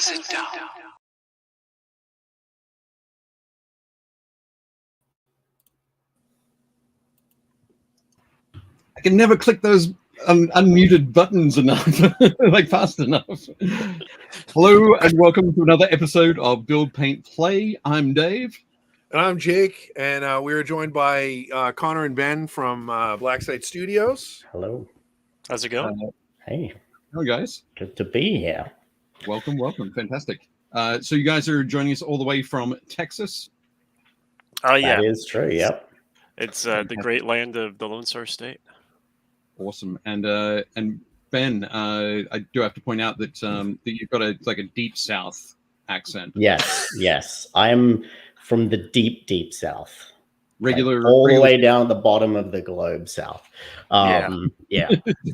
sit down. I can never click those unmuted buttons enough, like fast enough. Hello and welcome to another episode of Build, Paint, Play. I'm Dave. And I'm Jake, and we are joined by Connor and Ben from Blacksite Studios. Hello. How's it going? Hey. Hello, guys. Good to be here. Welcome. Fantastic. So you guys are joining us all the way from Texas? Oh, yeah. That is true, yep. It's the great land of the Lone Star State. Awesome. And Ben, I do have to point out that that you've got a deep South accent. Yes. I'm from the deep South. Regular, all the way down the bottom of the globe South. Yeah.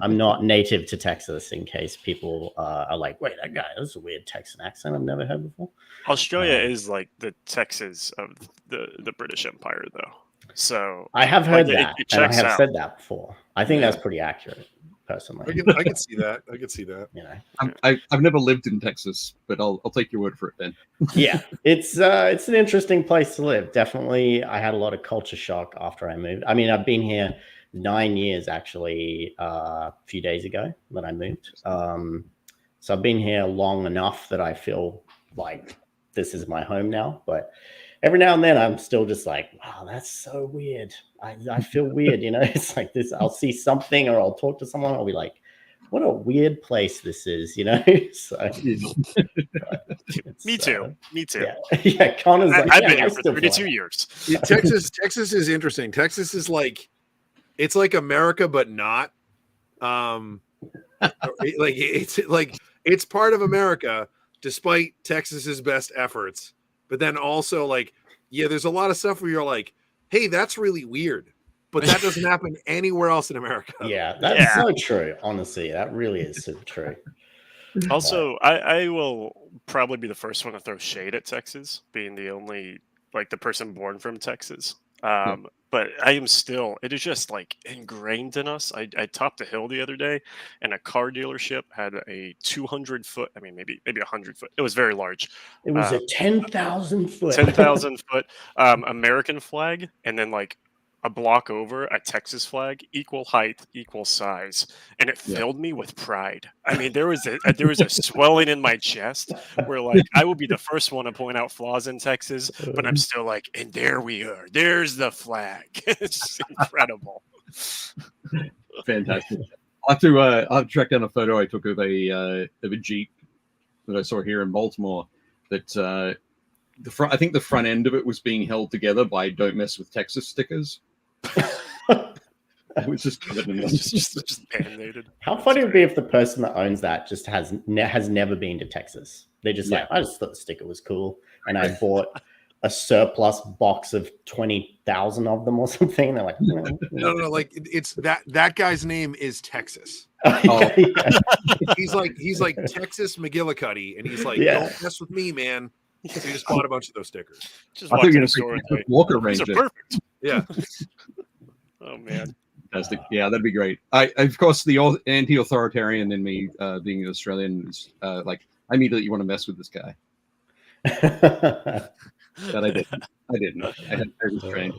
I'm not native to Texas, in case people are like, wait, that guy, that's a weird Texan accent I've never heard before. Australia is like the Texas of the British Empire, though. So I have heard like, that, it and I have out. said that before. I think that's pretty accurate, personally. I can see that. You know, I've never lived in Texas, but I'll take your word for it, Ben. Yeah, it's an interesting place to live. Definitely, I had a lot of culture shock after I moved. I mean, I've been here 9 years actually. A few days ago that I moved. So I've been here long enough that I feel like this is my home now. But every now and then, I'm still just like, wow, that's so weird. I feel weird, you know. It's like this. I'll see something, or I'll talk to someone. I'll be like, what a weird place this is, you know. So, Me too. Yeah. Connor's like, I've been here for 32 years. Yeah, Texas is interesting. Texas is like, it's like America, but not. It's part of America, despite Texas's best efforts. But then also, like, yeah, there's a lot of stuff where you're like, hey, that's really weird. But that doesn't happen anywhere else in America. Yeah, that's so true. Honestly, that really is so true. Also, I will probably be the first one to throw shade at Texas, being the only, like, the person born from Texas. But I am still, it is just like ingrained in us. I topped a hill the other day, and a car dealership had a 200-foot, I mean, maybe 100-foot. It was very large. It was a 10,000 foot. 10,000 foot American flag, and then like a block over a Texas flag, equal height, equal size, and it filled me with pride. I mean, there was a swelling in my chest where, like, I will be the first one to point out flaws in Texas, but I'm still like, and there we are. There's the flag. It's incredible. Fantastic. I'll track down a photo I took of a Jeep that I saw here in Baltimore. That I think the front end of it was being held together by "Don't Mess with Texas" stickers. It was just covered in just animated. How funny would it be if the person that owns that just has never been to Texas? They're just like, I just thought the sticker was cool, and I bought a surplus box of 20,000 of them or something. They're like, no. Like, it's that guy's name is Texas. He's like Texas McGillicuddy, and he's like, don't mess with me, man. So he just bought a bunch of those stickers. Just watching the story. Walker These Ranger. are perfect. Yeah. Oh man. Fantastic. Yeah, that'd be great. Of course, the anti-authoritarian in me, being an Australian, is like, I immediately want to mess with this guy. But I didn't. I was trained.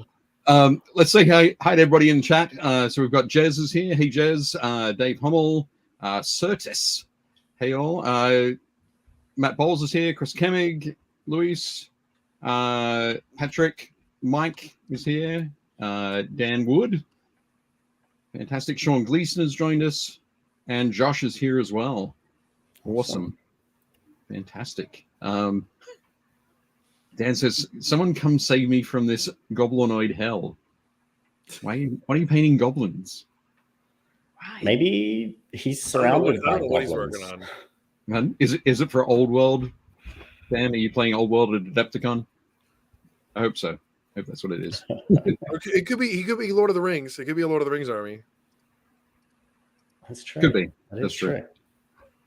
Let's say hi to everybody in the chat. So we've got Jez is here. Hey, Jez. Dave Hummel. Certis. Hey, all. Matt Bowles is here. Chris Kemig. Luis. Patrick. Mike is here. Dan Wood. Fantastic. Sean Gleason has joined us. And Josh is here as well. Awesome. Fantastic. Dan says, someone come save me from this goblinoid hell. Why are you painting goblins? Why? Maybe he's surrounded by what he's goblins. working on. Man, is it for Old World? Dan, are you playing Old World at Adepticon? I hope so. I hope that's what it is. It could be. He could be Lord of the Rings. It could be a Lord of the Rings army. That's true. Could be. That's true.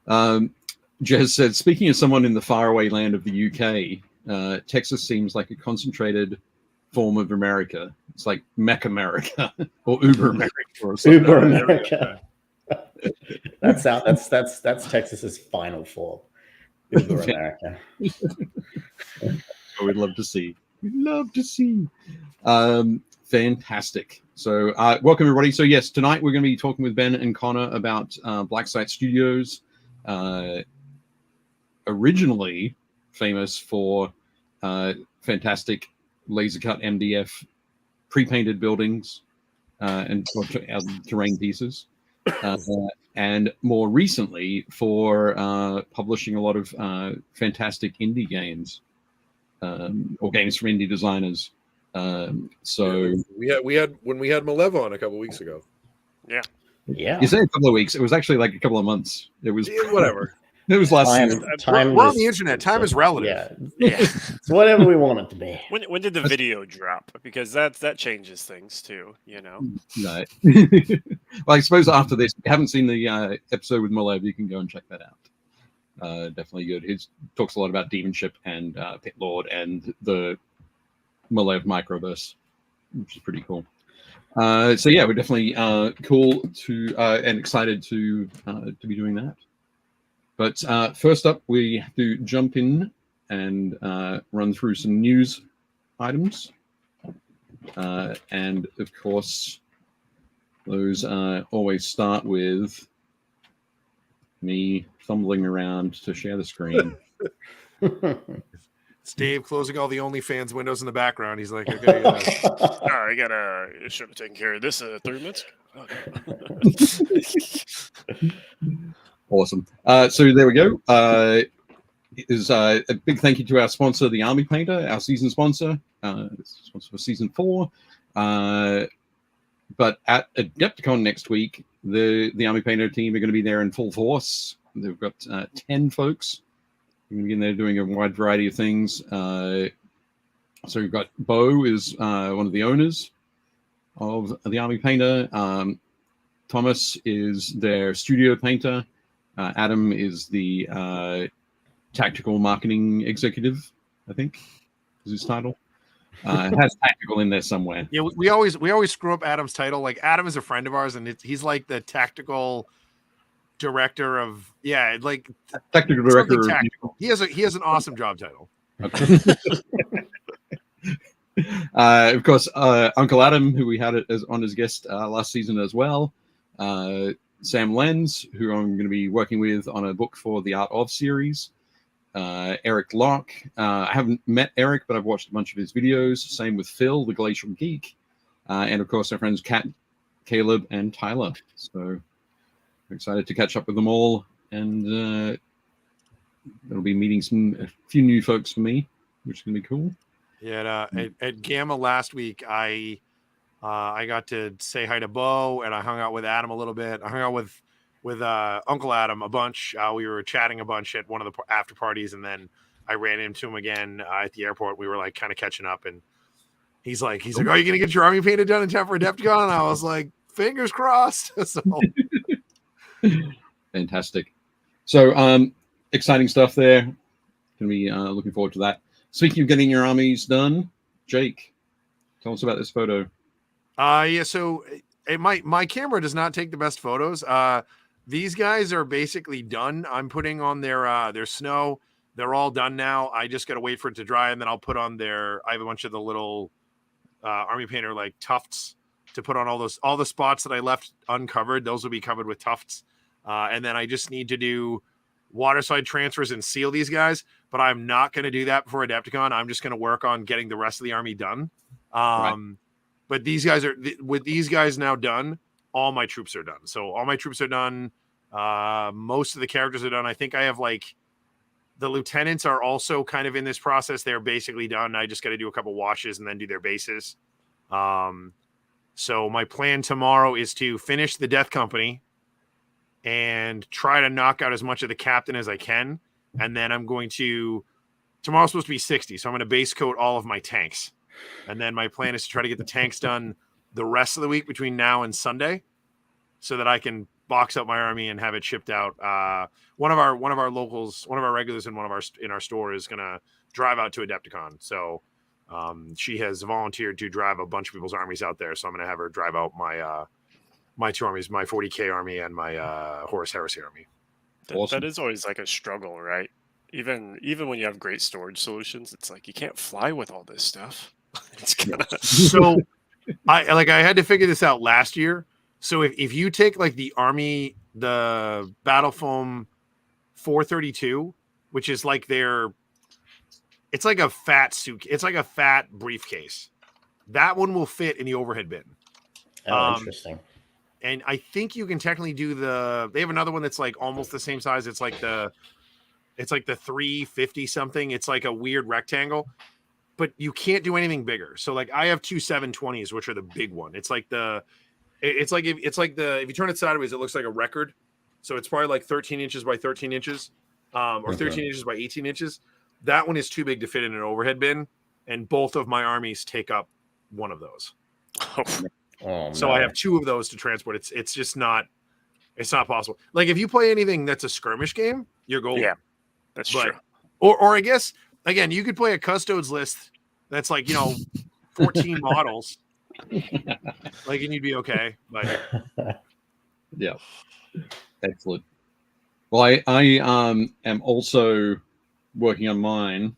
Jez said, speaking of someone in the faraway land of the UK, Texas seems like a concentrated form of America. It's like Mech America or Uber America or something. Uber America. That's Texas's final form. Uber America. We'd love to see. We'd love to see. Fantastic. So welcome everybody. So yes, tonight we're going to be talking with Ben and Connor about Black Site Studios, originally famous for fantastic laser cut MDF pre-painted buildings and terrain pieces, and more recently for publishing a lot of fantastic indie games or games from indie designers. So we had when we had Malev on a couple weeks ago. Yeah. You say a couple of weeks. It was actually like a couple of months. It was whatever. It was last year. We're on the internet. Time is relative. Yeah. It's whatever we want it to be. When did the video drop? Because that changes things too, you know. Right. Well, I suppose after this, if you haven't seen the episode with Malev, you can go and check that out. Definitely good. He talks a lot about Demonship and Pit Lord and the Malev microverse, which is pretty cool. So yeah, we're definitely cool to and excited to be doing that. But first up, we have to jump in and run through some news items. And of course, those always start with me fumbling around to share the screen. It's Dave closing all the OnlyFans windows in the background. He's like, okay, I should have taken care of this 3 minutes. Awesome. So there we go. Is a big thank you to our sponsor, the Army Painter, our season sponsor. Sponsor for season 4. But at Adepticon next week, the Army Painter team are going to be there in full force. They've got 10 folks. They're going to be in there doing a wide variety of things. So we've got Bo is one of the owners of the Army Painter. Thomas is their studio painter. Adam is the tactical marketing executive, I think is his title. It has tactical in there somewhere. Yeah, we always screw up Adam's title. Like Adam is a friend of ours, and he's like the tactical director of tactical director. Tactical. He has an awesome job title. Okay. Of course, Uncle Adam, who we had on as guest last season as well. Sam Lenz, who I'm going to be working with on a book for the Art of series. Eric Locke. I haven't met Eric, but I've watched a bunch of his videos. Same with Phil, the Glacial Geek. And of course, our friends Kat, Caleb, and Tyler. So I'm excited to catch up with them all. And it'll be meeting a few new folks for me, which is going to be cool. Yeah, at Gamma last week, I got to say hi to Bo, and I hung out with Adam a little bit. I hung out with Uncle Adam a bunch. We were chatting a bunch at one of the after parties, and then I ran into him again at the airport. We were like kind of catching up, and he's like, "Are you gonna get your army painted done in time for Adepticon?" And I was like, "Fingers crossed." So fantastic. So exciting stuff there. Gonna be looking forward to that. Speaking of getting your armies done, Jake, tell us about this photo. Yeah. So my camera does not take the best photos. These guys are basically done. I'm putting on their snow. They're all done now. I just got to wait for it to dry, and then I'll put on I have a bunch of the little Army Painter like tufts to put on all the spots that I left uncovered. Those will be covered with tufts. And then I just need to do waterside transfers and seal these guys, but I'm not going to do that before Adepticon. I'm just going to work on getting the rest of the army done. Right. But these guys with these guys now done, all my troops are done. So all my troops are done. Most of the characters are done. I think I have the lieutenants are also kind of in this process. They're basically done. I just got to do a couple washes and then do their bases. So my plan tomorrow is to finish the Death Company and try to knock out as much of the captain as I can. And then tomorrow's supposed to be 60. So I'm going to base coat all of my tanks. And then my plan is to try to get the tanks done the rest of the week between now and Sunday so that I can box up my army and have it shipped out. One of our locals, one of our regulars in our store is going to drive out to Adepticon. So she has volunteered to drive a bunch of people's armies out there. So I'm going to have her drive out my two armies, my 40K army and my Horus Heresy army. Awesome. That is always like a struggle, right? even when you have great storage solutions, it's like you can't fly with all this stuff. It's gonna. So I had to figure this out last year. So if you take like the Battle Foam 432, which is like it's like a fat suit. It's like a fat briefcase. That one will fit in the overhead bin. Oh, interesting. And I think you can technically do they have another one that's like almost the same size. It's like the 350 something. It's like a weird rectangle, but you can't do anything bigger. So like I have two 720s, which are the big one. It's like if you turn it sideways, it looks like a record. So it's probably like 13 inches by 13 inches, or 13 inches by 18 inches. That one is too big to fit in an overhead bin, and both of my armies take up one of those. So I have two of those to transport. It's just not possible. Like if you play anything that's a skirmish game, you're golden. Yeah, that's true. Or I guess again, you could play a custodes list that's like 14 models, like, and you'd be okay. But yeah, excellent. Well, I am also working on mine.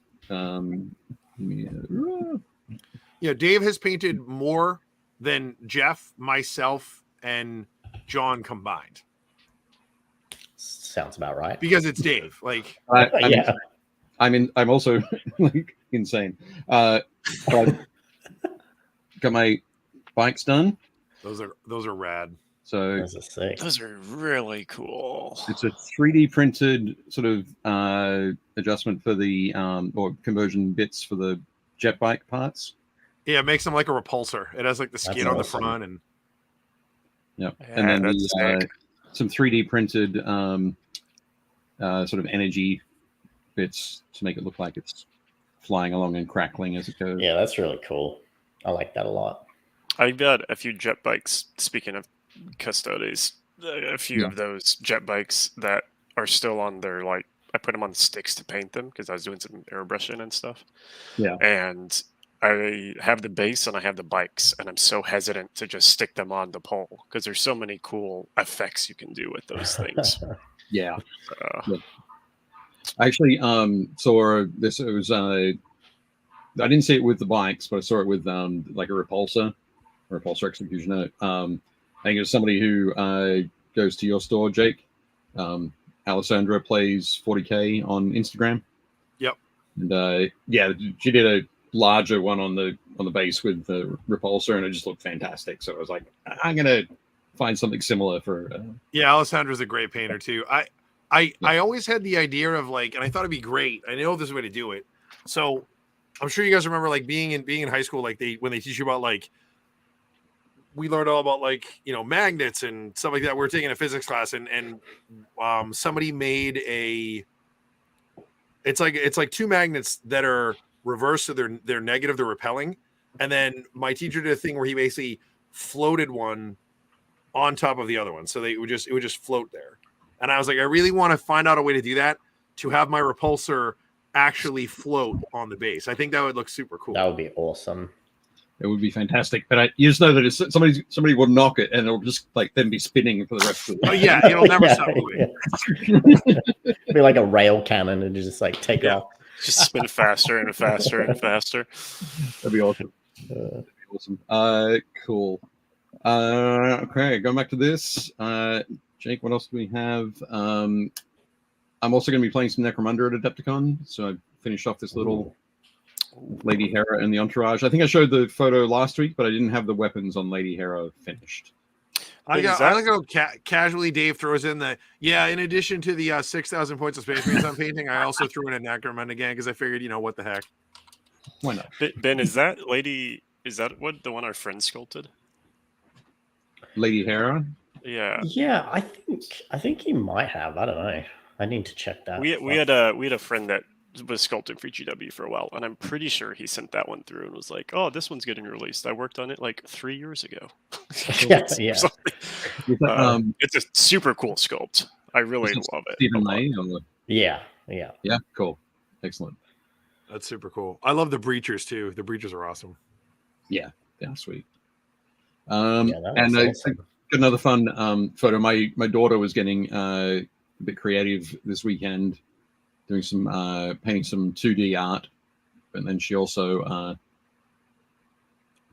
Dave has painted more than Jeff, myself, and John combined. Sounds about right. Because it's Dave. Like, I'm also like insane. Got my bikes done. Those are rad. So Those are sick. Those are really cool. It's a 3D printed sort of adjustment for the or conversion bits for the jet bike parts. Yeah, it makes them like a repulsor. It has like the skin on the front, and and then some 3D printed sort of energy bits to make it look like it's flying along and crackling as it goes. Yeah, that's really cool. I like that a lot. I've got a few jet bikes. Speaking of custodes, a few of those jet bikes that are still on their, like, I put them on sticks to paint them because I was doing some airbrushing and stuff. Yeah. And I have the base and I have the bikes, and I'm so hesitant to just stick them on the pole because there's so many cool effects you can do with those things. Yeah. I actually saw this. It was I didn't see it with the bikes, but I saw it with like a repulsor executioner. I think it was somebody who goes to your store, Jake. Alessandra plays 40K on Instagram. Yep. And she did a larger one on the base with the repulsor, and it just looked fantastic. So I was like, I'm gonna find something similar for. Alessandra's a great painter too. I always had the idea of like, and I thought it'd be great. I know there's a way to do it. So I'm sure you guys remember like being in high school, like when they teach you about like, we learned all about like, magnets and stuff like that. We're taking a physics class, and somebody made it's like two magnets that are reversed, so they're negative, they're repelling. And then my teacher did a thing where he basically floated one on top of the other one, so it would just float there. And I was like, I really want to find out a way to do that, to have my repulsor actually float on the base. I think that would look super cool. That would be awesome. It would be fantastic, but you just know that it's somebody will knock it, and it'll just like then be spinning for the rest of the. Oh yeah, it'll never stop moving. It'd be like a rail cannon and just like take off. Just spin faster and faster and faster. That'd be awesome. Cool. Okay, going back to this. Jake, what else do we have? I'm also going to be playing some Necromunda at Adepticon, so I finished off this little Lady Hera and the entourage. I think I showed the photo last week, but I didn't have the weapons on Lady Hera finished. I like how casually Dave throws in in addition to the 6,000 points of Space Marines I'm painting, I also threw in a Necromunda again because I figured, what the heck. Why not? Ben, is that what the one our friend sculpted? Lady Hera? Yeah. Yeah, I think he might have. I don't know. I need to check that. We had a friend that was sculpting for GW for a while, and I'm pretty sure he sent that one through and was like, "Oh, this one's getting released. I worked on it like 3 years ago." Yeah. It's a super cool sculpt. I really love it. Stephen May? Yeah. Yeah, cool. Excellent. That's super cool. I love the breachers too. The breachers are awesome. Yeah, sweet. Awesome. Another fun photo. My daughter was getting a bit creative this weekend, doing some painting some 2D art, and then she also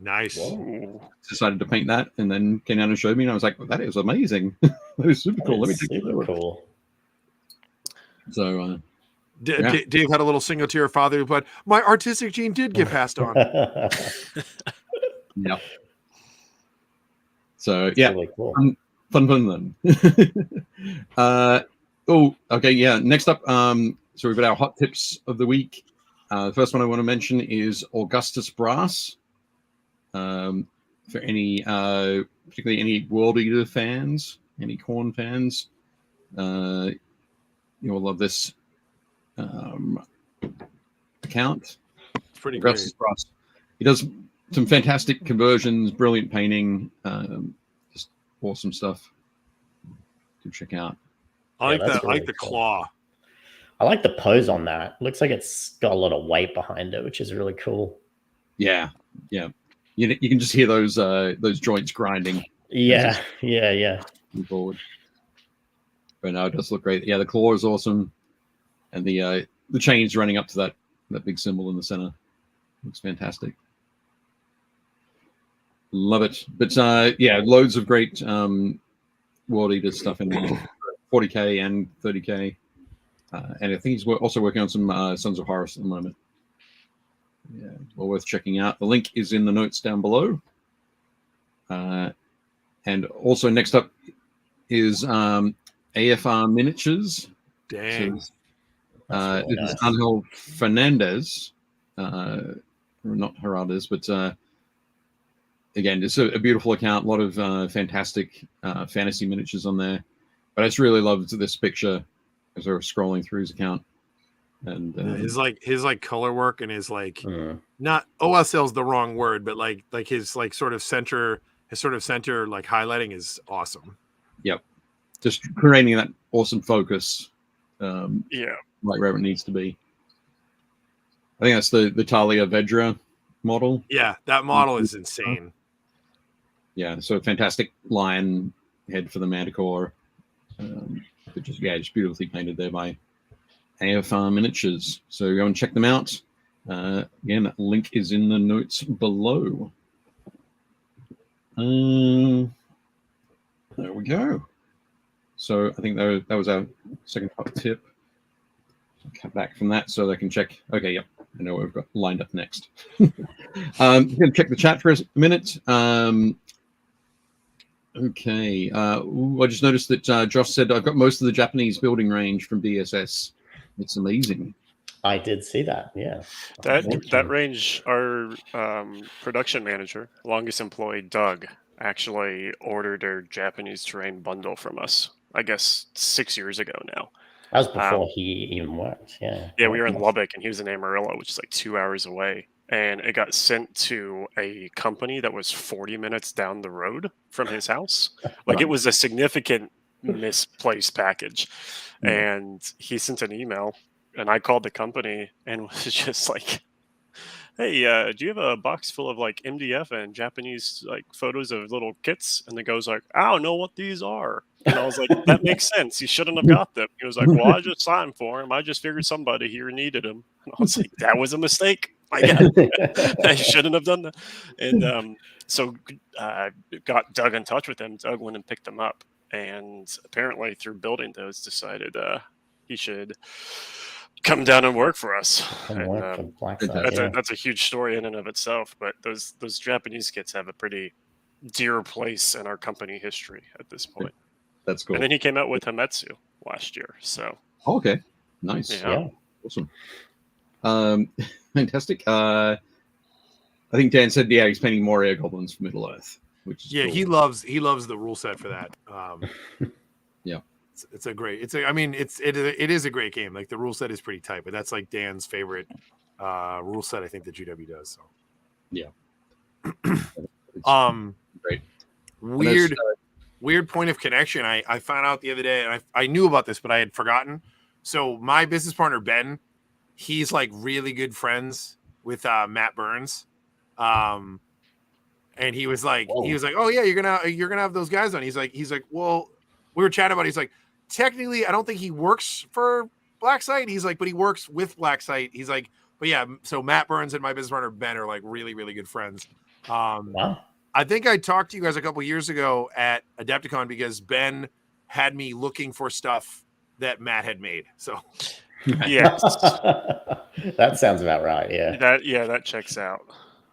Nice. Ooh. decided to paint that, and then came down and showed me, and I was like, well, "That is amazing! That is super cool. Let me take a super look." cool. So Dave had a little single to your father, but my artistic gene did get passed on. yeah. So yeah, Really cool. fun then. Oh, okay, yeah. Next up, so we've got our hot tips of the week. The first one I want to mention is Augustus Brass. For any, particularly any World Eater fans, any corn fans, you will love this account. It's pretty Augustus great. Brass. He does some fantastic conversions, brilliant painting, just awesome stuff to check out. I like that's that. I like really the cool. claw. I like the pose on that. Looks like it's got a lot of weight behind it, which is really cool. Yeah. You can just hear those joints grinding. Yeah. Forward. But no, it does look great. Yeah, the claw is awesome, and the chains running up to that big symbol in the center looks fantastic. Love it. But yeah, loads of great World Eater stuff in there. 40K and 30K, and I think he's also working on some Sons of Horus at the moment. Yeah, well worth checking out. The link is in the notes down below. And also next up is AFR Miniatures. Dang. So, Really this is nice. Angel Fernandez, not Herades, but again, it's a beautiful account. A lot of fantastic fantasy miniatures on there. But I just really loved this picture as I was scrolling through his account. And his color work and his not OSL is the wrong word, but like his sort of center like highlighting is awesome. Yep, just creating that awesome focus. Yeah, like where it needs to be. I think that's the Talia Vedra model. Yeah, that model is insane. Yeah, so a fantastic lion head for the Manticore. Just beautifully painted there by AFR Miniatures. So go and check them out. Again, that link is in the notes below. There we go. So I think that was our second hot tip. I'll cut back from that so they can check. Okay, yep, I know what we've got lined up next. I'm going to check the chat for a minute. Okay. I just noticed that Josh said, I've got most of the Japanese building range from DSS. It's amazing. I did see that. Yeah. That range, our production manager, longest employee, Doug, actually ordered a Japanese terrain bundle from us, I guess 6 years ago now. That was before he even worked. Yeah. Yeah, we were in Lubbock and he was in Amarillo, which is like 2 hours away. And it got sent to a company that was 40 minutes down the road from his house. Like it was a significant misplaced package. And he sent an email and I called the company and was just like, hey, do you have a box full of like MDF and Japanese like photos of little kits? And the guy's like, I don't know what these are. And I was like, that makes sense. He shouldn't have got them. He was like, well, I just signed for him. I just figured somebody here needed them. And I was like, that was a mistake. I shouldn't have done that. And so got Doug in touch with him. Doug went and picked them up. And apparently through building those decided he should come down and work for us. And, that's a huge story in and of itself. But those Japanese kits have a pretty dear place in our company history at this point. That's cool. And then he came out with Hametsu last year. So okay, nice. Yeah. Awesome. Fantastic. I think Dan said, yeah, he's painting more air goblins for Middle Earth, which is cool. he loves the rule set for that. Yeah. It is a great game. Like the rule set is pretty tight, but that's like Dan's favorite rule set I think that GW does. So yeah. Great. Weird point of connection. I found out the other day, and I knew about this, but I had forgotten. So my business partner Ben, he's like really good friends with Matt Burns. And he was like, oh yeah, you're gonna have those guys on. He's like, well, we were chatting about it. He's like, technically, I don't think he works for Black Site. He's like, but he works with Black Site. He's like, but yeah. So Matt Burns and my business partner Ben are like really, really good friends. Wow. I think I talked to you guys a couple years ago at Adepticon because Ben had me looking for stuff that Matt had made. So Yes. That sounds about right. Yeah. That checks out.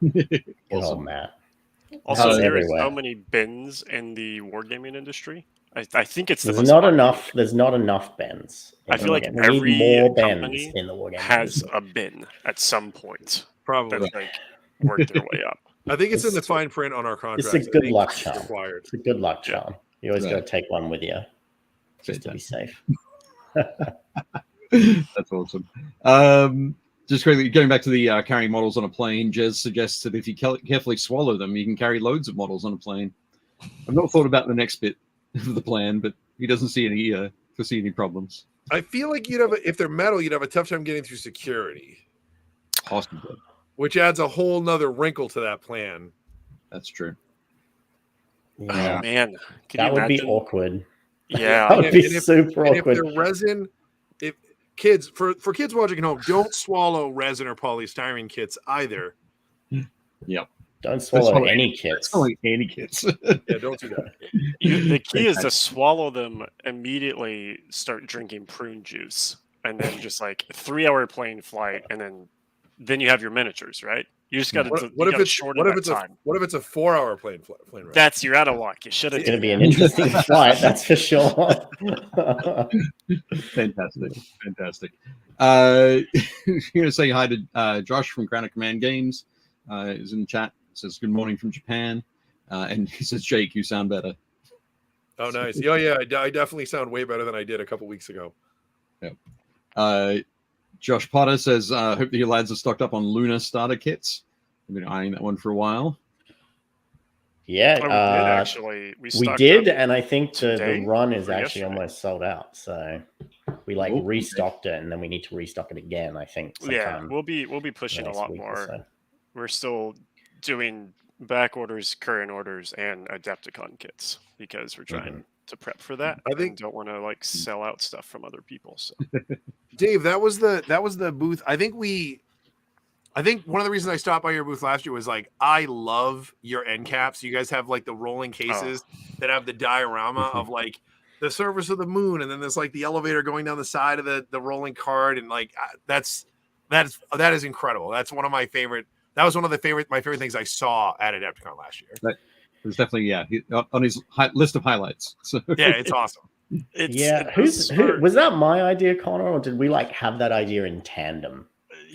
Good Awesome. old Matt. Also, It's there are everywhere. so many bins in the wargaming industry. I think it's the There's most not popular. enough. There's not enough bins. I feel like we need every more bins company in the wargaming has industry. a bin at some point probably, that's like worked their way up. I think it's in the fine print on our contract. It's a good luck it's charm. required. It's a good luck charm. You always Right. got to take one with you just to be safe. That's awesome. Just quickly going back to the carrying models on a plane, Jez suggests that if you carefully swallow them, you can carry loads of models on a plane. I've not thought about the next bit of the plan, but he doesn't see any problems. I feel like you'd have if they're metal, you'd have a tough time getting through security, Possibly. which adds a whole nother wrinkle to that plan. That's true. Yeah, Oh man, can that you would be imagine? awkward. Yeah, That would be And if- super And if awkward. they're resin, if kids for kids watching at home, don't swallow resin or polystyrene kits either. Don't swallow swallow any kits. Only any kids. Yeah, don't do that. the key is to swallow them immediately. Start drinking prune juice, and then just like 3-hour plane flight, and then you have your miniatures, right? You just got to. What if it's shorten what if that it's time? What if it's a 4-hour plane ride? That's you're out of luck. You should have. It's going to be an interesting flight, that's for sure. Fantastic. You're going to say hi to Josh from Crown of Command Games. Is in the chat. Says good morning from Japan. And he says, Jake, you sound better. Oh, nice. Yeah. I definitely sound way better than I did a couple weeks ago. Josh Potter says, hope that your lads are stocked up on Lunar starter kits. I've been eyeing that one for a while. Yeah, Oh, we did actually. we stocked did, up and I think today the run is or actually yesterday. almost sold out. So we Oh, restocked it, and then we need to restock it again. I think. Yeah, sometime we'll be in the pushing a next lot week or more. so. We're still doing back orders, current orders, and Adepticon kits because we're trying to prep for that. I think- and don't want to like sell out stuff from other people. So Dave, that was the booth. I think one of the reasons I stopped by your booth last year was like I love your end caps. You guys have like the rolling cases that have the diorama of like the surface of the moon, and then there's like the elevator going down the side of the rolling cart, and like that is incredible. That's one of my favorite. That was one of my favorite things I saw at Adepticon last year. It was definitely on his list of highlights. So Yeah, it's awesome. Who was that? My idea, Connor, or did we like have that idea in tandem?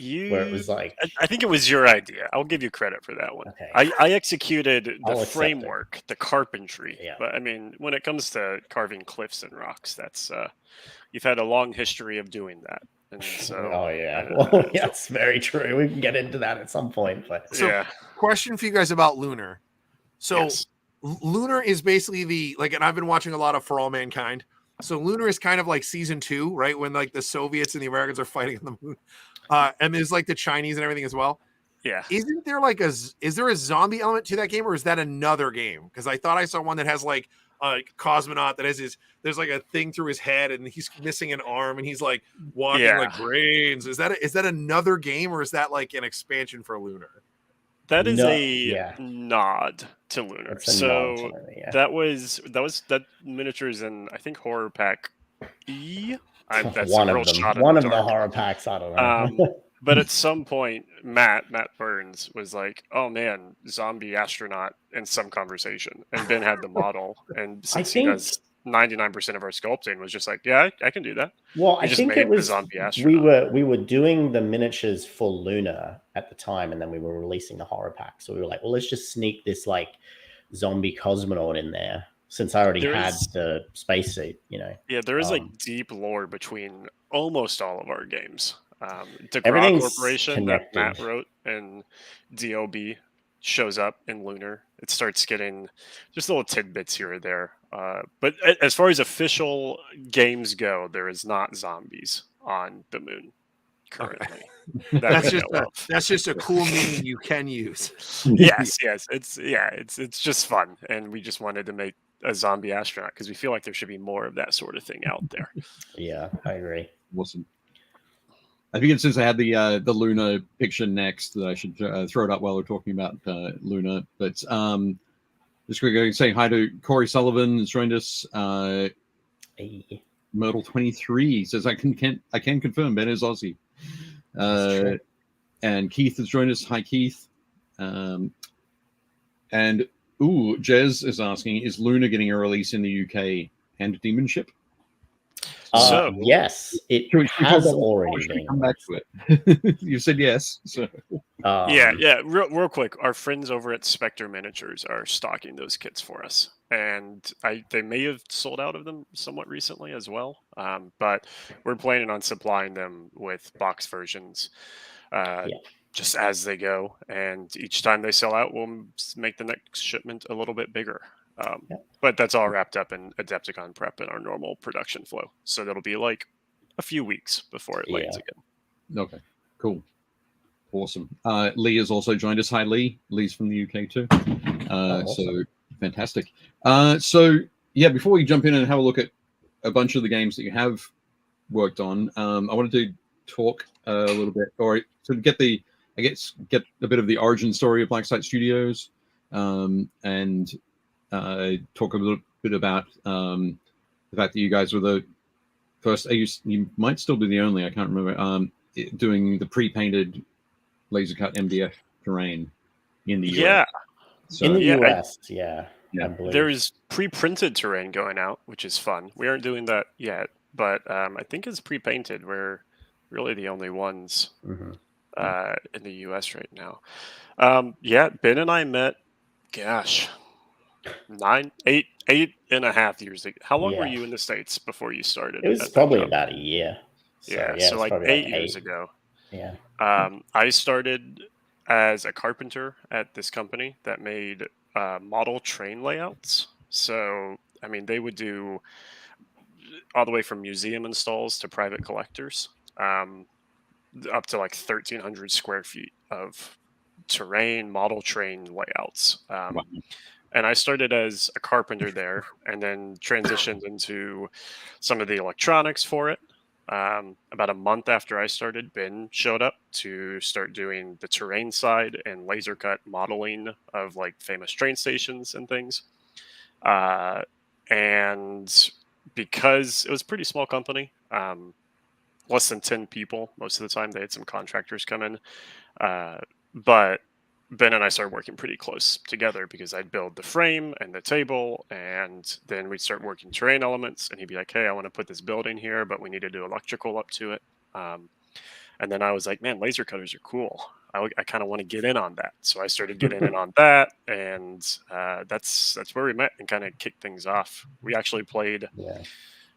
Where it was like, I think it was your idea. I'll give you credit for that one. Okay. I executed I'll the accept it. framework, the carpentry. Yeah. But I mean, when it comes to carving cliffs and rocks, that's you've had a long history of doing that. And so, oh yeah, well, yeah, that's very true. We can get into that at some point, but So- yeah. Question for you guys about Lunar. So Yes. Lunar is basically and I've been watching a lot of For All Mankind. So Lunar is kind of like season 2, right? When like the Soviets and the Americans are fighting on the moon. And there's like the Chinese and everything as well. Yeah. Isn't there is there a zombie element to that game, or is that another game? Because I thought I saw one that has like a cosmonaut that has there's like a thing through his head and he's missing an arm and he's like walking like brains. Is that another game, or is that like an expansion for Lunar? That is No, a yeah. nod to Lunar. it's a So nod to it, yeah. that miniatures in I think Horror Pack E. That's one a real of them, shot in one the of the dark. horror packs. I don't know. But at some point, Matt Burns was like, "Oh man, zombie astronaut," in some conversation, and Ben had the model, and since he think- does 99% of our sculpting, was just like, "Yeah, I can do that." Well, We I just think made it the was zombie astronaut. we were doing the miniatures for Luna at the time, and then we were releasing the horror pack. So we were like, well, let's just sneak this like zombie cosmonaut in there, since I already There had is- the spacesuit. You know, Yeah, there is like Um, deep lore between almost all of our games. DeGraw Everything's Corporation that Matt connected. wrote and DOB shows up in Lunar. It starts getting just little tidbits here or there. But as far as official games go, there is not zombies on the moon currently. That's just a cool meme you can use. Yes. It's just fun, and we just wanted to make a zombie astronaut because we feel like there should be more of that sort of thing out there. yeah, I agree. Awesome. I think it's since I had the Luna picture next that I should throw it up while we're talking about Luna. But just going to say hi to Corey Sullivan who's joined us. Hey, Myrtle23 says I can confirm Ben is Aussie. that's true. And Keith has joined us. Hi Keith. And Jez is asking, is Luna getting a release in the UK and Demon Ship? So yes, it has already been. Come back to it. You said yes. So yeah. Real quick, our friends over at Spectre Miniatures are stocking those kits for us, and they may have sold out of them somewhat recently as well. But we're planning on supplying them with box versions, just as they go, and each time they sell out, we'll make the next shipment a little bit bigger. But that's all wrapped up in Adepticon prep and our normal production flow. So that'll be like a few weeks before it lands again. Okay, cool. Awesome. Lee has also joined us. Hi, Lee. Lee's from the UK too. Awesome. So fantastic. So yeah, before we jump in and have a look at a bunch of the games that you have worked on, I wanted to talk a little bit, or sort of get a bit of the origin story of Blacksite Studios, and talk a little bit about the fact that you guys were the first. You might still be the only. I can't remember. Doing the pre-painted laser cut MDF terrain in the US. So, in the US, I believe. There's pre-printed terrain going out, which is fun. We aren't doing that yet, but I think it's pre-painted. We're really the only ones in the US right now. Ben and I met, gosh, 8.5 years ago. How long were you in the States before you started? It was probably about a year. So like 8 years ago. Yeah. I started as a carpenter at this company that made model train layouts. So, I mean, they would do all the way from museum installs to private collectors, up to like 1,300 square feet of terrain model train layouts. And I started as a carpenter there and then transitioned into some of the electronics for it. About a month after I started, Ben showed up to start doing the terrain side and laser cut modeling of like famous train stations and things. And because it was a pretty small company, less than 10 people most of the time, they had some contractors come in. But Ben and I started working pretty close together because I'd build the frame and the table, and then we'd start working terrain elements, and he'd be like, hey, I want to put this building here, but we need to do electrical up to it. And then I was like, man, laser cutters are cool. I kind of want to get in on that. So I started getting in on that, and that's where we met and kind of kicked things off. We actually played.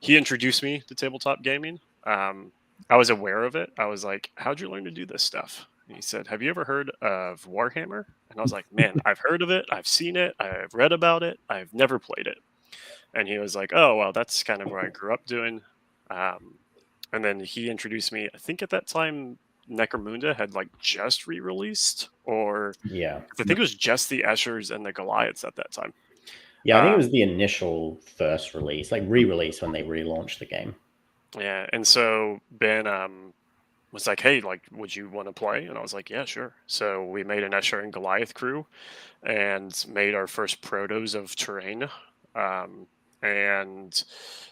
He introduced me to tabletop gaming. I was aware of it. I was like, how'd you learn to do this stuff? And he said, have you ever heard of Warhammer? And I was like, man, I've heard of it. I've seen it. I've read about it. I've never played it. And he was like, oh, well, that's kind of what I grew up doing. And then he introduced me. I think at that time, Necromunda had like just re-released, or I think it was just the Eschers and the Goliaths at that time. Yeah, I think it was the initial first release, like re-release when they relaunched the game. Yeah, and so Ben was like, hey, like, would you want to play? And I was like, yeah, sure. So we made an Escher and Goliath crew and made our first protos of terrain, and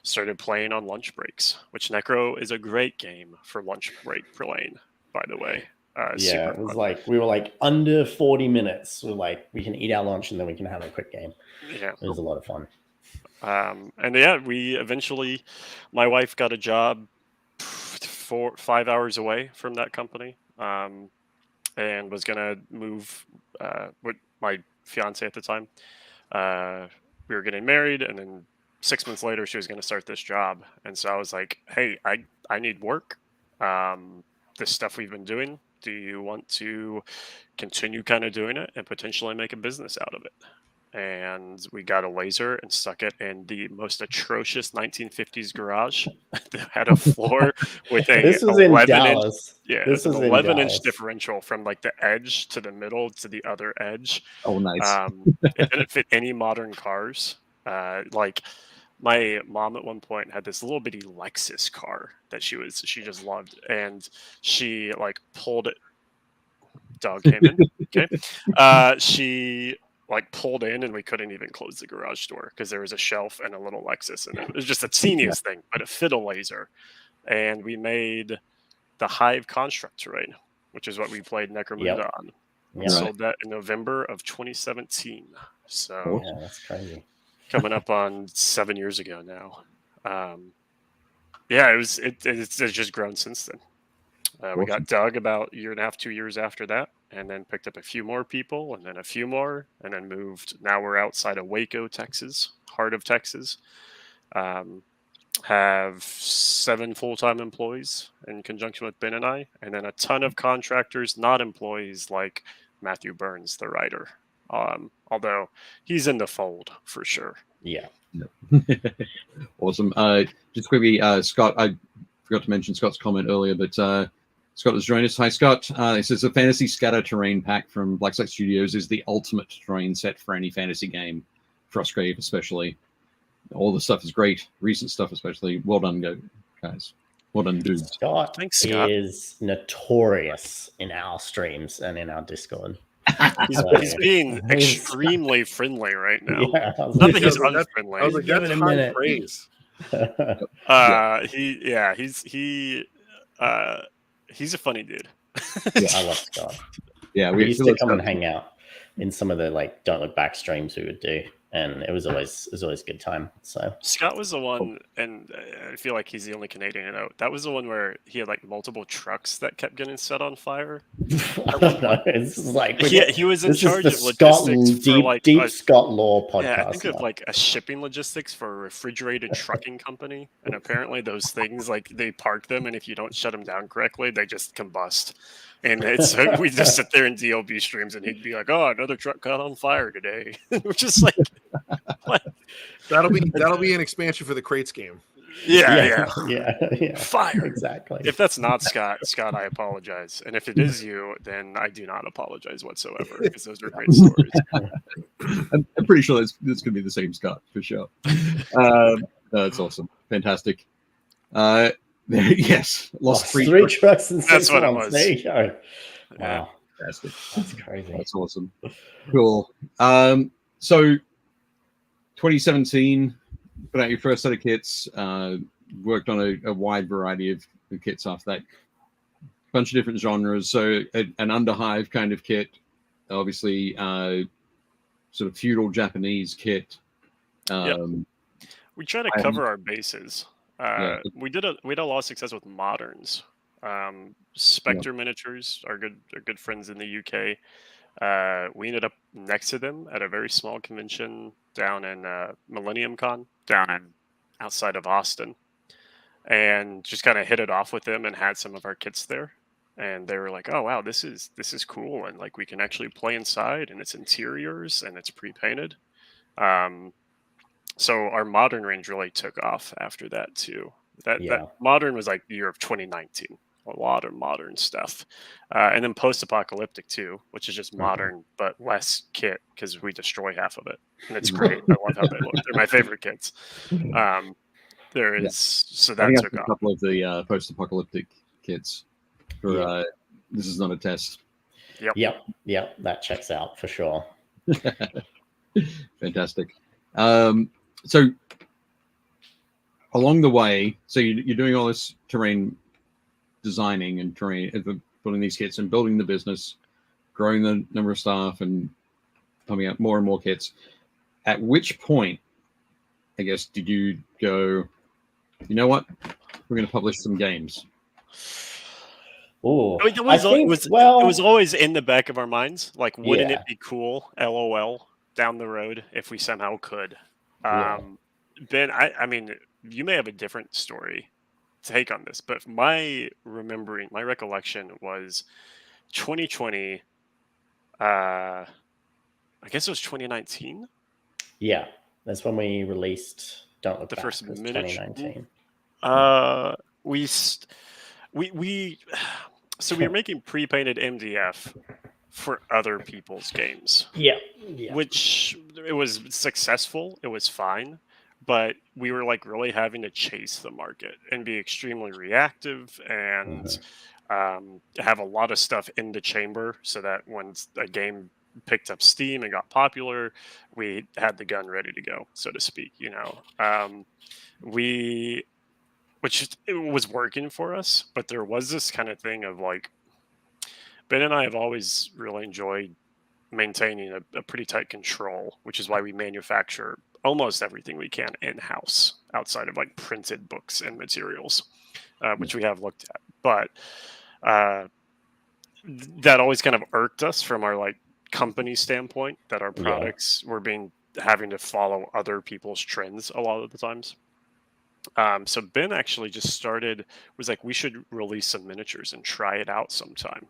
started playing on lunch breaks, which Necro is a great game for lunch break playing, by the way. It was like, we were like under 40 minutes. We're like, we can eat our lunch and then we can have a quick game. Yeah. It was a lot of fun. And we eventually, my wife got a job 5 hours away from that company, and was gonna move with my fiance at the time. We were getting married, and then 6 months later she was going to start this job. And so I was like, hey, I need work. This stuff we've been doing, do you want to continue kind of doing it and potentially make a business out of it? And we got a laser and stuck it in the most atrocious 1950s garage that had a floor with a this was 11 in Dallas. This was an 11-inch differential from like the edge to the middle to the other edge. Oh, nice. It didn't fit any modern cars. Like My mom at one point had this little bitty Lexus car that she just loved, and she like pulled it. Dog came in. Okay, she like pulled in, and we couldn't even close the garage door because there was a shelf and a little Lexus, and it was just the teeniest thing, but it fit a laser. And we made the Hive construct terrain, which is what we played Necromunda on. We sold that in November of 2017. So yeah, that's crazy. Coming up on 7 years ago now. Yeah, it's just grown since then. We got Doug about a year and a half, 2 years after that, and then picked up a few more people, and then a few more, and then moved. Now we're outside of Waco, Texas, heart of Texas. Have 7 full-time employees in conjunction with Ben and I, and then a ton of contractors, not employees, like Matthew Burns, the writer. Although he's in the fold for sure. Yeah. Awesome. Just quickly, Scott, I forgot to mention Scott's comment earlier, but Scott has joined us. Hi, Scott. He says the Fantasy Scatter Terrain Pack from Blacksite Studios is the ultimate terrain set for any fantasy game, Frostgrave especially. All the stuff is great. Recent stuff especially. Well done, guys. Well done, dudes. Scott, Thanks, Scott is notorious in our streams and in our Discord. He's being extremely friendly right now. Yeah, Not that he's unfriendly. I was like, that's high praise. He's a funny dude. Yeah, I love Scott. Yeah, we used to come and hang out in some of the like Don't Look Back streams we would do, and it was always a good time. So Scott was the one, and I feel like he's the only Canadian I know. That was the one where he had like multiple trucks that kept getting set on fire. I don't know. It's like he was in charge of Scott, logistics for like deep Scott Law podcast. Yeah, I think of like a shipping logistics for a refrigerated trucking company, and apparently those things like they park them, and if you don't shut them down correctly, they just combust. And it's we just sit there in DLB streams, and he'd be like, "Oh, another truck caught on fire today." We're just like, what? That'll be an expansion for the crates game. Yeah. Fire. Exactly. If that's not Scott, I apologize. And if it is you, then I do not apologize whatsoever, because those are great stories. I'm pretty sure this going to be the same Scott for sure. That's awesome. Fantastic. Yes, lost three trucks in 6 That's what months. it was. There you go. Yeah. Wow, Fantastic. that's crazy. That's awesome. Cool. So 2017, put out your first set of kits, worked on a wide variety of kits after that. Bunch of different genres. So an Underhive kind of kit, obviously sort of feudal Japanese kit. We try to cover our bases. We had a lot of success with moderns. Spectre Miniatures are good friends in the UK. We ended up next to them at a very small convention down in Millennium Con, outside of Austin, and just kind of hit it off with them and had some of our kits there. And they were like, "Oh wow, this is cool, and like we can actually play inside, and it's interiors and it's pre-painted." So our modern range really took off after that too. That modern was like the year of 2019. A lot of modern stuff, and then post-apocalyptic too, which is just modern but less kit because we destroy half of it, and it's great. I love how they look. They're my favorite kits. There is so that took off. A couple of the post-apocalyptic kits. For this is not a test. Yep. That checks out for sure. Fantastic. So along the way, so you're doing all this terrain designing and building these kits and building the business, growing the number of staff and coming out more and more kits. At which point, I guess, did you go, you know what, we're going to publish some games? Oh, it was always in the back of our minds. Like, wouldn't it be cool, LOL, down the road if we somehow could? Ben, I mean, you may have a different story take on this, but my recollection was 2020. I guess it was 2019. Yeah, that's when we released Don't Look the Back. First miniature. 2019. So we were making pre-painted MDF for other people's games. Yeah. Which it was successful. It was fine. but we were like really having to chase the market and be extremely reactive and have a lot of stuff in the chamber so that when a game picked up steam and got popular, we had the gun ready to go, so to speak. We which it was working for us, but there was this kind of thing of like Ben and I have always really enjoyed maintaining a pretty tight control, which is why we manufacture almost everything we can in house outside of like printed books and materials, which we have looked at. But that always kind of irked us from our like company standpoint that our products were having to follow other people's trends a lot of the times. So Ben actually just was like, we should release some miniatures and try it out sometime.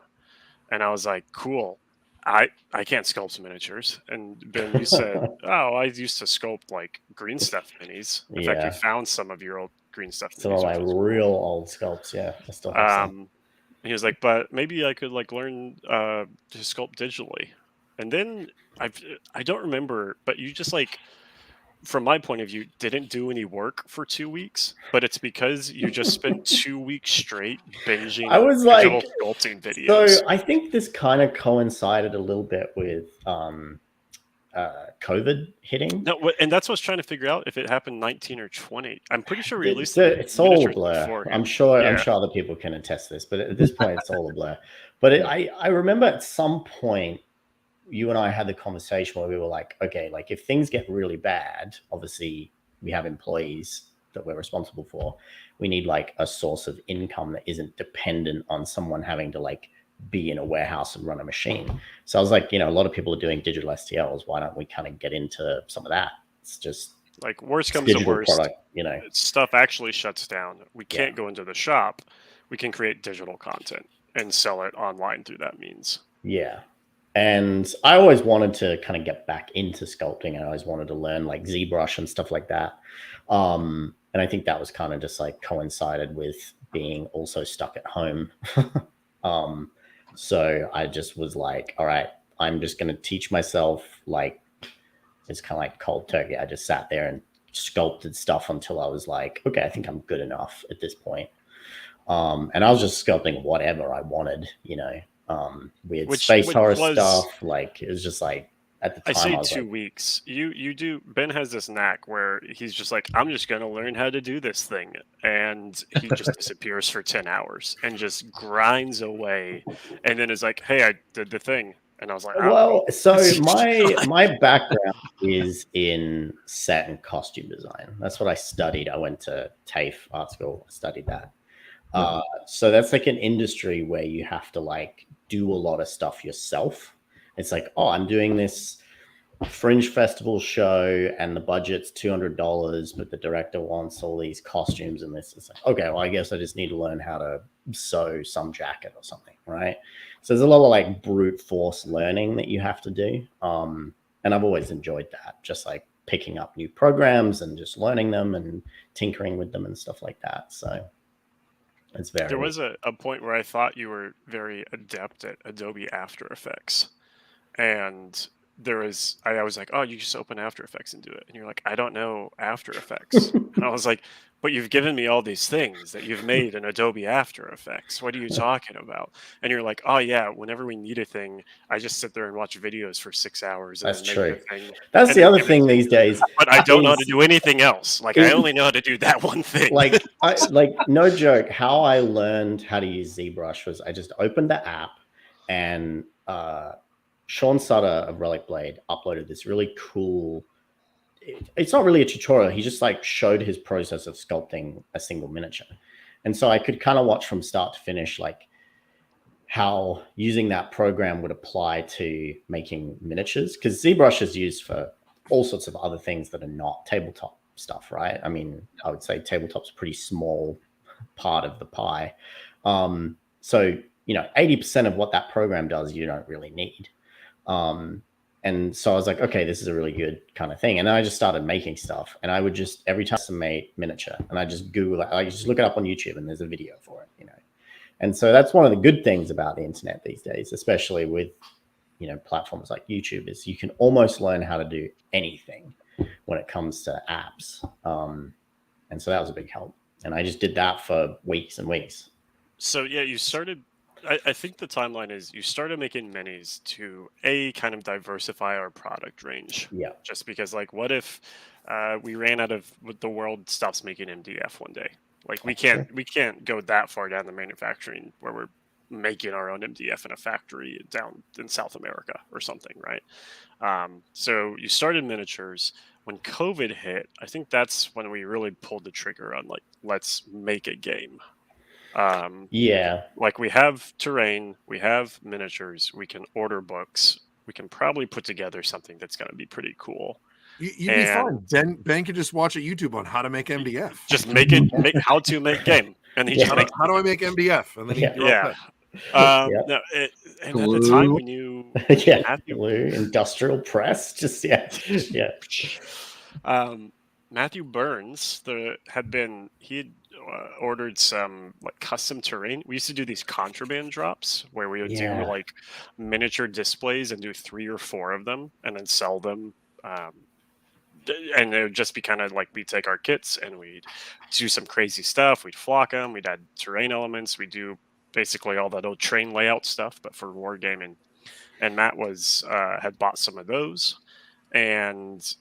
And I was like, cool. I can't sculpt miniatures. And Ben, you said, oh, I used to sculpt like green stuff minis. In fact, we found some of your old green stuff minis. Some of my real old sculpts, yeah. I still have some. He was like, but maybe I could like learn to sculpt digitally. And then I don't remember, but you just like, from my point of view, didn't do any work for 2 weeks, but it's because you just spent 2 weeks straight binging digital sculpting videos. So I think this kind of coincided a little bit with COVID hitting. No, and that's what I was trying to figure out if it happened 19 or 20. I'm pretty sure we released it's all a blur. I'm sure other people can attest this, but at this point, it's all a blur. But I remember at some point, you and I had the conversation where we were like, okay, like if things get really bad, obviously we have employees that we're responsible for. We need like a source of income that isn't dependent on someone having to like be in a warehouse and run a machine. So I was like, a lot of people are doing digital STLs. Why don't we kind of get into some of that? It's just like worst comes to worst, product, stuff actually shuts down. We can't go into the shop. We can create digital content and sell it online through that means. Yeah. And I always wanted to kind of get back into sculpting. I always wanted to learn like ZBrush and stuff like that. And I think that was kind of just like coincided with being also stuck at home. So I just was like, all right, I'm just going to teach myself. Like, it's kind of like cold turkey. I just sat there and sculpted stuff until I was like, okay, I think I'm good enough at this point. And I was just sculpting whatever I wanted, weird space horror stuff. Like it was just like at the time. I say 2 weeks. You do. Ben has this knack where he's just like, I'm just going to learn how to do this thing, and he just disappears for 10 hours and just grinds away, and then is like, hey, I did the thing, and I was like, well, so my background is in set and costume design. That's what I studied. I went to TAFE art school. I studied that. So that's like an industry where you have to like do a lot of stuff yourself. It's like, oh, I'm doing this Fringe Festival show and the budget's $200, but the director wants all these costumes and this. It's like, okay, well, I guess I just need to learn how to sew some jacket or something, right? So there's a lot of like brute force learning that you have to do. And I've always enjoyed that, just like picking up new programs and just learning them and tinkering with them and stuff like that. So it's very. There was a point where I thought you were very adept at Adobe After Effects, and I was like, oh, you just open After Effects and do it, and you're like, I don't know After Effects, and I was like, but you've given me all these things that you've made in Adobe After Effects. What are you talking about? And you're like, oh yeah, whenever we need a thing, I just sit there and watch videos for 6 hours. And that's true. That's the other thing these days. But I don't know how to do anything else. Like I only know how to do that one thing. Like no joke. How I learned how to use ZBrush was I just opened the app, and Sean Sutter of Relic Blade uploaded this really cool. It's not really a tutorial. He just like showed his process of sculpting a single miniature. And so I could kind of watch from start to finish, like how using that program would apply to making miniatures. Because ZBrush is used for all sorts of other things that are not tabletop stuff, right? I mean, I would say tabletop's a pretty small part of the pie. So, 80% of what that program does, you don't really need. And so I was like, okay, this is a really good kind of thing. And then I just started making stuff, and I would just, every time I made miniature, and I just Google it, I just look it up on YouTube and there's a video for it, And so that's one of the good things about the internet these days, especially with, platforms like YouTube, is you can almost learn how to do anything when it comes to apps. And so that was a big help. And I just did that for weeks and weeks. So yeah, you started. I think the timeline is you started making minis to kind of diversify our product range. Yeah. Just because, like, what if we ran out of the world stops making MDF one day? Like we can't go that far down the manufacturing where we're making our own MDF in a factory down in South America or something, right? So you started miniatures. When COVID hit, I think that's when we really pulled the trigger on, like, let's make a game. Yeah. Like, we have terrain, we have miniatures, we can order books, we can probably put together something that's going to be pretty cool. You'd be fine. Ben could just watch a YouTube on how to make MDF. Just make how to make game, and he just makes. How do I make MDF? And then Yeah. No, and at the time we knew. Glue, industrial press, just yeah. Matthew Burns he had ordered some, like, custom terrain. We used to do these contraband drops where we would do, like, miniature displays and do 3 or 4 of them and then sell them. And it would just be kind of like, we'd take our kits and we'd do some crazy stuff. We'd flock them. We'd add terrain elements. We do basically all that old train layout stuff, but for wargaming. And Matt had bought some of those, and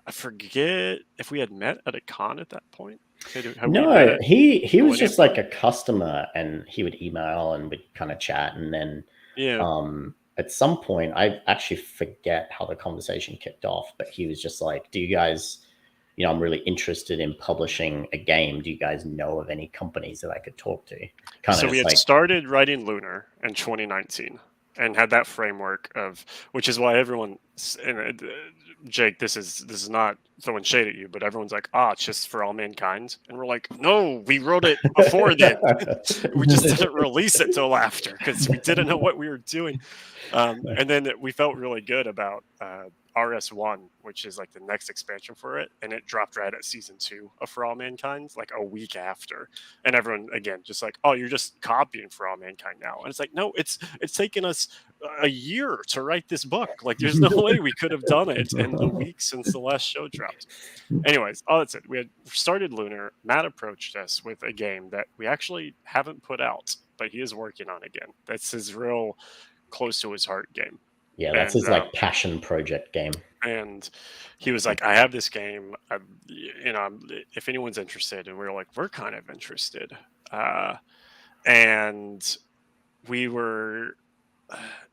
I forget if we had met at a con at that point. No, he was just like a customer, and he would email and we'd kind of chat, and then at some point, I actually forget how the conversation kicked off, but he was just like, do you guys, I'm really interested in publishing a game. Do you guys know of any companies that I could talk to? So we had started writing Lunar in 2019 and had that framework which is why everyone, and Jake, this is not throwing shade at you, but everyone's like, it's just for all mankind. And we're like, no, we wrote it before then. We just didn't release it till after because we didn't know what we were doing. And then we felt really good about RS1, which is like the next expansion for it, and it dropped right at season 2 of For All Mankind, like a week after. And everyone, again, just like, you're just copying For All Mankind now. And it's like, no, it's taken us a year to write this book. Like, there's no way we could have done it in the week since the last show dropped. Anyways, that's it. We had started Lunar. Matt approached us with a game that we actually haven't put out, but he is working on again. That's his real close to his heart game. Yeah, that's his like passion project game. And he was like, I have this game, if anyone's interested. And we were like, we're kind of interested. And we were,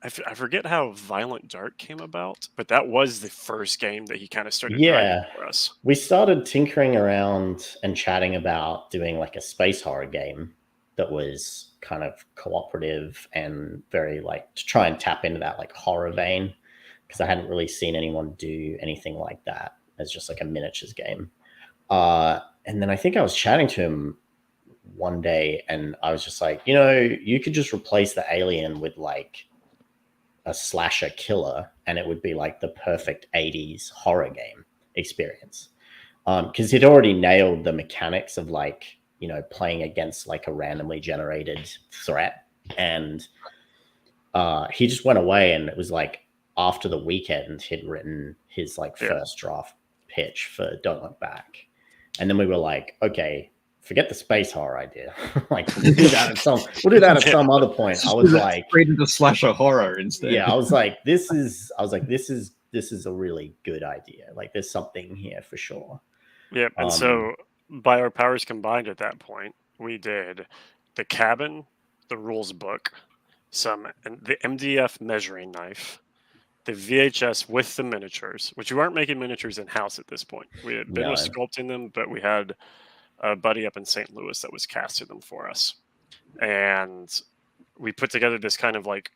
I forget how Violent Dark came about, but that was the first game that he kind of started writing for us. We started tinkering around and chatting about doing like a space horror game that was kind of cooperative and very like to try and tap into that like horror vein, because I hadn't really seen anyone do anything like that as just like a miniatures game. And then I think I was chatting to him one day and I was just like, you could just replace the alien with like a slasher killer and it would be like the perfect 80s horror game experience. Because he'd already nailed the mechanics of like, playing against like a randomly generated threat. And he just went away, and it was like after the weekend he'd written his like first draft pitch for Don't Look Back. And then we were like, okay, forget the space horror idea. Like we'll do that at some other point. I was like, creating the slasher horror instead. Yeah, I was like, this is a really good idea. Like there's something here for sure. Yep. And so by our powers combined at that point, we did the cabin, the rules book, the MDF measuring knife, the VHS with the miniatures, which we weren't making miniatures in-house at this point. We had been sculpting them, but we had a buddy up in St. Louis that was casting them for us. And we put together this kind of like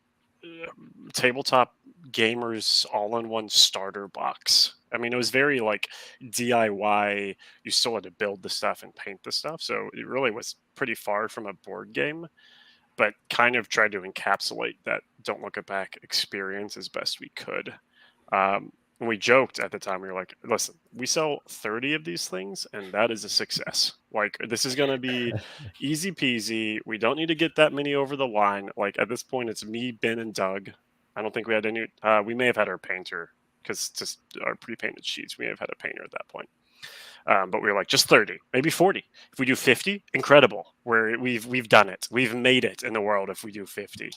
tabletop gamers all-in-one starter box. I mean, it was very like DIY. You still had to build the stuff and paint the stuff. So it really was pretty far from a board game, but kind of tried to encapsulate that Don't Look Back experience as best we could. We joked at the time, we were like, listen, we sell 30 of these things and that is a success. Like, this is going to be easy peasy. We don't need to get that many over the line. Like, at this point, it's me, Ben, and Doug. I don't think we had any, we may have had our painter because just our pre-painted sheets, we may have had a painter at that point. But we were like, just 30, maybe 40. If we do 50, incredible. We've done it. We've made it in the world if we do 50.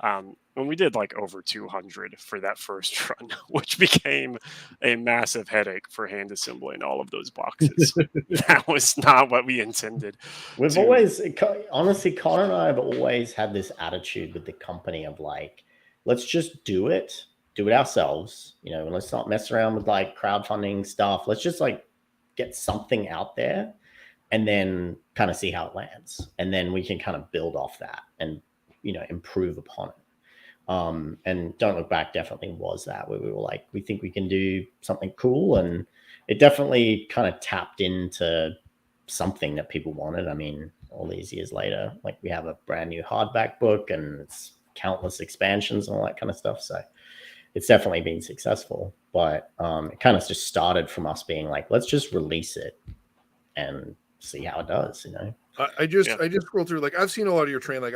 When we did like over 200 for that first run, which became a massive headache for hand assembling all of those boxes. That was not what we intended. We've always, honestly, Connor and I have always had this attitude with the company of like, let's just do it ourselves. You know, let's not mess around with like crowdfunding stuff. Let's just like get something out there and then kind of see how it lands. And then we can kind of build off that and, you know, improve upon it. And Don't Look Back definitely was that, where we were like, we think we can do something cool. And it definitely kind of tapped into something that people wanted. I mean, all these years later, like we have a brand new hardback book and it's countless expansions and all that kind of stuff. So it's definitely been successful, but it kind of just started from us being like, let's just release it and see how it does, you know? I just scroll through, like, I've seen a lot of your terrain. Like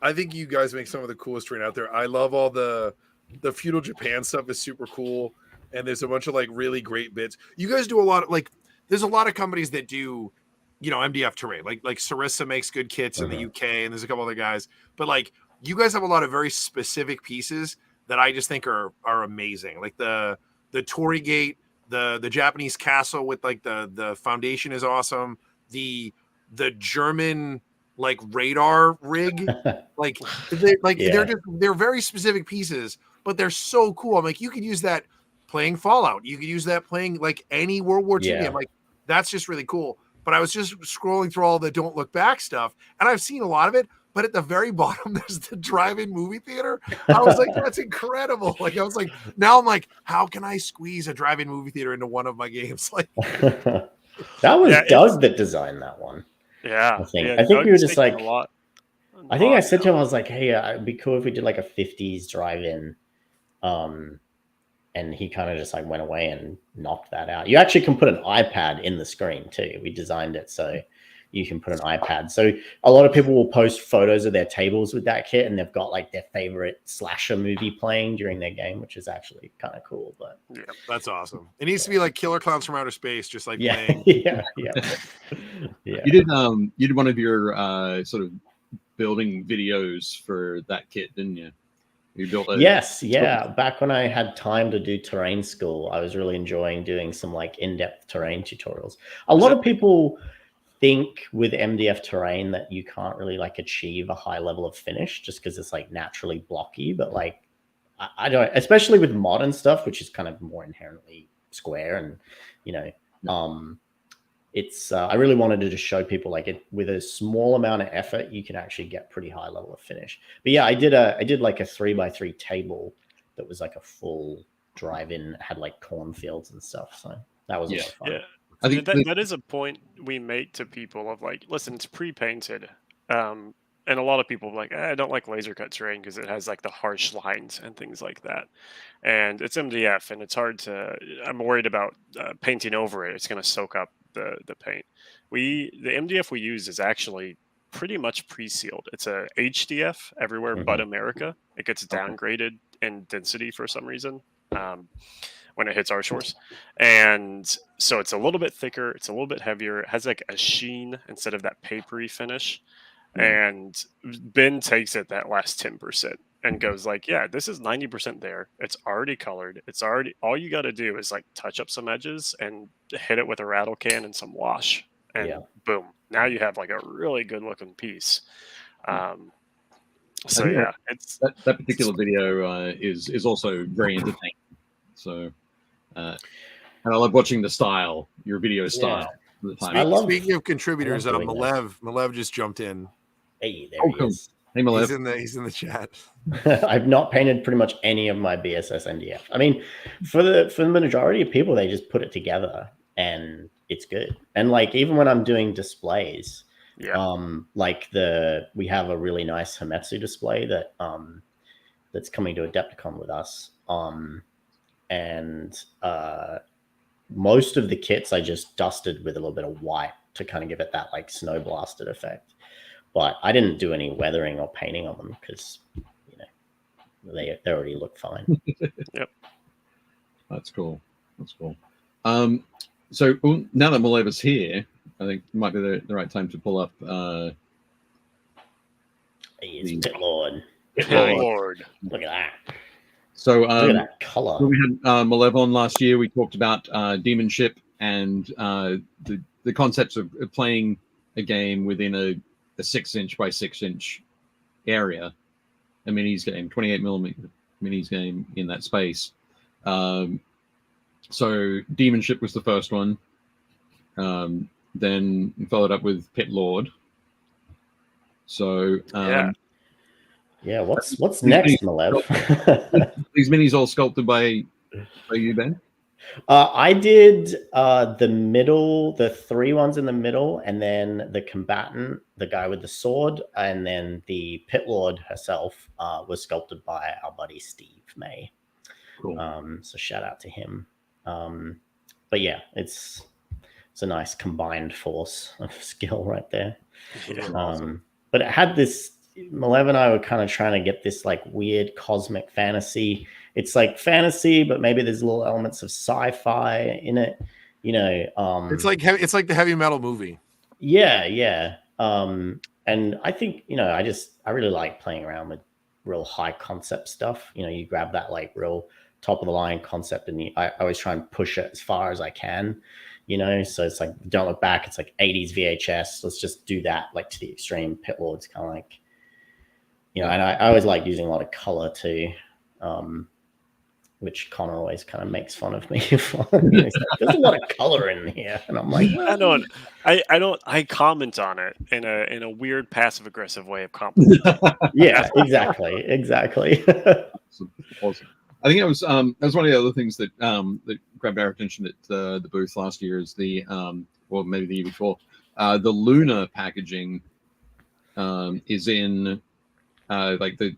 I think you guys make some of the coolest terrain out there. I love all the feudal Japan stuff is super cool. And there's a bunch of like really great bits. You guys do a lot of like, there's a lot of companies that do, you know, MDF terrain. Like Sarissa makes good kits in the UK, and there's a couple other guys. But like, you guys have a lot of very specific pieces that I just think are amazing. Like the Torii Gate, the Japanese castle with like the foundation is awesome. The German like radar rig, like they're very specific pieces, but they're so cool. I'm like, you could use that playing Fallout. You could use that playing like any World War II game. Like, that's just really cool. But I was just scrolling through all the Don't Look Back stuff, and I've seen a lot of it. But at the very bottom, there's the drive-in movie theater. I was like, that's incredible. Like, I was like, now I'm like, how can I squeeze a drive-in movie theater into one of my games? Like, that was Doug that designed that one. Yeah. I think we were just like, I think I said to him, I was like, hey, it'd be cool if we did like a 50s drive-in. And he kind of just like went away and knocked that out. You actually can put an iPad in the screen too. We designed it so you can put an iPad. So a lot of people will post photos of their tables with that kit, and they've got like their favorite slasher movie playing during their game, which is actually kind of cool. But yeah, that's awesome. It needs to be like Killer Clowns from Outer Space, just like playing. yeah. You did one of your sort of building videos for that kit, didn't you? You built a back when I had time to do terrain school, I was really enjoying doing some like in-depth terrain tutorials. A lot of people think with MDF terrain that you can't really like achieve a high level of finish just because it's like naturally blocky, but like I don't, especially with modern stuff, which is kind of more inherently square, and you know, it's I really wanted to just show people like it with a small amount of effort you can actually get pretty high level of finish. But yeah, I did like a 3x3 table that was like a full drive-in, had like cornfields and stuff. So that was a lot of fun. Yeah. I think that is a point we make to people of like, listen, it's pre-painted. And a lot of people are like, I don't like laser cut terrain because it has like the harsh lines and things like that. And it's MDF, and it's hard to, I'm worried about painting over it. It's going to soak up the paint. The MDF we use is actually pretty much pre-sealed. It's a HDF everywhere but America. It gets downgraded in density for some reason when it hits our shores, and so it's a little bit thicker, it's a little bit heavier, it has like a sheen instead of that papery finish. And Ben takes it that last 10% and goes like, yeah, this is 90% there, it's already colored, it's already, all you got to do is like touch up some edges and hit it with a rattle can and some wash, and boom, now you have like a really good looking piece. So yeah, it's that particular video is also very entertaining. So and I love watching the style, your video style. Speaking of contributors, Malev just jumped in. Hey, there he is. Hey, Malev. He's in the chat. I've not painted pretty much any of my BSS NDF. I mean, for the majority of people, they just put it together and it's good. And like even when I'm doing displays, like we have a really nice Hametsu display that that's coming to Adepticon with us. And most of the kits I just dusted with a little bit of white to kind of give it that like snow blasted effect. But I didn't do any weathering or painting on them because, you know, they already look fine. Yep. That's cool. That's cool. So now that Maleva's here, I think it might be the right time to pull up. He's Pit Lord. Pit Lord. Look at that. So Look at that color. when we had Maleva on last year, we talked about Demonship and the concepts of playing a game within a 6-inch by 6-inch area, a minis game, 28mm minis game in that space. So Demonship was the first one. Then followed up with Pit Lord. So yeah, what's next, Malev? These minis all sculpted by you, Ben? I did the middle, the 3 ones in the middle, and then the combatant, the guy with the sword, and then the Pit Lord herself was sculpted by our buddy Steve May. Cool. So shout out to him. But yeah, it's a nice combined force of skill right there. Yeah. Awesome. But it had this. Malev and I were kind of trying to get this like weird cosmic fantasy. It's like fantasy, but maybe there's little elements of sci-fi in it. You know, it's like the heavy metal movie. Yeah. And I think, you know, I really like playing around with real high concept stuff. You know, you grab that like real top of the line concept, and I always try and push it as far as I can. You know, so it's like Don't Look Back. It's like 80s VHS. Let's just do that like to the extreme. Pit Lord's kind of like, you know, and I always like using a lot of color too, which Connor always kind of makes fun of me for. Like, there's a lot of color in here, and I'm like, well, I comment on it in a weird passive aggressive way of complimenting. Yeah, exactly. Awesome. I think that was one of the other things that that grabbed our attention at the booth last year is the or maybe the year before, the Lunar packaging is in like the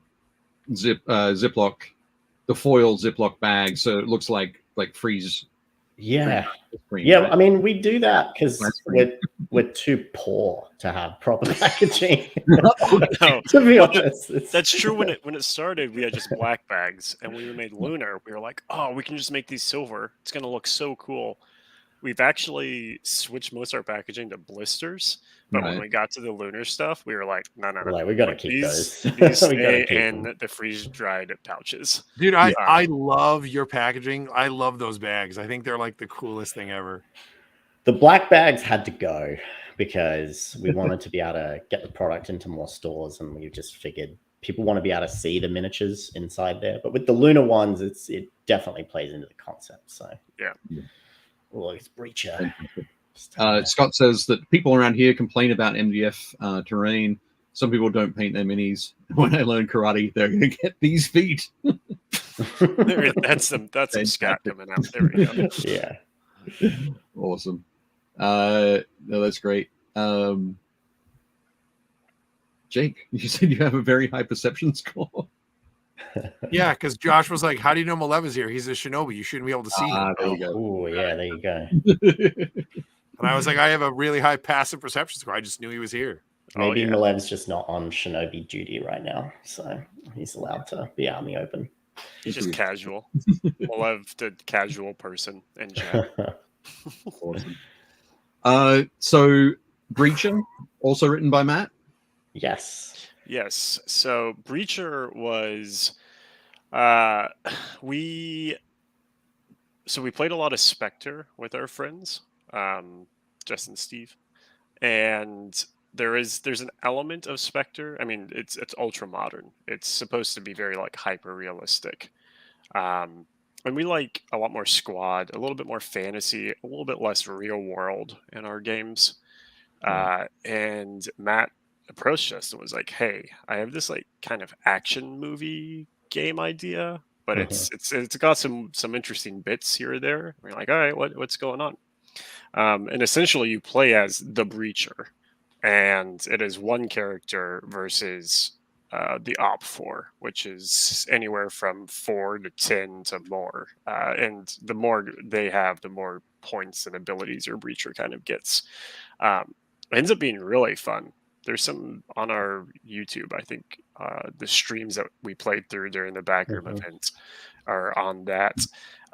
Ziploc, the foil Ziploc bag, so it looks like freeze. Yeah. Screen, Yeah, right? I mean, we do that because we're too poor to have proper packaging. No. To be honest, that's true. When it started, we had just black bags, and when we made Lunar, we were like, "Oh, we can just make these silver. It's gonna look so cool." We've actually switched most of our packaging to blisters, but when we got to the Lunar stuff, we were like, "No, like, we gotta keep those. These stay in the freeze dried pouches." Dude, I love your packaging. I love those bags. I think they're like the coolest thing ever. The black bags had to go because we wanted to be able to get the product into more stores, and we just figured people want to be able to see the miniatures inside there. But with the Lunar ones, it definitely plays into the concept. So yeah. Oh, it's Breacher. Scott says that people around here complain about MDF terrain. Some people don't paint their minis. When I learn karate, they're going to get these feet. That's some scat coming out. There we go. Yeah. Awesome. No, that's great. Jake, you said you have a very high perception score. Yeah, because Josh was like, "How do you know Maleva's here? He's a shinobi. You shouldn't be able to see him." There you go. Oh, yeah, there you go. And I was like, "I have a really high passive perception score. I just knew he was here." Maybe Malev's just not on shinobi duty right now, so he's allowed to be out in the open. He's just casual. Malev, the casual person in chat. Awesome. So Breacher, also written by Matt. Yes. So Breacher was we played a lot of Spectre with our friends, Justin and Steve, and there's an element of Spectre. I mean, it's ultra modern. It's supposed to be very like hyper realistic. And we like a lot more squad, a little bit more fantasy, a little bit less real world in our games. And Matt approached us and was like, "Hey, I have this like kind of action movie game idea, but it's got some interesting bits here or there." And we're like, "All right, what's going on?" And essentially, you play as the Breacher, and it is one character versus the Op 4, which is anywhere from 4 to 10 to more. And the more they have, the more points and abilities your Breacher kind of gets. It ends up being really fun. There's some on our YouTube. I think the streams that we played through during the backroom events are on that.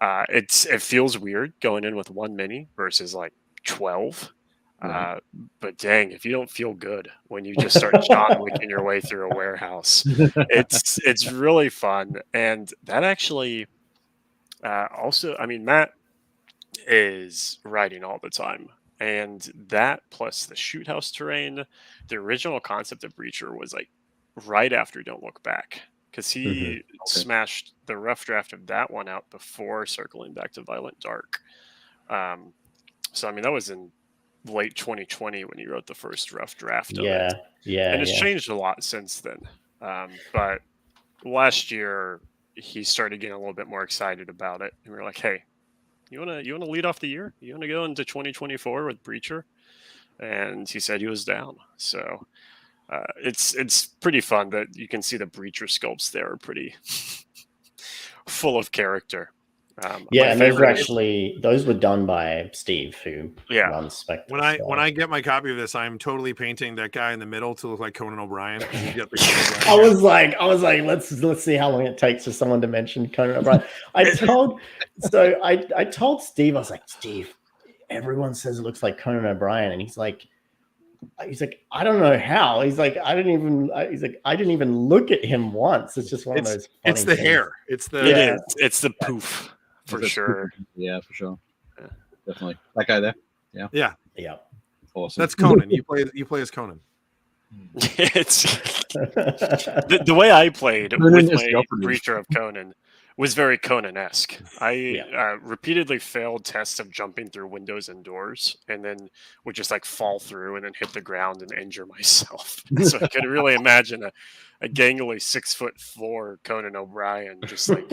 It feels weird going in with one mini versus like 12. Right. But dang, if you don't feel good when you just start John Wicking your way through a warehouse, it's really fun. And that actually also, I mean, Matt is writing all the time. And that plus the shoot house terrain, the original concept of Breacher was like right after Don't Look Back. Because he smashed the rough draft of that one out before circling back to Violent Dark. So I mean that was in late 2020 when he wrote the first rough draft of it. And it's changed a lot since then. But last year he started getting a little bit more excited about it, and we were like, "Hey, you wanna lead off the year? You wanna go into 2024 with Breacher?" And he said he was down. So it's pretty fun that you can see the Breacher sculpts there are pretty full of character. And those were done by Steve, who runs Spectre. When I get my copy of this, I'm totally painting that guy in the middle to look like Conan O'Brien. I was like, let's see how long it takes for someone to mention Conan O'Brien. I told Steve, I was like, Steve, everyone says it looks like Conan O'Brien, and he's like, I don't know how. He's like, I didn't even look at him once. It's just one of those. It's the things. hair. It's the It's the poof for sure. Yeah, for sure. Yeah, definitely that guy there. Yeah. Awesome. That's Conan. You play as Conan. It's the way I played with my Breacher of Conan was very Conan-esque. I repeatedly failed tests of jumping through windows and doors, and then would just like fall through and then hit the ground and injure myself. So I could really imagine a gangly 6'4" Conan O'Brien just like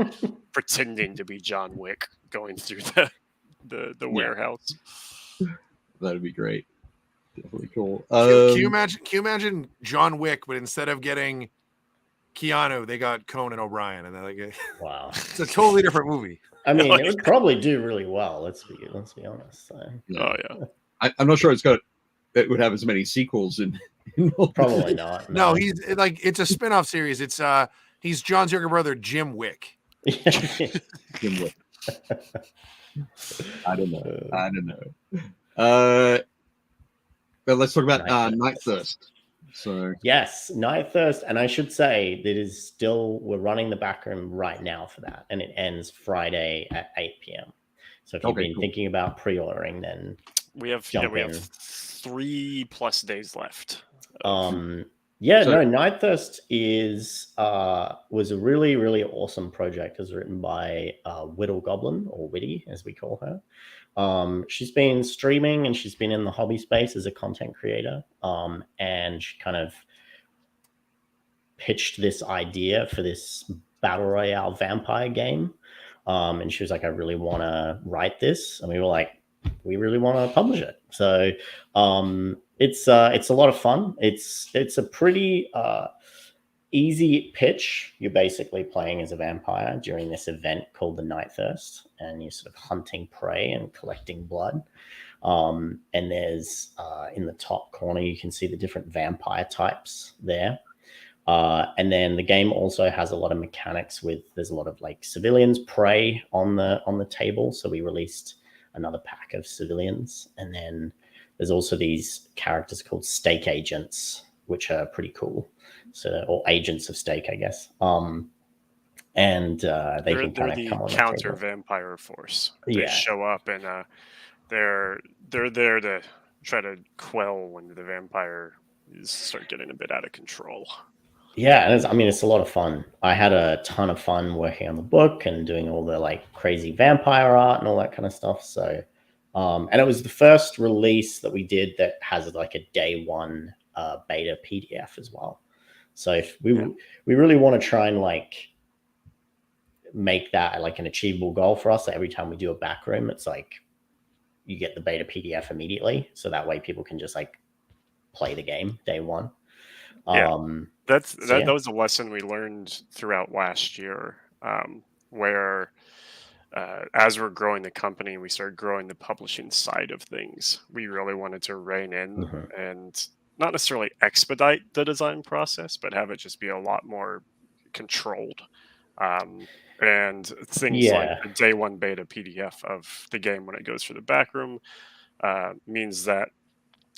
pretending to be John Wick going through the warehouse. That'd be great. Definitely cool. Can you imagine John Wick, but instead of getting Keanu, they got Conan O'Brien, and they're like, wow, it's a totally different movie. I mean, it would probably do really well. Let's be honest. So. Oh yeah, I'm not sure it would have as many sequels in probably not. No, he's like it's a spin-off series. It's he's John's younger brother, Jim Wick. Jim Wick. I don't know. But let's talk about Night Thirst. So yes, Night Thirst, and I should say that we're running the backroom right now for that, and it ends Friday at 8 p.m. So if you've been thinking about pre-ordering, then we have 3+ days left. Night Thirst was a really, really awesome project. It was written by Whittle Goblin, or Witty as we call her. She's been streaming and she's been in the hobby space as a content creator. And she kind of pitched this idea for this battle royale vampire game. And she was like, I really want to write this. And we were like, we really want to publish it. So it's a lot of fun. It's a pretty easy pitch. You're basically playing as a vampire during this event called the Night Thirst, and you're sort of hunting prey and collecting blood. And there's in the top corner, you can see the different vampire types there. And then the game also has a lot of mechanics there's a lot of like civilians prey on the table. So we released another pack of civilians. And then there's also these characters called stake agents, which are pretty cool. So, or agents of stake, I guess. And they can kind of come on counter vampire force. They show up and they're there to try to quell when the vampire start getting a bit out of control. Yeah, it's a lot of fun. I had a ton of fun working on the book and doing all the like crazy vampire art and all that kind of stuff. So, and it was the first release that we did that has like a day one beta PDF as well. So if we really want to try and like make that like an achievable goal for us. So every time we do a back room, it's like you get the beta PDF immediately. So that way people can just like play the game day one. That was a lesson we learned throughout last year, where as we're growing the company, we started growing the publishing side of things. We really wanted to rein in and not necessarily expedite the design process, but have it just be a lot more controlled. And things like the day one beta PDF of the game when it goes for the back room means that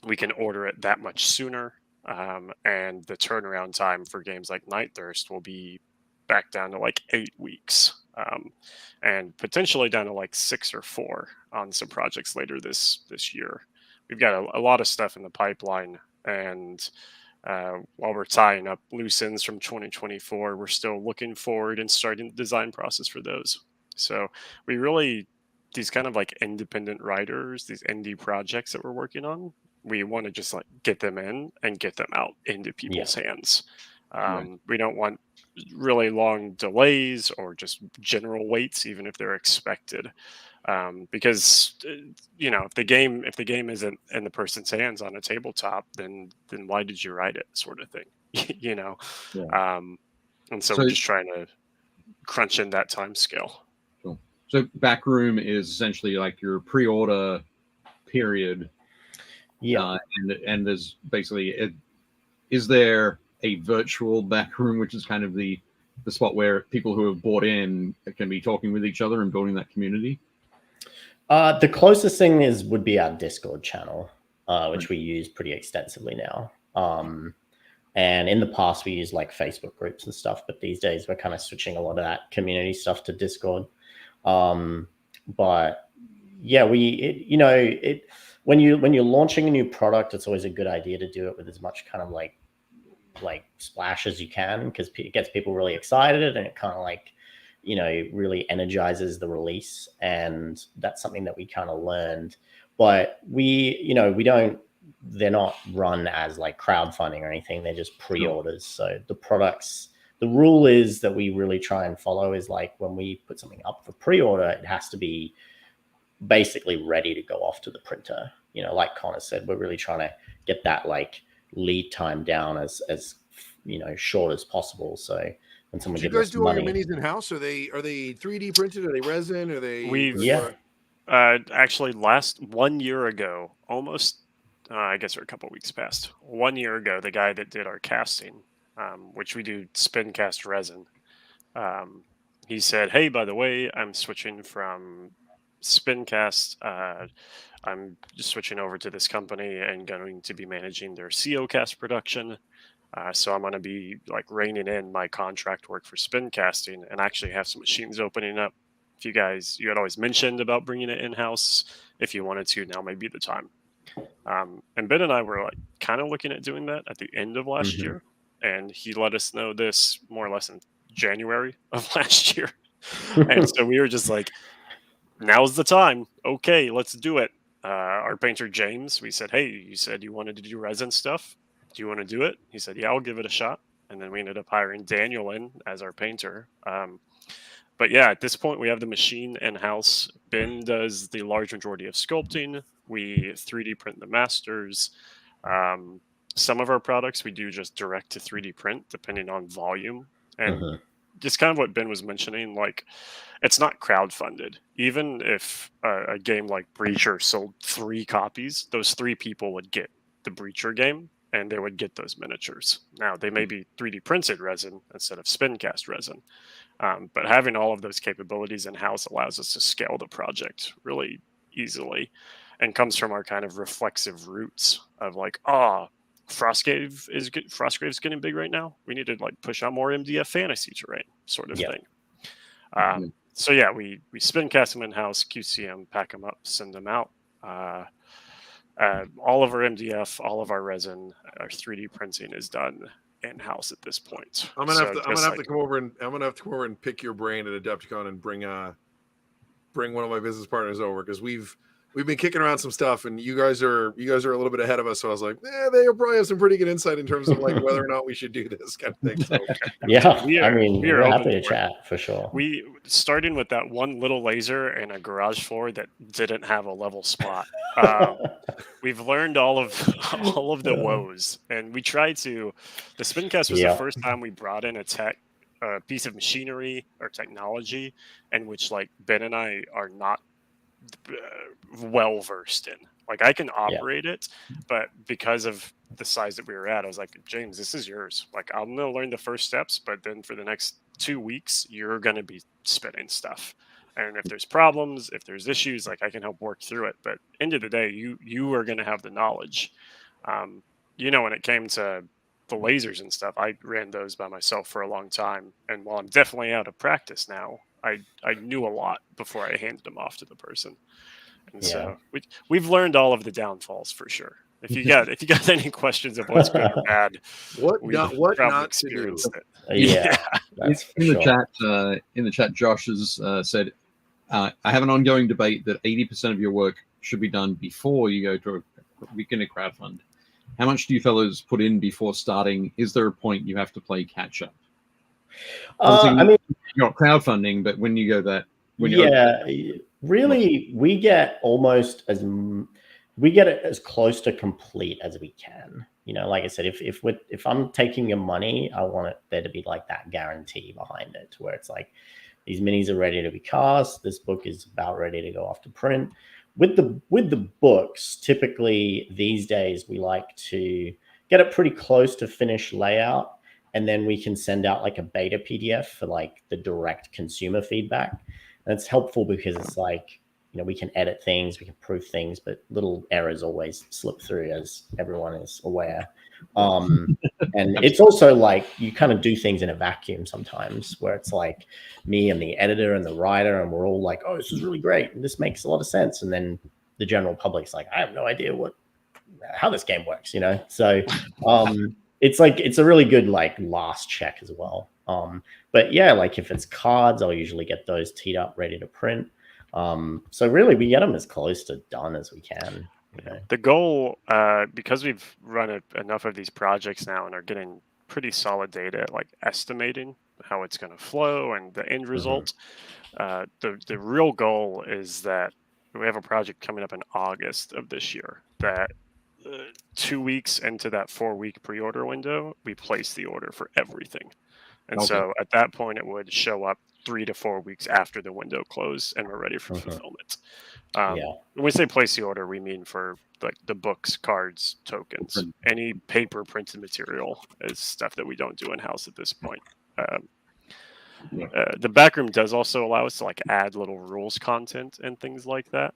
we can order it that much sooner. And the turnaround time for games like Night Thirst will be back down to like 8 weeks, and potentially down to like 6 or 4 on some projects later this year. We've got a lot of stuff in the pipeline, and while we're tying up loose ends from 2024, we're still looking forward and starting the design process for those. So we really, these kind of like independent writers, these indie projects that we're working on, we want to just like get them in and get them out into people's hands. We don't want really long delays or just general waits, even if they're expected, because if the game isn't in the person's hands on a tabletop, then why did you write it, sort of thing. And so we're just trying to crunch in that time scale. So backroom is essentially like your pre-order period. And there's basically is there a virtual backroom, which is kind of the spot where people who have bought in can be talking with each other and building that community? The closest thing would be our Discord channel, which we use pretty extensively now. And in the past, we used like Facebook groups and stuff, but these days we're kind of switching a lot of that community stuff to Discord. But yeah, when you're launching a new product, it's always a good idea to do it with as much kind of like splash as you can, because it gets people really excited and it kind of like, really energizes the release. And that's something that we kind of learned. But they're not run as like crowdfunding or anything. They're just pre-orders. So the rule is that we really try and follow is like when we put something up for pre-order, it has to be basically ready to go off to the printer. Like Connor said, we're really trying to get that like lead time down as short as possible. So when someone gives us money, all your minis in house? Are they 3D printed? Are they resin? Are they? Actually, last 1 year ago, almost. I guess we're a couple weeks past. 1 year ago, the guy that did our casting, which we do spin cast resin, he said, "Hey, by the way, I'm switching from spin cast. I'm just switching over to this company and going to be managing their CO cast production. So I'm going to be like reining in my contract work for spin casting and actually have some machines opening up. If you had always mentioned about bringing it in house, if you wanted to, now may be the time." And Ben and I were like kind of looking at doing that at the end of last year, and he let us know this more or less in January of last year. And so we were just like, now's the time. Okay, let's do it. Our painter James, we said, "Hey, you said you wanted to do resin stuff. Do you want to do it?" He said, "Yeah, I'll give it a shot." And then we ended up hiring Daniel in as our painter. But yeah, at this point, we have the machine in-house. Ben does the large majority of sculpting. We 3D print the masters. Some of our products we do just direct to 3D print, depending on volume. And just kind of what Ben was mentioning, like, it's not crowdfunded. Even if a game like Breacher sold 3 copies, those 3 people would get the Breacher game, and they would get those miniatures. Now, they may be 3D printed resin instead of spin cast resin. But having all of those capabilities in-house allows us to scale the project really easily, and comes from our kind of reflexive roots of like, Frostgrave's getting big right now. We need to like push out more MDF fantasy terrain, sort of thing. So yeah, we spin cast them in-house, QC them, pack them up, send them out. All of our MDF, all of our resin, our 3D printing is done in-house at this point. I'm gonna have to come over and pick your brain at Adepticon and bring one of my business partners over, because we've been kicking around some stuff, and you guys are a little bit ahead of us. So I was like, they probably have some pretty good insight in terms of like whether or not we should do this kind of thing. So we're happy to chat for sure. We starting with that one little laser and a garage floor that didn't have a level spot. We've learned all of the woes, and we tried to. The Spincast was the first time we brought in a piece of machinery or technology in which like Ben and I are not well versed in. Like, I can operate it, but because of the size that we were at, I was like, James, this is yours. Like, I'm gonna learn the first steps, but then for the next 2 weeks, you're going to be spinning stuff. And if there's problems, if there's issues, like I can help work through it. But end of the day, you are going to have the knowledge. When it came to the lasers and stuff, I ran those by myself for a long time. And while I'm definitely out of practice now, I knew a lot before I handed them off to the person. And so we've learned all of the downfalls for sure. If you got any questions of what's good or bad, what not to do. In the chat, Josh has said, I have an ongoing debate that 80% of your work should be done before you go to begin a crowdfund. How much do you fellows put in before starting? Is there a point you have to play catch up? I mean, you're not crowdfunding, but when you go that, really, we get it as close to complete as we can. Like I said, if I'm taking your money, I want there to be like that guarantee behind it, where it's like these minis are ready to be cast. This book is about ready to go off to print. With the books, typically these days we like to get it pretty close to finished layout, and then we can send out like a beta PDF for like the direct consumer feedback. And it's helpful because it's like, we can edit things, we can proof things, but little errors always slip through, as everyone is aware. And it's also like you kind of do things in a vacuum sometimes, where it's like me and the editor and the writer, and we're all like, oh, this is really great, and this makes a lot of sense. And then the general public's like, I have no idea how this game works, So it's a really good like last check as well. But yeah, like if it's cards, I'll usually get those teed up, ready to print. So really we get them as close to done as we can. The goal, because we've run enough of these projects now and are getting pretty solid data, like estimating how it's going to flow and the end result. The real goal is that we have a project coming up in August of this year that 2 weeks into that 4-week pre-order window, we place the order for everything. And so at that point, it would show up 3 to 4 weeks after the window closed, and we're ready for fulfillment. When we say place the order, we mean for like the books, cards, tokens, any paper printed material is stuff that we don't do in house at this point. The backroom does also allow us to like add little rules content and things like that,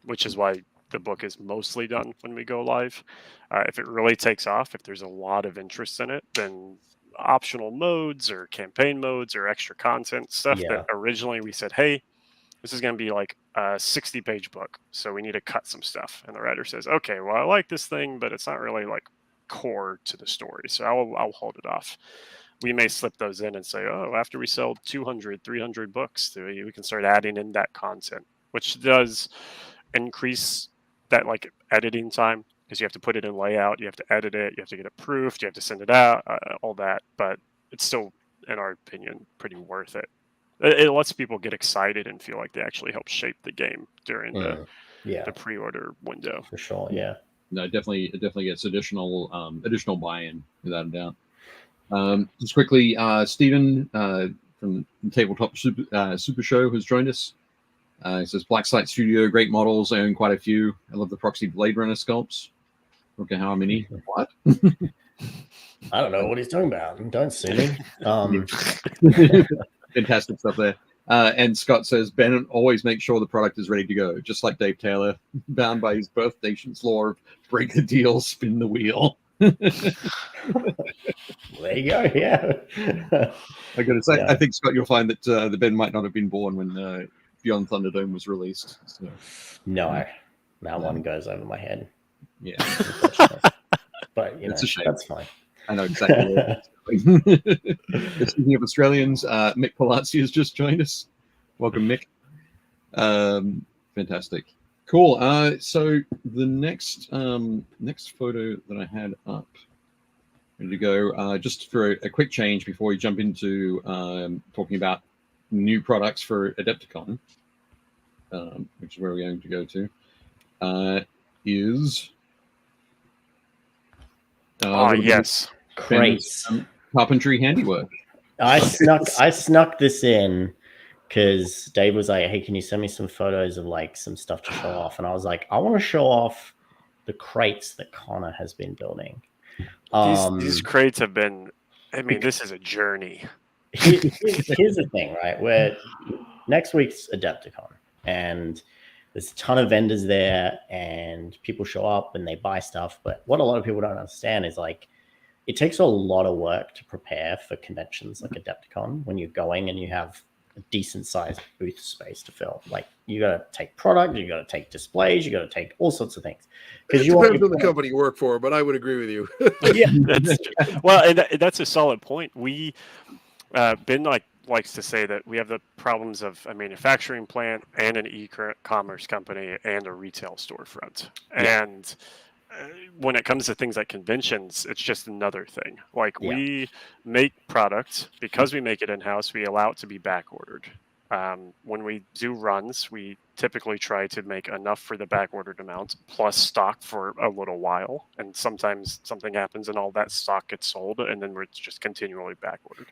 which is why the book is mostly done when we go live. If it really takes off, if there's a lot of interest in it, then optional modes or campaign modes or extra content stuff that originally we said, hey, this is going to be like a 60-page book, so we need to cut some stuff. And the writer says, okay, well, I like this thing, but it's not really like core to the story, so I'll hold it off. We may slip those in and say, oh, after we sell 200, 300 books, we can start adding in that content, which does increase that like editing time, because you have to put it in layout, you have to edit it, you have to get it proofed, you have to send it out, all that. But it's still, in our opinion, pretty worth it. It lets people get excited and feel like they actually help shape the game during the pre-order window. For sure, yeah. No, it definitely gets additional buy-in, without a doubt. Just quickly, Stephen from Tabletop Super Show has joined us. He says, Black Site Studio, great models. I own quite a few. I love the Proxy Blade Runner sculpts. Okay, how many? What? I don't know what he's talking about. Don't sue me. Fantastic stuff there. And Scott says, Ben always makes sure the product is ready to go, just like Dave Taylor, bound by his birth nation's law of break the deal, spin the wheel. There you go. Yeah. I gotta say, I think, Scott, you'll find that the Ben might not have been born when Beyond Thunderdome was released. So. No, that one goes over my head. Yeah. But it's a shame. That's fine. I know exactly where Speaking of Australians, Mick Palazzi has just joined us. Welcome, Mick. Fantastic. Cool. So the next photo that I had up, ready to go, just for a quick change before we jump into talking about new products for Adepticon, which is where we're going to go to, is... yes. Crates. Carpentry handiwork. I snuck this in because Dave was like, hey, can you send me some photos of like some stuff to show off? And I was like, I want to show off the crates that Connor has been building. These crates have been, I mean, this is a journey. here's the thing, right? Where next week's Adepticon, and there's a ton of vendors there, and people show up and they buy stuff. But what a lot of people don't understand is like, it takes a lot of work to prepare for conventions like Adepticon when you're going and you have a decent sized booth space to fill. Like, you got to take product, you got to take displays, you got to take all sorts of things. Because you depends on the company you work for, but I would agree with you. Yeah, that's true. Well, and that's a solid point. We Ben likes to say that we have the problems of a manufacturing plant and an e-commerce company and a retail storefront. Yeah. And when it comes to things like conventions, it's just another thing. Like, we make products because we make it in-house. We allow it to be back ordered. When we do runs, we typically try to make enough for the back ordered amount plus stock for a little while. And sometimes something happens and all that stock gets sold, and then it's just continually back ordered.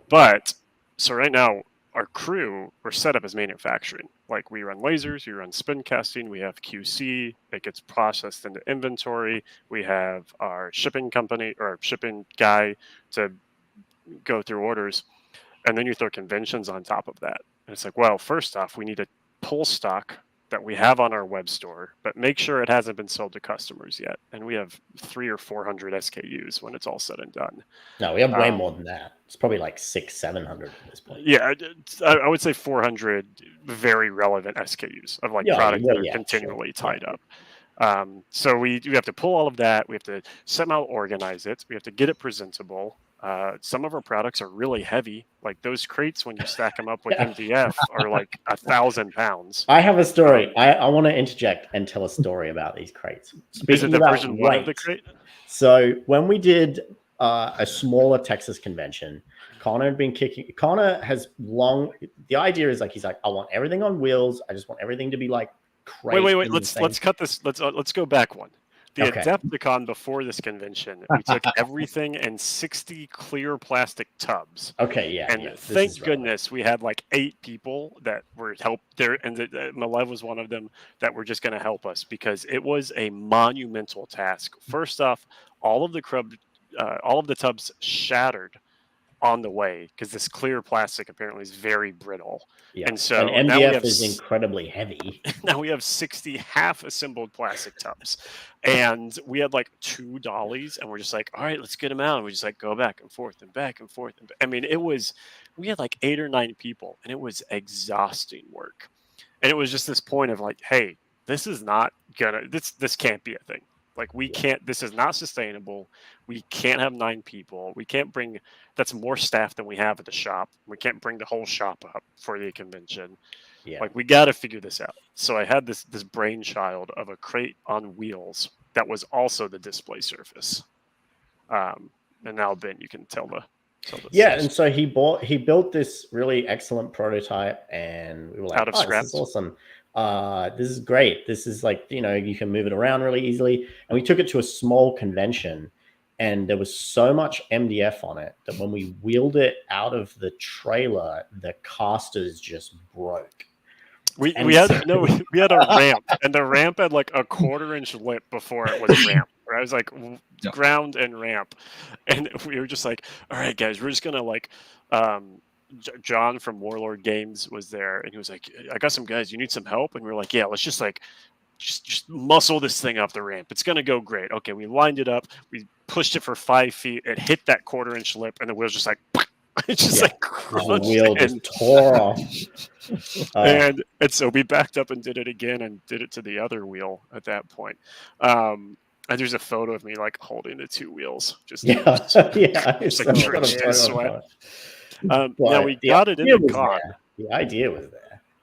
But so right now, our crew, we're set up as manufacturing. Like, we run lasers, we run spin casting, we have QC, it gets processed into inventory. We have our shipping company or shipping guy to go through orders. And then you throw conventions on top of that. And it's like, well, first off, we need to pull stock that we have on our web store, but make sure it hasn't been sold to customers yet. And we have 300 or 400 SKUs when it's all said and done. No, we have way more than that. It's probably like 600-700 at this point. Yeah, I would say 400 very relevant SKUs of products that are continually tied up. So we have to pull all of that. We have to somehow organize it. We have to get it presentable. Some of our products are really heavy. Like, those crates, when you stack them up with MDF, are like 1,000 pounds. I have a story. I want to interject and tell a story about these crates. Is it the version 1 of the crate? So when we did a smaller Texas convention, Connor had been kicking. Connor has long. The idea is like, he's like, I want everything on wheels. I just want everything to be like crazy. Wait. Let's cut this. Let's go back one. The Adepticon before this convention, we took everything in 60 clear plastic tubs. Okay, yeah. And thank goodness we had like 8 people that were there, and Malev was one of them, that were just going to help us, because it was a monumental task. First off, all of the tubs shattered on the way because this clear plastic apparently is very brittle. Yeah. And so MDF is incredibly heavy. Now we have 60 half assembled plastic tubs, and we had like 2 dollies, and we're just like, all right, let's get them out. And we just like go back and forth and back and forth. I mean, we had like 8 or 9 people, and it was exhausting work. And it was just this point of like, hey, this can't be a thing. Like, we can't, this is not sustainable. We can't have 9 people. We can't bring, that's more staff than we have at the shop. We can't bring the whole shop up for the convention. Yeah. Like, we got to figure this out. So I had this brainchild of a crate on wheels that was also the display surface. And now, Ben, you can tell the yeah, and so he built this really excellent prototype, and we were like, out of scrap. This is awesome. This is great. This is like, you can move it around really easily. And we took it to a small convention, and there was so much MDF on it that when we wheeled it out of the trailer, the casters just broke. We had a ramp, and the ramp had like a 1/4-inch lip before it was ramp. Right? It was like ground and ramp, and we were just like, all right, guys, we're just gonna like. John from Warlord Games was there, and he was like, I got some guys, you need some help? And we were like, yeah, let's just muscle this thing up the ramp. It's going to go great. Okay, we lined it up. We pushed it for 5 feet. It hit that 1/4-inch lip, and the wheel's just like, it just like crunched. The wheel just tore off. And so we backed up and did it again, and did it to the other wheel at that point. And there's a photo of me like holding the 2 wheels. Just like drenched sweat. Now we got it in the con. The idea was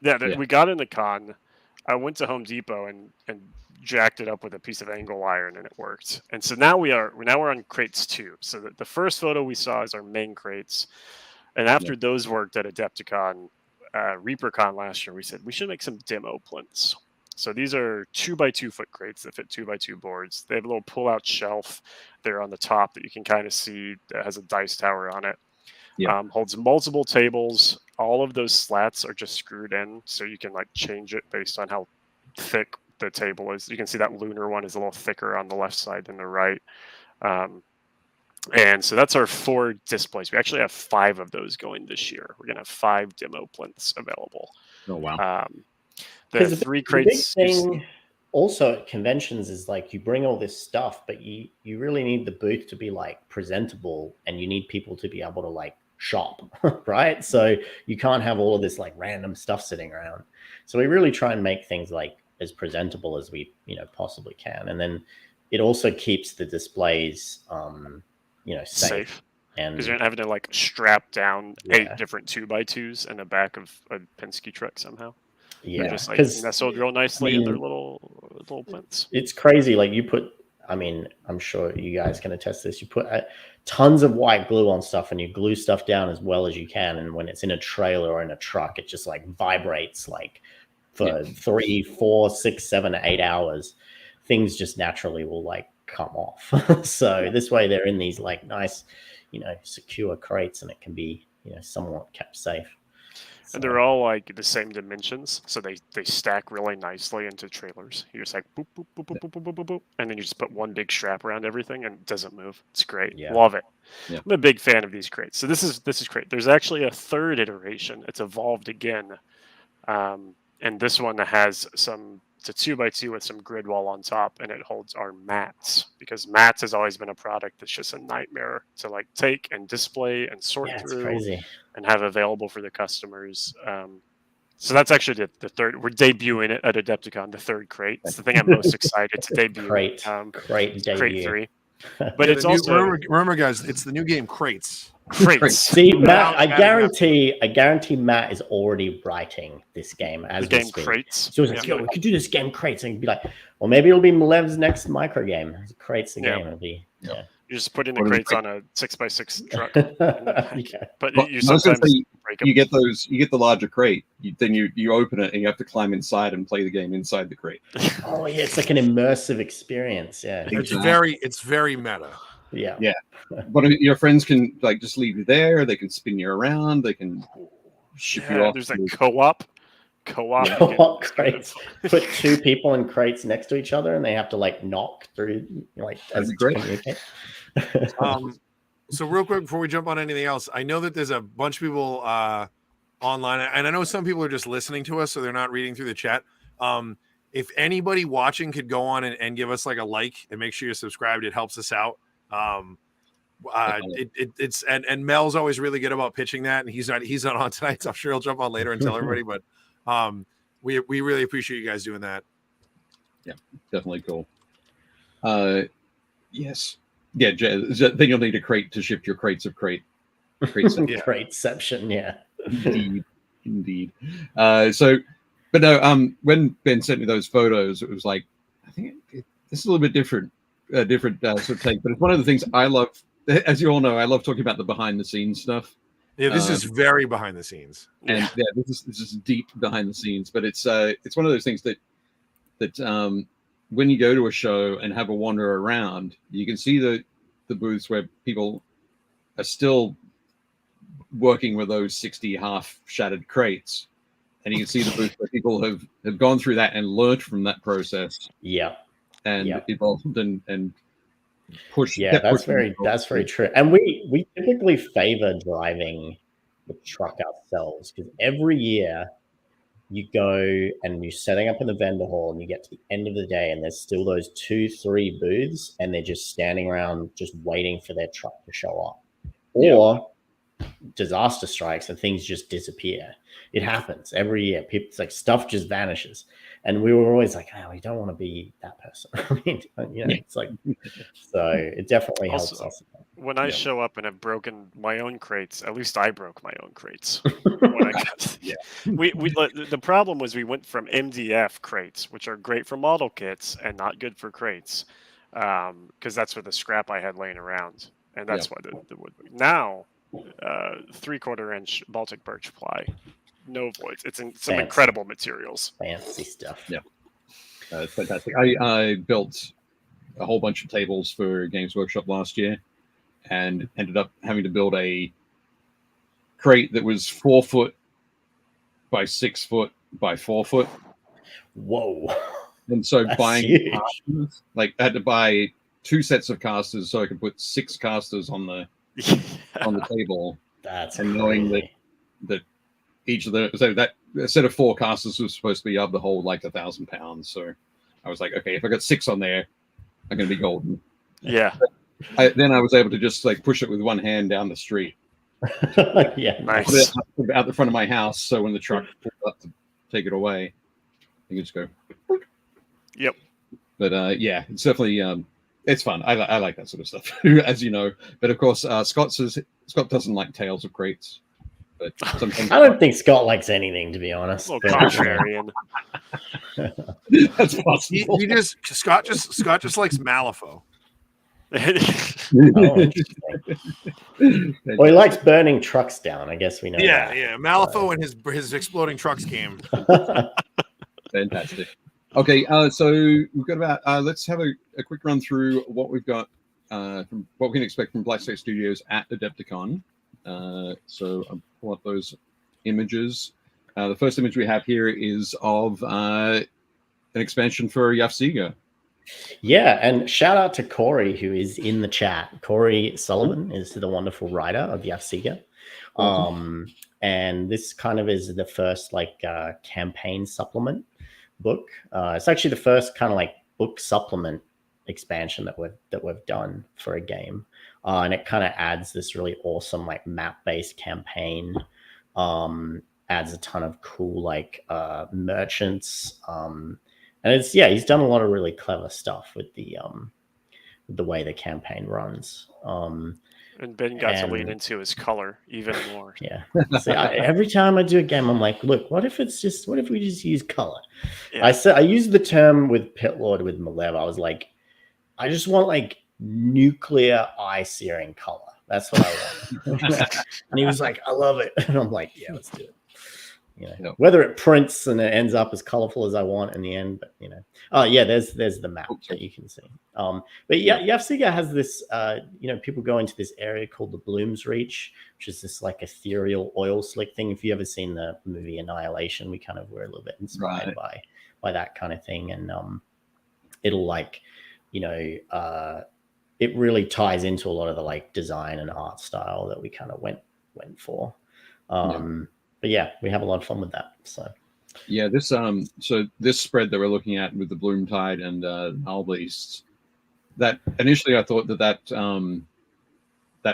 there. We got in the con. I went to Home Depot and jacked it up with a piece of angle iron, and it worked. And so now we're on crates 2. So the first photo we saw is our main crates, and after those worked at Adepticon, ReaperCon last year, we said we should make some demo plinths. So these are 2x2 foot crates that fit 2x2 boards. They have a little pull-out shelf there on the top that you can kind of see that has a dice tower on it. Holds multiple tables. All of those slats are just screwed in, so you can like change it based on how thick the table is. You can see that lunar one is a little thicker on the left side than the right. And so that's our 4 displays. We actually have 5 of those going this year. We're gonna have 5 demo plinths available. Oh wow. The Because 3 the big crates. thing also at conventions is like you bring all this stuff, but you really need the booth to be like presentable, and you need people to be able to like shop, right? So you can't have all of this like random stuff sitting around. So we really try and make things like as presentable as we possibly can, and then it also keeps the displays safe. And because you're not having to like strap down Yeah. 8 different 2x2s in the back of a Penske truck somehow. yeah, They're just like 'cause, nestled real nicely I in their mean, little plinths. it's crazy. Like I'm sure you guys can attest to this. You put tons of white glue on stuff, and you glue stuff down as well as you can. And when it's in a trailer or in a truck, it just like vibrates like for 3, 4, 6, 7, 8 hours. Things just naturally will like come off. So this way they're in these like nice, secure crates, and it can be, somewhat kept safe. And they're all like the same dimensions, so they stack really nicely into trailers. You just like boop boop boop boop boop boop boop boop, boop, and then you just put one big strap around everything, and it doesn't move. It's great. Yeah. Love it. Yeah. I'm a big fan of these crates. So this is great. There's actually a 3rd iteration. It's evolved again, and this one has it's a 2x2 with some grid wall on top, and it holds our mats, because mats has always been a product that's just a nightmare to like take and display and sort it's through crazy. and have available for the customers. So that's actually the 3rd. We're debuting it at Adepticon, the 3rd crate. It's the thing I'm most excited to debut. Crate Crate debut. 3. But it's also remember, guys, it's the new game Crates. crates. See, Matt, I guarantee Matt is already writing this game as The we game speak. Crates. So he's like, yo, we could do this game Crates, and he'd be like, well, maybe it'll be Malev's next micro game. Crates the game. It'll be You just put in the What are the crates on a 6x6 truck. yeah. But Well, you I was gonna sometimes say, break them. you get the larger crate. Then you open it, and you have to climb inside and play the game inside the crate. Oh yeah, it's like an immersive experience. Yeah. It's very meta. Yeah. Yeah. But your friends can like just leave you there. They can spin you around. They can ship you off. There's a co-op. Co-op crates. Put 2 people in crates next to each other, and they have to like knock through, like as great. communicate. So real quick before we jump on anything else, I know that there's a bunch of people online, and I know some people are just listening to us, so they're not reading through the chat. If anybody watching could go on and give us like a like and make sure you're subscribed, it helps us out. It's and Mel's always really good about pitching that, and he's not on tonight, so I'm sure he'll jump on later and tell everybody. But we really appreciate you guys doing that. Yeah, definitely cool. Yes. Yeah, then you'll need a crate to ship your crates of crate. Crateception, yeah. Indeed. But no, when Ben sent me those photos, it was like, I think this is a little bit different sort of take, but it's one of the things I love. As you all know, I love talking about the behind the scenes stuff. Yeah, this is very behind the scenes, and this is deep behind the scenes. But it's one of those things that when you go to a show and have a wander around, you can see the booths where people are still working with those 60 half shattered crates, and you can see the booth where people have gone through that and learned from that process. Yeah. And evolved and pushed. Yeah, that's very true. And we typically favor driving the truck ourselves, because every year you go and you're setting up in the vendor hall, and you get to the end of the day, and there's still those 2-3 booths, and they're just standing around just waiting for their truck to show up. Or disaster strikes and things just disappear. It happens every year. It's like stuff just vanishes. And we were always like, oh, we don't want to be that person. I mean, it's like, so it definitely helps us. When I show up and have broken my own crates, at least I broke my own crates. When I got, the problem was we went from MDF crates, which are great for model kits and not good for crates, because that's what the scrap I had laying around, and that's why the wood. Now, 3/4 inch Baltic birch ply. No voids. It's some incredible materials. Fancy stuff. Yeah. It's fantastic. I built a whole bunch of tables for Games Workshop last year, and ended up having to build a crate that was 4 foot by 6 foot by 4 foot. Whoa. And so That's buying huge. like I had to buy 2 sets of casters so I could put 6 casters on the table. That's and knowing crazy. that each of the so that a set of 4 casters was supposed to be able to hold like 1,000 pounds. So I was like, okay, if I got 6 on there, I'm gonna be golden. Yeah. Then I was able to just like push it with one hand down the street. Yeah, Nice. Out the front of my house, so when the truck pulled up to take it away, you can just go. Yep. But yeah, it's definitely it's fun. I like that sort of stuff, as you know. But of course, Scott doesn't like Tales of Crates. But sometimes I don't think Scott likes anything, to be honest. A little contrarian. that's possible. Scott just likes Malifaux. Oh, interesting. Well, he likes burning trucks down. I guess we know. Yeah, that. yeah. Malifaux and his exploding trucks game. Fantastic. Okay, so we've got about. Let's have a quick run through what we've got from what we can expect from Black State Studios at Adepticon. So I'll pull up those images. The first image we have here is of an expansion for Yafsiga. Yeah, and shout out to Corey, who is in the chat. Corey Sullivan is the wonderful writer of Yafsiga. And this kind of is the first like campaign supplement book. It's actually the first kind of like book supplement expansion that we've done for a game. And it kind of adds this really awesome like map-based campaign. Adds a ton of cool like merchants. And it's he's done a lot of really clever stuff with the way the campaign runs. And Ben got to lean into his color even more. Yeah. See, every time I do a game, I'm like, look, what if we just use color? Yeah. I used the term with Pitlord with Malev. I was like, I just want like nuclear eye-searing color. That's what I want. And he was like, I love it. And I'm like, yeah, let's do it. Whether it prints and it ends up as colorful as I want in the end, but oh yeah, there's the map that you can see. But yeah, Yafsiga has this. People go into this area called the Bloom's Reach, which is this like ethereal oil slick thing. If you ever seen the movie Annihilation, we kind of were a little bit inspired by that kind of thing, and it'll like, it really ties into a lot of the like design and art style that we kind of went for. But yeah, we have a lot of fun with that. So yeah, this this spread that we're looking at with the Bloom Tide and Null Beasts, that initially I thought that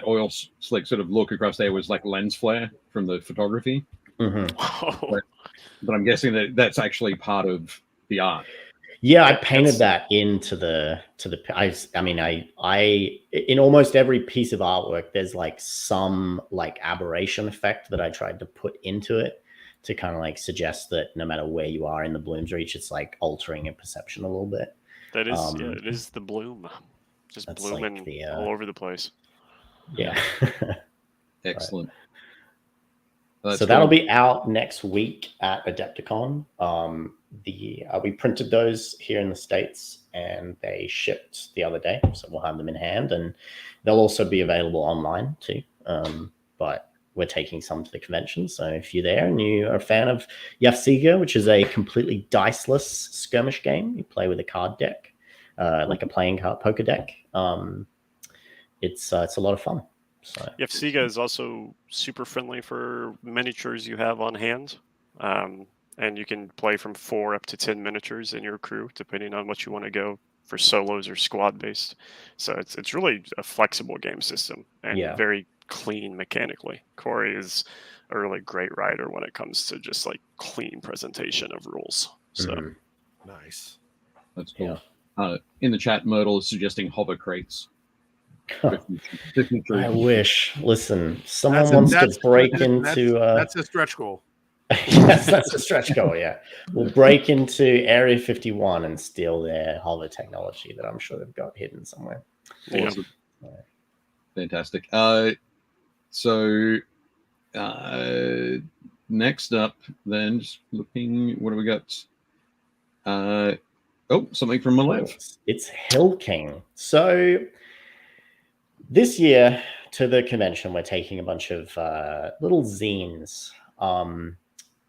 oil slick sort of look across there was like lens flare from the photography. Oh. But I'm guessing that that's actually part of the art. Yeah, I painted that into the. I mean, I in almost every piece of artwork, there's like some like aberration effect that I tried to put into it to kind of like suggest that no matter where you are in the Bloom's Reach, it's like altering your perception a little bit. That is, it is the bloom, just blooming like all over the place. Yeah. Excellent. Right. So that'll be out next week at Adepticon. We printed those here in the States and they shipped the other day, so we'll have them in hand, and they'll also be available online too. But we're taking some to the convention, so if you're there and you are a fan of Yafsiga, which is a completely diceless skirmish game, you play with a card deck, like a playing card poker deck. It's a lot of fun. So Yafsiga is also super friendly for miniatures you have on hand. And you can play from 4 up to 10 miniatures in your crew, depending on what you want to go for solos or squad based. So it's really a flexible game system and very clean mechanically. Corey is a really great writer when it comes to just like clean presentation of rules. So Nice. That's cool. In the chat, Myrtle is suggesting hover crates. I wish. Listen, someone wants to break into. That's a stretch goal. Yes, that's a stretch goal. Yeah, we'll break into Area 51 and steal their hover technology that I'm sure they've got hidden somewhere. Awesome. Fantastic. So next up, then, just looking, what do we got? Something from Malev. It's Hill King. So this year to the convention, we're taking a bunch of little zines.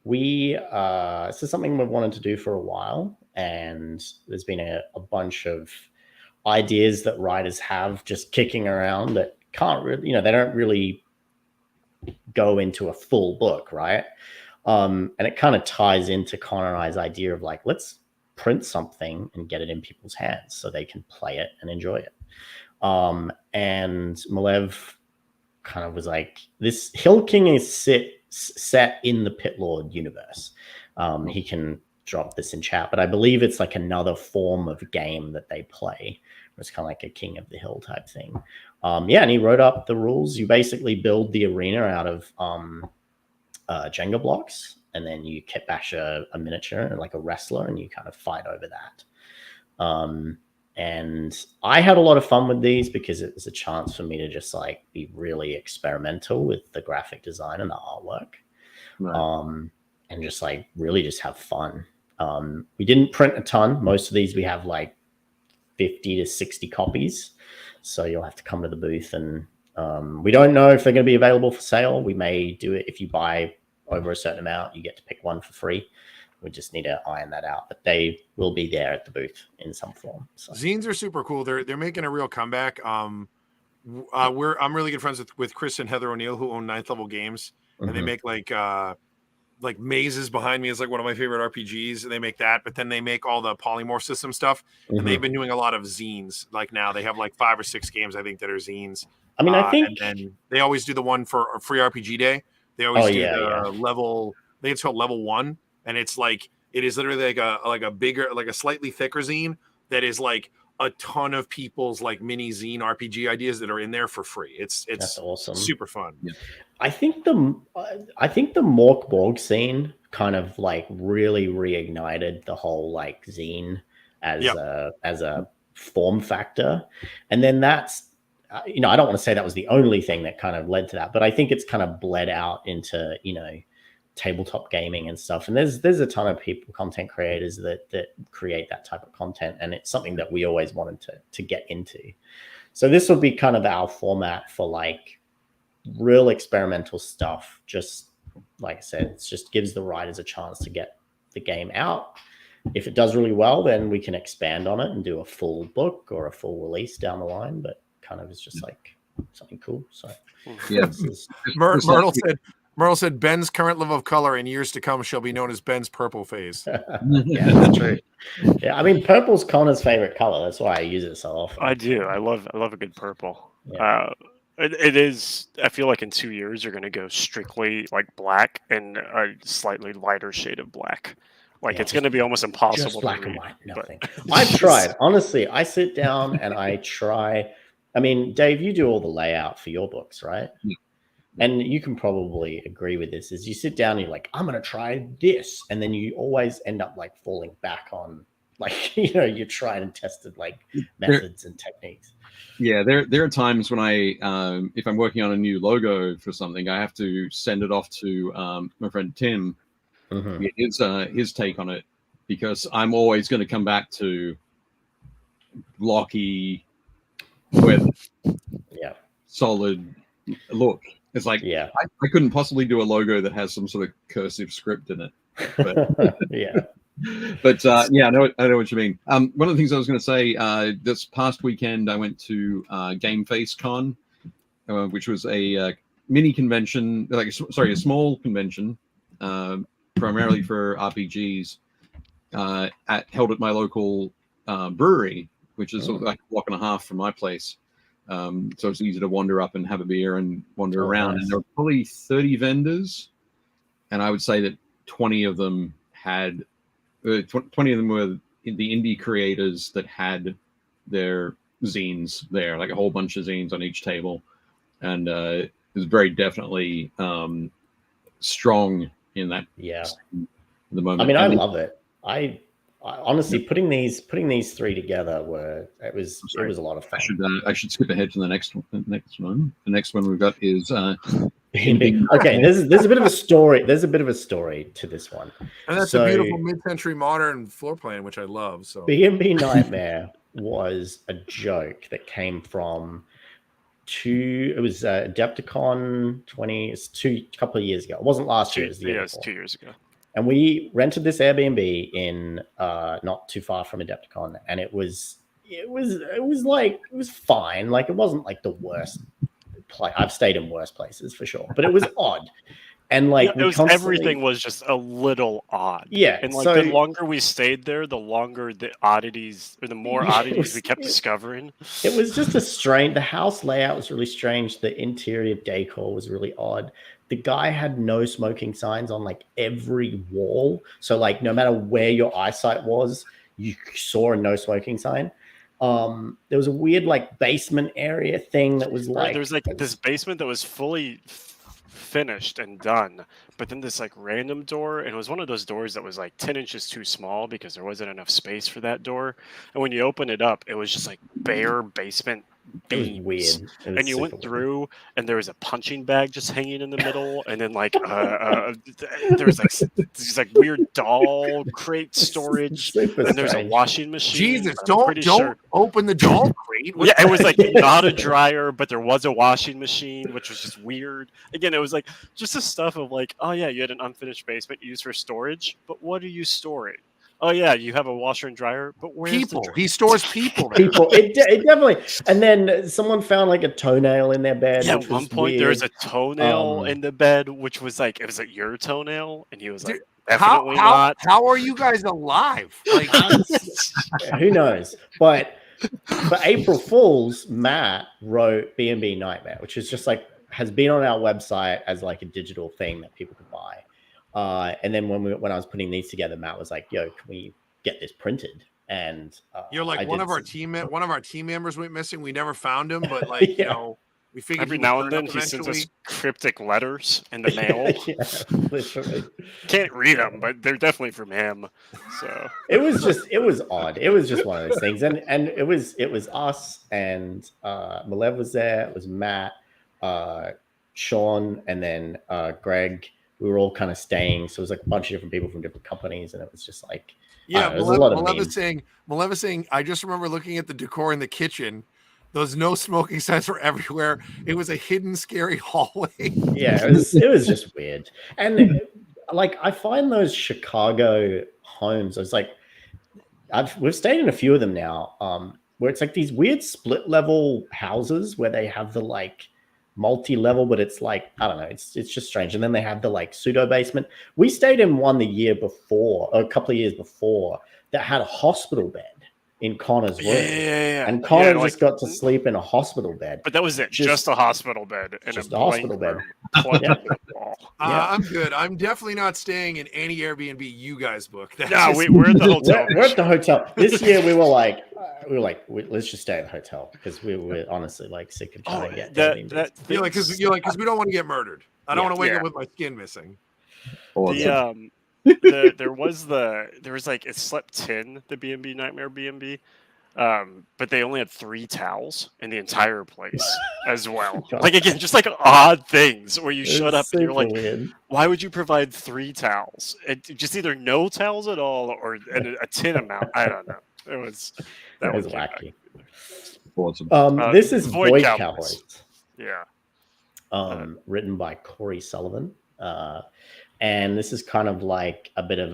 This is something we've wanted to do for a while, and there's been a bunch of ideas that writers have just kicking around that can't really, they don't really go into a full book, right? And it kind of ties into Connor and I's idea of like, let's print something and get it in people's hands so they can play it and enjoy it. And Malev kind of was like, this Hill King is set in the Pit Lord universe. He can drop this in chat, but I believe it's like another form of game that they play. It's kind of like a King of the Hill type thing. And he wrote up the rules. You basically build the arena out of Jenga blocks, and then you kit bash a miniature and like a wrestler, and you kind of fight over that. And I had a lot of fun with these because it was a chance for me to just like be really experimental with the graphic design and the artwork. Right. And just like really just have fun. We didn't print a ton. Most of these we have like 50 to 60 copies. So you'll have to come to the booth, and we don't know if they're going to be available for sale. We may do it if you buy over a certain amount, you get to pick one for free. We just need to iron that out, but they will be there at the booth in some form. So. Zines are super cool. They're making a real comeback. I'm really good friends with Chris and Heather O'Neill, who own Ninth Level Games, and they make like Mazes behind me is like one of my favorite RPGs, and they make that, but then they make all the polymorph system stuff, and they've been doing a lot of zines. Like now they have like 5 or 6 games I think that are zines. I mean, I think, and they always do the one for free RPG day. They always do the level. I think it's called level 1, and it's like it is literally like a bigger, like a slightly thicker zine that is like a ton of people's like mini zine RPG ideas that are in there for free. It's that's awesome, super fun. Yeah. I think the Mork Borg scene kind of like really reignited the whole like zine as a form factor, and then that's I don't want to say that was the only thing that kind of led to that, but I think it's kind of bled out into tabletop gaming and stuff. And there's a ton of people, content creators that create that type of content, and it's something that we always wanted to get into. So this will be kind of our format for like real experimental stuff. Just like I said, it just gives the writers a chance to get the game out. If it does really well, then we can expand on it and do a full book or a full release down the line. But kind of is just like something cool. So yeah, Merle said Ben's current level of color in years to come shall be known as Ben's purple phase. Yeah, that's true. Yeah, I mean, purple's Connor's favorite color. That's why I use it so often. I do. I love a good purple. Yeah. It is. I feel like in 2 years you're going to go strictly like black and a slightly lighter shade of black. Like it's going to be almost impossible. Just black and white, nothing. I've tried. Honestly, I sit down and I try. I mean, Dave, you do all the layout for your books, right? Yeah. And you can probably agree with this, is you sit down and you're like, I'm going to try this. And then you always end up like falling back on like, you tried and tested like methods and techniques. Yeah, there are times when I, if I'm working on a new logo for something, I have to send it off to my friend Tim, get his take on it, because I'm always going to come back to blocky, with solid look. It's like, I couldn't possibly do a logo that has some sort of cursive script in it. But, I know what you mean. One of the things I was going to say, this past weekend, I went to Game Face Con, which was a mini convention, a small convention, primarily for RPGs, held at my local brewery, which is like a block and a half from my place. So it's easy to wander up and have a beer and wander around. Nice. And there were probably 30 vendors, and I would say that 20 of them had 20 of them were the indie creators that had their zines there, like a whole bunch of zines on each table, and it was very definitely strong in that. The moment. I mean, I love it. I honestly putting these 3 together it was a lot of fun. I should skip ahead to the next one. The next one we've got is okay. There's a bit of a story. There's a bit of a story to this one, and that's a beautiful mid-century modern floor plan, which I love. So B&B Nightmare was a joke that came from Adepticon 20. It's a couple of years ago. It wasn't last year. It was the year before. 2 years ago. And we rented this Airbnb in not too far from Adepticon, and it was it was fine. Like it wasn't like the worst place. I've stayed in worse places for sure, but it was odd. And like everything was just a little odd. Yeah. And like the longer we stayed there, the longer the oddities or the more oddities we kept discovering. It was just the house layout was really strange. The interior decor was really odd. The guy had no smoking signs on like every wall. So like no matter where your eyesight was, you saw a no smoking sign. There was a weird like basement area thing that was like there's like this basement that was fully finished and done, but then this like random door, and it was one of those doors that was like 10 inches too small because there wasn't enough space for that door. And when you open it up, it was just like bare basement beams. It was weird. And you went through and there was a punching bag just hanging in the middle, and then like there was like these like weird doll crate storage, and there's a washing machine. Jesus, don't open the doll crate. Yeah, it was like not a dryer, but there was a washing machine, which was just weird. Again, it was like just the stuff of like, oh yeah, you had an unfinished basement used for storage, but what are you storing? Oh yeah, you have a washer and dryer, but where's people? He stores people. People. It definitely. And then someone found like a toenail in their bed. Yeah, at one point there was a toenail in the bed, which was like, it was like your toenail, and he was like, definitely not. How are you guys alive? Like, who knows? But for April Fools, Matt wrote B&B Nightmare, which is just like has been on our website as like a digital thing that people could buy. And then when I was putting these together, Matt was like, "Yo, can we get this printed?" And you're like, one of our team members went missing. We never found him, but like you know, we figured every now and then he sends us cryptic letters in the mail. Yeah, literally. Can't read them, but they're definitely from him. So it was odd. It was just one of those things, and it was us and Malev was there. It was Matt, Sean, and then Greg. We were all kind of staying, so it was like a bunch of different people from different companies, and it was just like, yeah. Malev is saying, I just remember looking at the decor in the kitchen. Those no smoking signs were everywhere. It was a hidden, scary hallway. Yeah, it was just weird. And like, I find those Chicago homes. It's like we've stayed in a few of them now, where it's like these weird split level houses where they have the like multi-level, but it's like, I don't know, it's just strange. And then they have the like pseudo basement. We stayed in one the year before, or a couple of years before, that had a hospital bed in Connor's room. Yeah. And Connor just got to sleep in a hospital bed. But that was it, just a hospital bed. And just a hospital bed. I'm good. I'm definitely not staying in any Airbnb you guys book. No, we're at the hotel. We're at the hotel. This year we were like, let's just stay at the hotel because we were honestly like sick of trying to get you're like, because we don't want to get murdered. I don't want to wake up with my skin missing. There was like, it slept 10, the B&B Nightmare B&B, but they only had 3 towels in the entire place as well. Like, again, just like odd things where you showed up and you're like, weird. Why would you provide 3 towels? Just either no towels at all or a tin amount. I don't know. That was wacky. Awesome. This is Void Cowboys. Yeah. Written by Corey Sullivan. And this is kind of like a bit of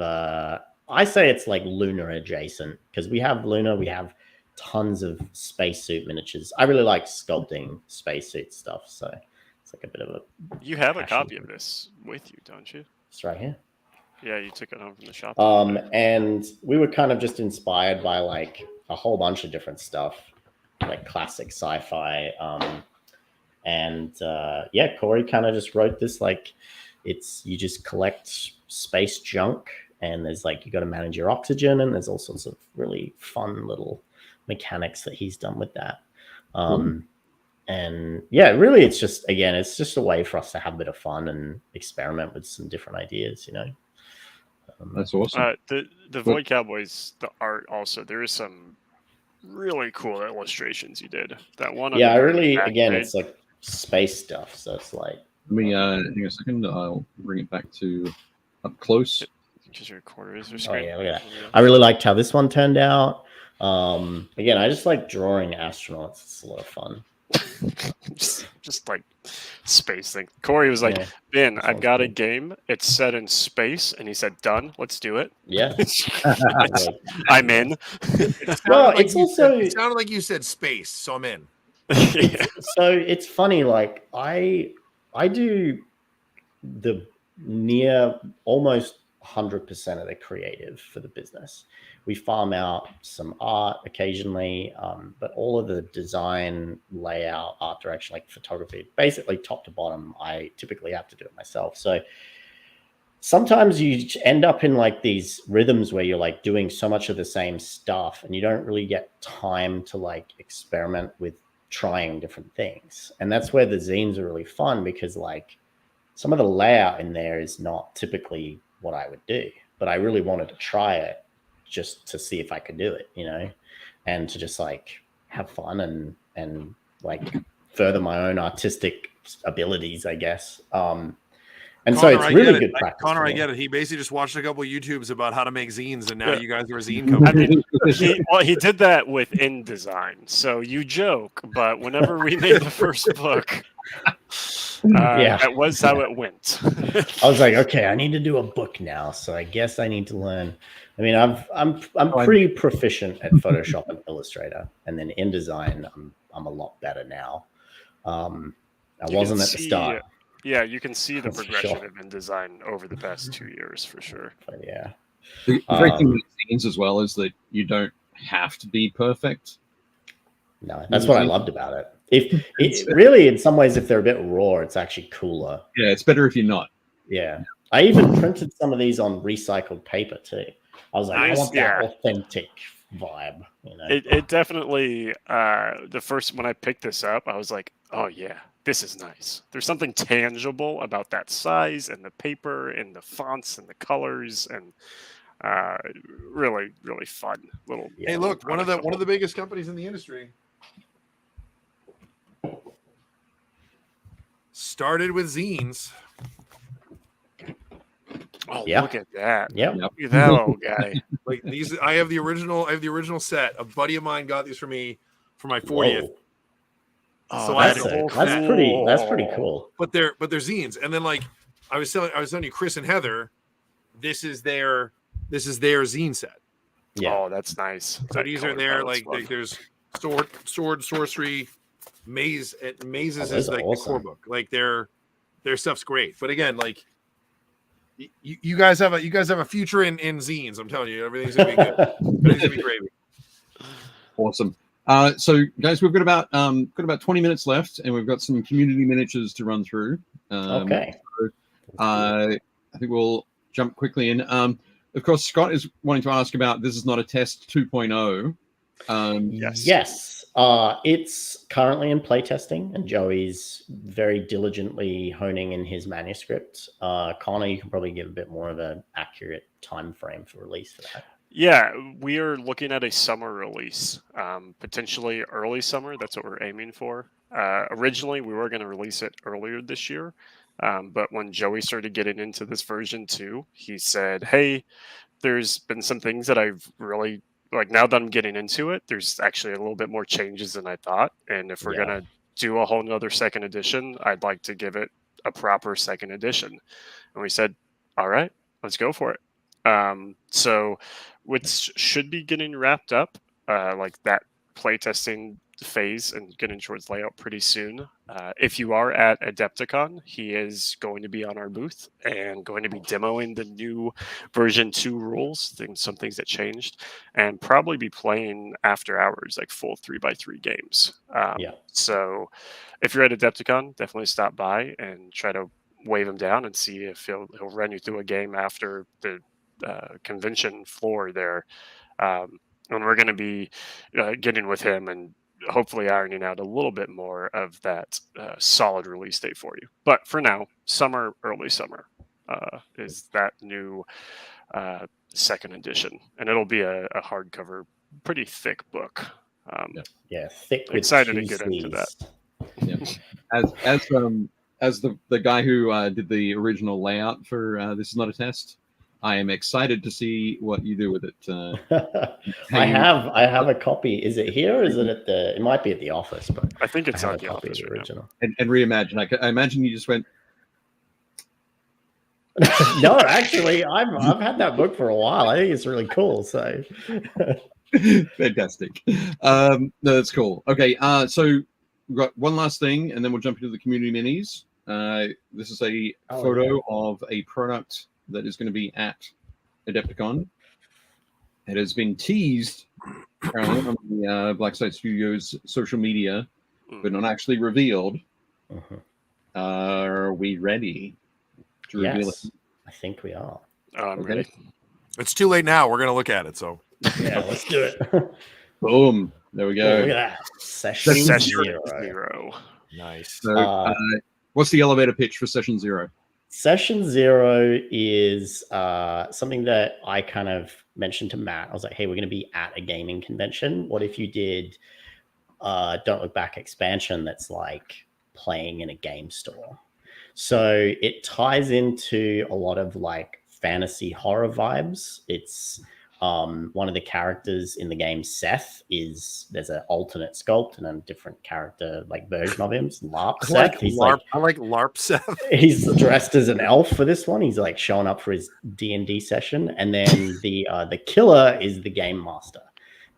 I say it's like Luna adjacent because we have Luna, we have tons of spacesuit miniatures. I really like sculpting spacesuit stuff, so it's like a bit of a. You have a copy of this with you, don't you? It's right here. Yeah, you took it home from the shop. And we were kind of just inspired by like a whole bunch of different stuff, like classic sci-fi. Corey kind of just wrote this like. You just collect space junk, and there's like you got to manage your oxygen, and there's all sorts of really fun little mechanics that he's done with that. And yeah, really, it's just a way for us to have a bit of fun and experiment with some different ideas, you know. That's awesome. The Void Cowboys, the art also, there is some really cool illustrations you did. That one. Yeah, it's like space stuff, so it's like. Let me hang a second. I'll bring it back to up close. Because your quarters are screen. Oh yeah, look at that. I really liked how this one turned out. Again, I just like drawing astronauts. It's a lot of fun. just like Space thing. Corey was like, Yeah, Ben, that I've sounds got a cool. game. It's set in space. And he said, done. Let's do it. Yeah. I'm in. Well, it's also it sounded like you said space, so I'm in. Yeah. so it's funny. Like I do the near almost 100% of the creative for the business. We farm out some art occasionally, but all of the design, layout, art direction, like photography, basically top to bottom, I typically have to do it myself. So sometimes you end up in like these rhythms where you're like doing so much of the same stuff and you don't really get time to like experiment with trying different things. And that's where the zines are really fun, because like some of the layout in there is not typically what I would do, but I really wanted to try it just to see if I could do it, you know, and to just like have fun and like further my own artistic abilities, I guess. And Connor, so it's really good I practice. Connor, for I me. get it. He basically just watched a couple of YouTubes about how to make zines, and now Yeah. you guys are a zine I company. mean, he did that with InDesign. So you joke, but whenever we made the first book, that was how it went. I was like, okay, I need to do a book now, so I guess I need to learn. I mean, I'm pretty proficient at Photoshop and Illustrator, and then InDesign, I'm a lot better now. I wasn't at the start. Yeah, you can see the That's for progression sure. of InDesign over the past 2 years for sure. But yeah. The great thing with scenes as well is that you don't have to be perfect. No, that's what I loved about it. If really, in some ways, if they're a bit raw, it's actually cooler. Yeah, it's better if you're not. Yeah, I even printed some of these on recycled paper too. I was like, I want that authentic vibe. You know, it definitely. The first when I picked this up, I was like, oh yeah, this is nice. There's something tangible about that size and the paper and the fonts and the colors and really really fun little. Hey, look, one of the biggest companies in the industry started with zines. Oh, Yeah. look at that! Yep. Look at that old guy. Like these, I have the original set. A buddy of mine got these for me for my 40th. Whoa. Oh, So I had that a is whole cool. That's pretty cool. But they're zines. And then like I was telling you, Chris and Heather, this is their zine set. Yeah. Oh, that's nice. So That these are color there. palette's Like fun. there's sword, sorcery, mazes those is are like the awesome. core book. Like their stuff's great. But again, like you guys have a future in zines. I'm telling you, everything's gonna be good. Everything's gonna be great. Awesome. So, guys, we've got about 20 minutes left, and we've got some community miniatures to run through. Okay. So, I think we'll jump quickly in. Of course, Scott is wanting to ask about This Is Not a Test 2.0. Yes. It's currently in playtesting, and Joey's very diligently honing in his manuscript. Connor, you can probably give a bit more of an accurate time frame for release for that. Yeah, we are looking at a summer release, potentially early summer. That's what we're aiming for. Originally, we were going to release it earlier this year, but when Joey started getting into this version 2, he said, hey, there's been some things that I've really, like now that I'm getting into it, there's actually a little bit more changes than I thought. And if we're going to do a whole nother second edition, I'd like to give it a proper second edition. And we said, all right, let's go for it. So which should be getting wrapped up, like that playtesting phase and getting towards layout pretty soon. If you are at Adepticon, he is going to be on our booth and going to be demoing the new version 2 rules, some things that changed, and probably be playing after hours, like full 3x3 games. So if you're at Adepticon, definitely stop by and try to wave him down and see if he'll run you through a game after the convention floor there. And we're going to be getting with him and hopefully ironing out a little bit more of that solid release date for you. But for now, early summer is that new second edition, and it'll be a hardcover, pretty thick book. Thick. Excited to get into that. As the guy who did the original layout for This Is Not a Test, I am excited to see what you do with it. I have a copy. Is it here or is it at the? It might be at the office, but I think it's have at a the copy office of the right now. original. and reimagine. I imagine you just went. No, actually, I've had that book for a while. I think it's really cool. So Fantastic. No, that's cool. Okay, so we've got one last thing, and then we'll jump into the community minis. This is a photo of a product that is going to be at Adepticon. It has been teased apparently on the Black Site Studios social media, but not actually revealed. Are we ready to reveal it? I think we are. I'm ready. It's too late now. We're gonna look at it. So Yeah, let's do it. Boom! There we go. Look at that. Session zero. nice. So, what's the elevator pitch for session 0? Session 0 is something that I kind of mentioned to Matt. I was like, hey, we're going to be at a gaming convention. What if you did Don't Look Back expansion that's like playing in a game store? So it ties into a lot of like fantasy horror vibes. It's one of the characters in the game, Seth, there's an alternate sculpt and a different character like version of him. It's LARP Seth. I like LARP Seth. He's dressed as an elf for this one. He's like showing up for his D&D session, and then the killer is the game master,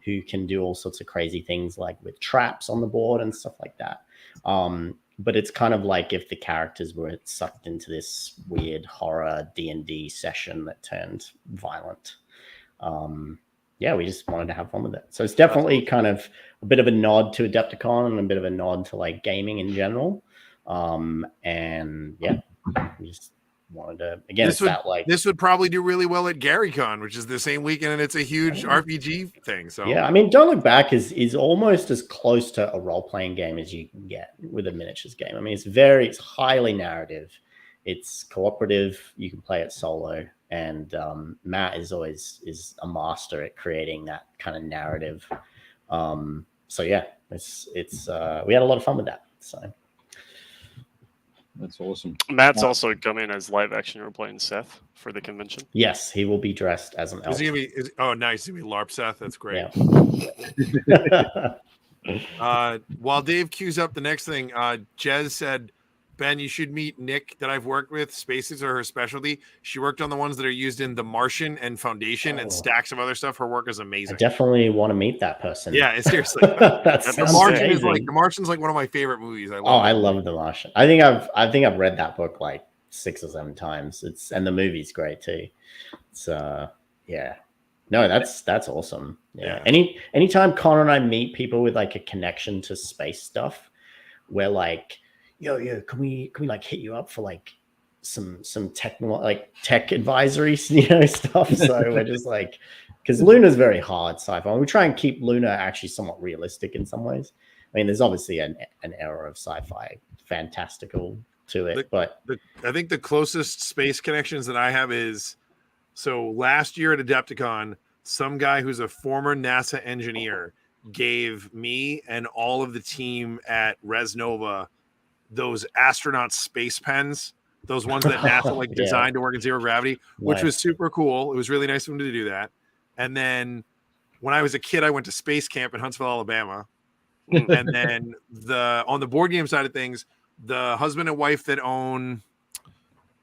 who can do all sorts of crazy things like with traps on the board and stuff like that. But it's kind of like if the characters were sucked into this weird horror D&D session that turned violent. We just wanted to have fun with it. So it's definitely kind of a bit of a nod to Adepticon and a bit of a nod to like gaming in general. We just wanted to, again, this would probably do really well at GaryCon, which is the same weekend, and it's a huge RPG thing. So yeah, I mean, Don't Look Back is almost as close to a role-playing game as you can get with a miniatures game. I mean, it's highly narrative, it's cooperative, you can play it solo, and Matt is a master at creating that kind of narrative. We had a lot of fun with that. So that's awesome. Matt's also coming as live action role-playing Seth for the convention. Yes, he will be dressed as an elf. Is he gonna be? Oh, nice. He's gonna be LARP Seth. That's great. Yeah. While Dave queues up the next thing, Jez said, Ben, you should meet Nick that I've worked with. Spaces are her specialty. She worked on the ones that are used in The Martian and Foundation and stacks of other stuff. Her work is amazing. I definitely want to meet that person. Yeah, seriously. The Martian's like one of my favorite movies. I love The Martian. I think I've read that book like 6 or 7 times. And the movie's great too. It's No, that's awesome. Yeah. Anytime Connor and I meet people with like a connection to space stuff, we're like, yo, can we like hit you up for like some tech advisory, stuff. So we're just like, because Luna's very hard sci-fi. We try and keep Luna actually somewhat realistic in some ways. I mean, there's obviously an era of sci-fi fantastical to it, but I think the closest space connections that I have is, so last year at Adepticon, some guy who's a former NASA engineer gave me and all of the team at Resnova those astronaut space pens, those ones that NASA designed to work in zero gravity, which was super cool. It was really nice of him to do that. And then when I was a kid, I went to space camp in Huntsville, Alabama. And then on the board game side of things, the husband and wife that own,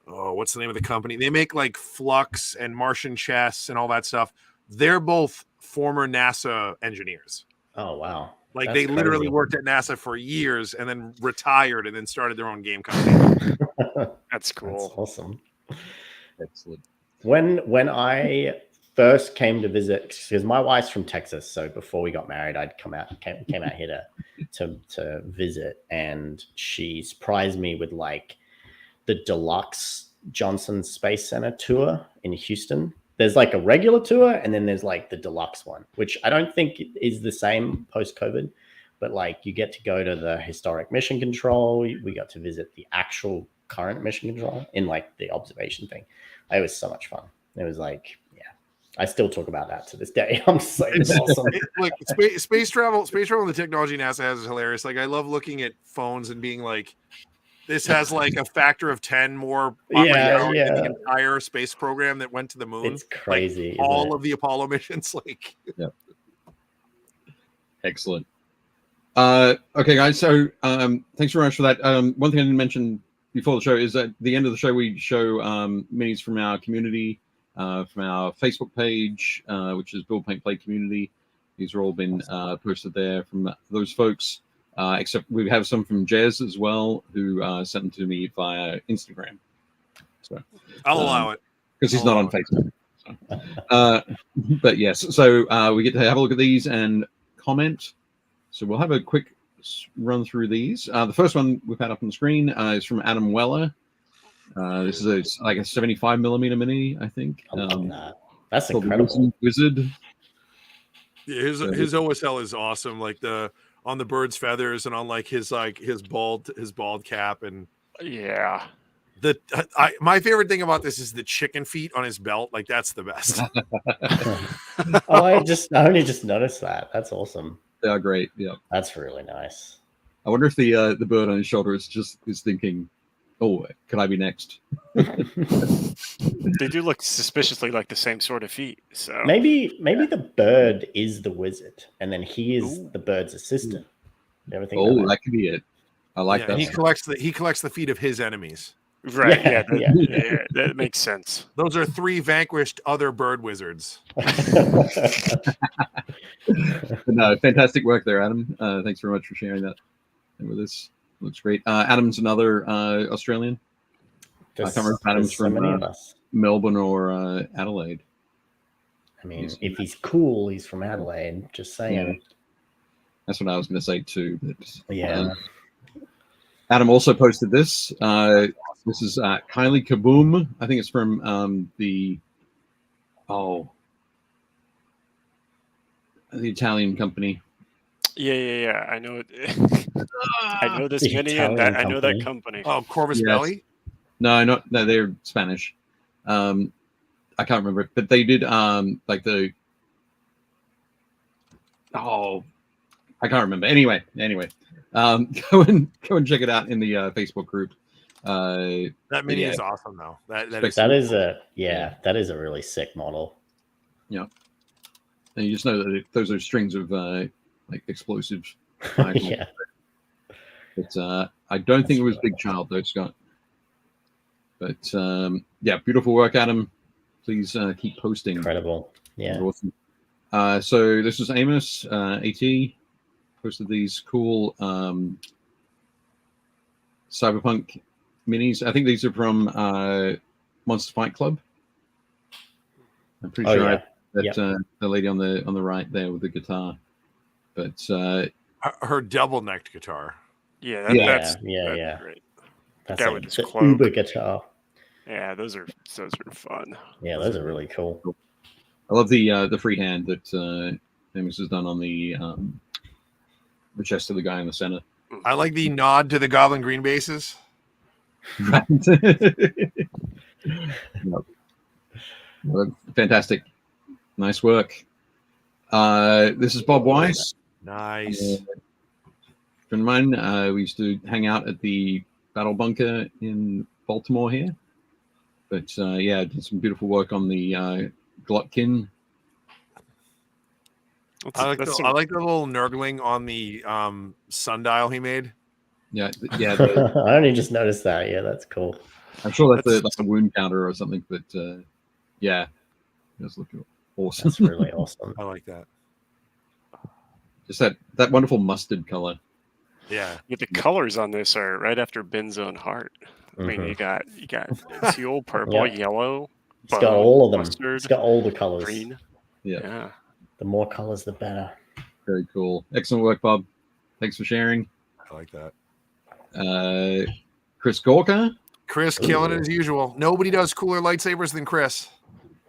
what's the name of the company? They make like Flux and Martian Chess and all that stuff. They're both former NASA engineers. Oh, wow. Like that's they literally worked at NASA for years and then retired and then started their own game company. That's cool. That's awesome. Excellent. When I first came to visit, because my wife's from Texas, so before we got married, I'd came out here to visit, and she surprised me with like the deluxe Johnson Space Center tour in Houston. There's like a regular tour, and then there's like the deluxe one, which I don't think is the same post-COVID, but like you get to go to the historic mission control. We got to visit the actual current mission control in like the observation thing. It was so much fun. It was like, I still talk about that to this day. I'm just like, it's awesome. Like space travel and the technology NASA has is hilarious. Like I love looking at phones and being like, This has like a factor of 10 more Yeah, than yeah. the entire space program that went to the moon. It's crazy. Like, all of the Apollo missions. Like, Excellent. Okay, guys. So thanks very much for that. One thing I didn't mention before the show is at the end of the show we show minis from our community, from our Facebook page, which is BuildPaintPlay Community. These are all been posted there from those folks. Except we have some from Jez as well, who sent them to me via Instagram. So I'll allow it because he's not on Facebook. So. But yes, so we get to have a look at these and comment. So we'll have a quick run through these. The first one we've had up on the screen is from Adam Weller. This is like a 75mm mini, I think. I love that. That's called incredible. Wizard. Yeah, his OSL is awesome. Like on the bird's feathers and on like his bald cap, and Yeah. My favorite thing about this is the chicken feet on his belt. Like, that's the best. Oh, I only just noticed that. That's awesome. They are great. Yeah, That's really nice. I wonder if the bird on his shoulder is thinking, "Oh, could I be next?" They do look suspiciously like the same sort of feet. So Maybe the bird is the wizard, and then he is the bird's assistant. You ever think about Oh, that could be it. I like that. He collects the feet of his enemies. right, Yeah, yeah, that makes sense. Those are 3 vanquished other bird wizards. No, fantastic work there, Adam. Thanks very much for sharing that with us. Looks great. Adam's another Australian. I can't remember if Adam's so from many of us. Melbourne or Adelaide. I mean, if he's cool, he's from Adelaide. Just saying. That's what I was going to say too. But, Yeah. Adam also posted this. This is Kylie Kaboom. I think it's from the Italian company. Yeah. I know it. I know this The mini and that. I Italian know that company. Oh, Corvus Yes. Belli? No, they're Spanish. I can't remember it, but they did like the. Oh, I can't remember. Anyway, go and check it out in the Facebook group. That mini Yeah. is awesome, though. That is a really sick model. Yeah, and you just know that those are strings of like explosive. items. Yeah. But I don't think it was Big Child though, Scott. But yeah, beautiful work, Adam. Please keep posting. Incredible. Yeah. Awesome. So this is Amos AT posted these cool cyberpunk minis. I think these are from Monster Fight Club. I'm pretty sure the lady on the right there with the guitar. But her double-necked guitar. Yeah, That's great. That's That like with the his cloak. Uber guitar. Yeah, those are fun. Yeah, those are really cool. I love the freehand that Amos has done on the chest of the guy in the center. I like the nod to the Goblin Green bases. Right. Well, fantastic. Nice work. This is Bob Weiss. Nice. Friend of mine. We used to hang out at the Battle Bunker in Baltimore here. But yeah, did some beautiful work on the Glotkin. I like the little Nurgling on the sundial he made. Yeah. I only just noticed that. Yeah, that's cool. I'm sure that's like a wound counter or something. But yeah, it does look awesome. That's really awesome. I like that. Just that wonderful mustard color. Yeah. The colors on this are right after Ben's own heart. I mean, you got teal, purple, yellow. It's got all of them. Mustard, it's got all the colors. green. Yeah. The more colors, the better. Very cool. Excellent work, Bob. Thanks for sharing. I like that. Chris Gorka. Chris killing it as usual. Nobody does cooler lightsabers than Chris.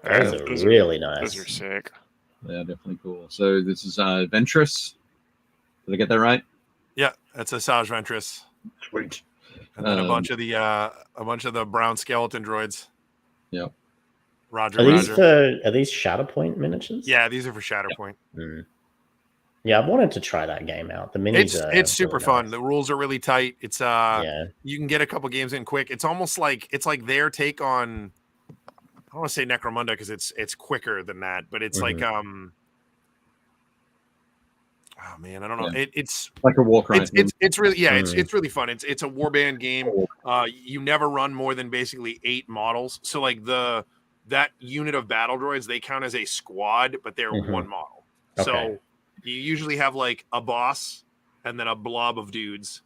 Those are really nice. Those are sick. Yeah, definitely cool. So this is Ventress. Did I get that right? Yeah, that's a Saj Ventress. Sweet. And then a bunch of the brown skeleton droids. Yep. Roger. Are these Shatterpoint miniatures? Yeah, these are for Shatterpoint. Mm. Yeah, I've wanted to try that game out. The minis It's super really fun. nice. The rules are really tight. It's Yeah. you can get a couple games in quick. It's almost like their take on, I don't want to say Necromunda because it's quicker than that, but it's like oh man, I don't know. It's like a Warcry. It's really it's really fun. It's a warband game. You never run more than basically 8 models. So like that unit of battle droids, they count as a squad, but they're one model. Okay. So you usually have like a boss and then a blob of dudes,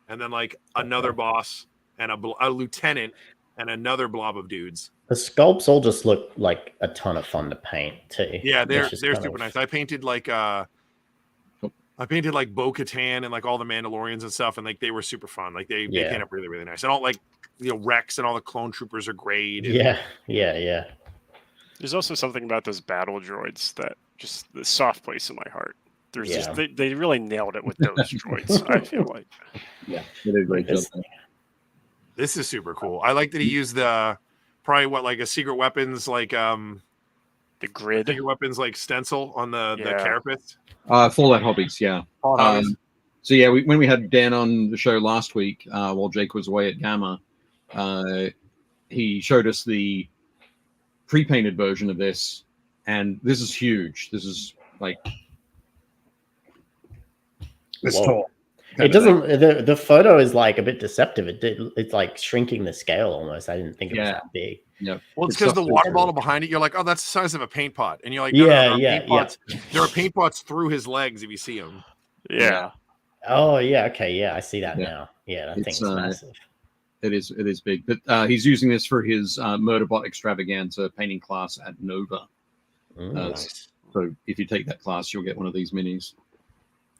and then like another boss and a lieutenant and another blob of dudes. The sculpts all just look like a ton of fun to paint too. Yeah, they're super nice. I painted like Bo-Katan and like all the Mandalorians and stuff, and like they were super fun. Like they paint up really, really nice. And all like Rex and all the clone troopers are great. And, yeah. There's also something about those battle droids that just the soft place in my heart. There's just they really nailed it with those droids. I feel like. Yeah, they did a great job. This is super cool. I like that he used probably like a secret weapons like the grid secret weapons like stencil on the carapace. Fallout Hobbies, yeah. So yeah, when we had Dan on the show last week, while Jake was away at Gamma, he showed us the pre-painted version of this, and this is huge. This is like it's tall. It doesn't. The photo is like a bit deceptive. It's like shrinking the scale almost. I didn't think it was that big. Yeah. Well, it's because the water bottle behind it, you're like, oh, that's the size of a paint pot, and you're like, no, there are paint pots through his legs if you see them. Yeah. Oh yeah. Okay. Yeah, I see that now. Yeah, that thing's massive. It is big, but he's using this for his Murderbot Extravaganza painting class at Nova. Nice. So if you take that class, you'll get one of these minis.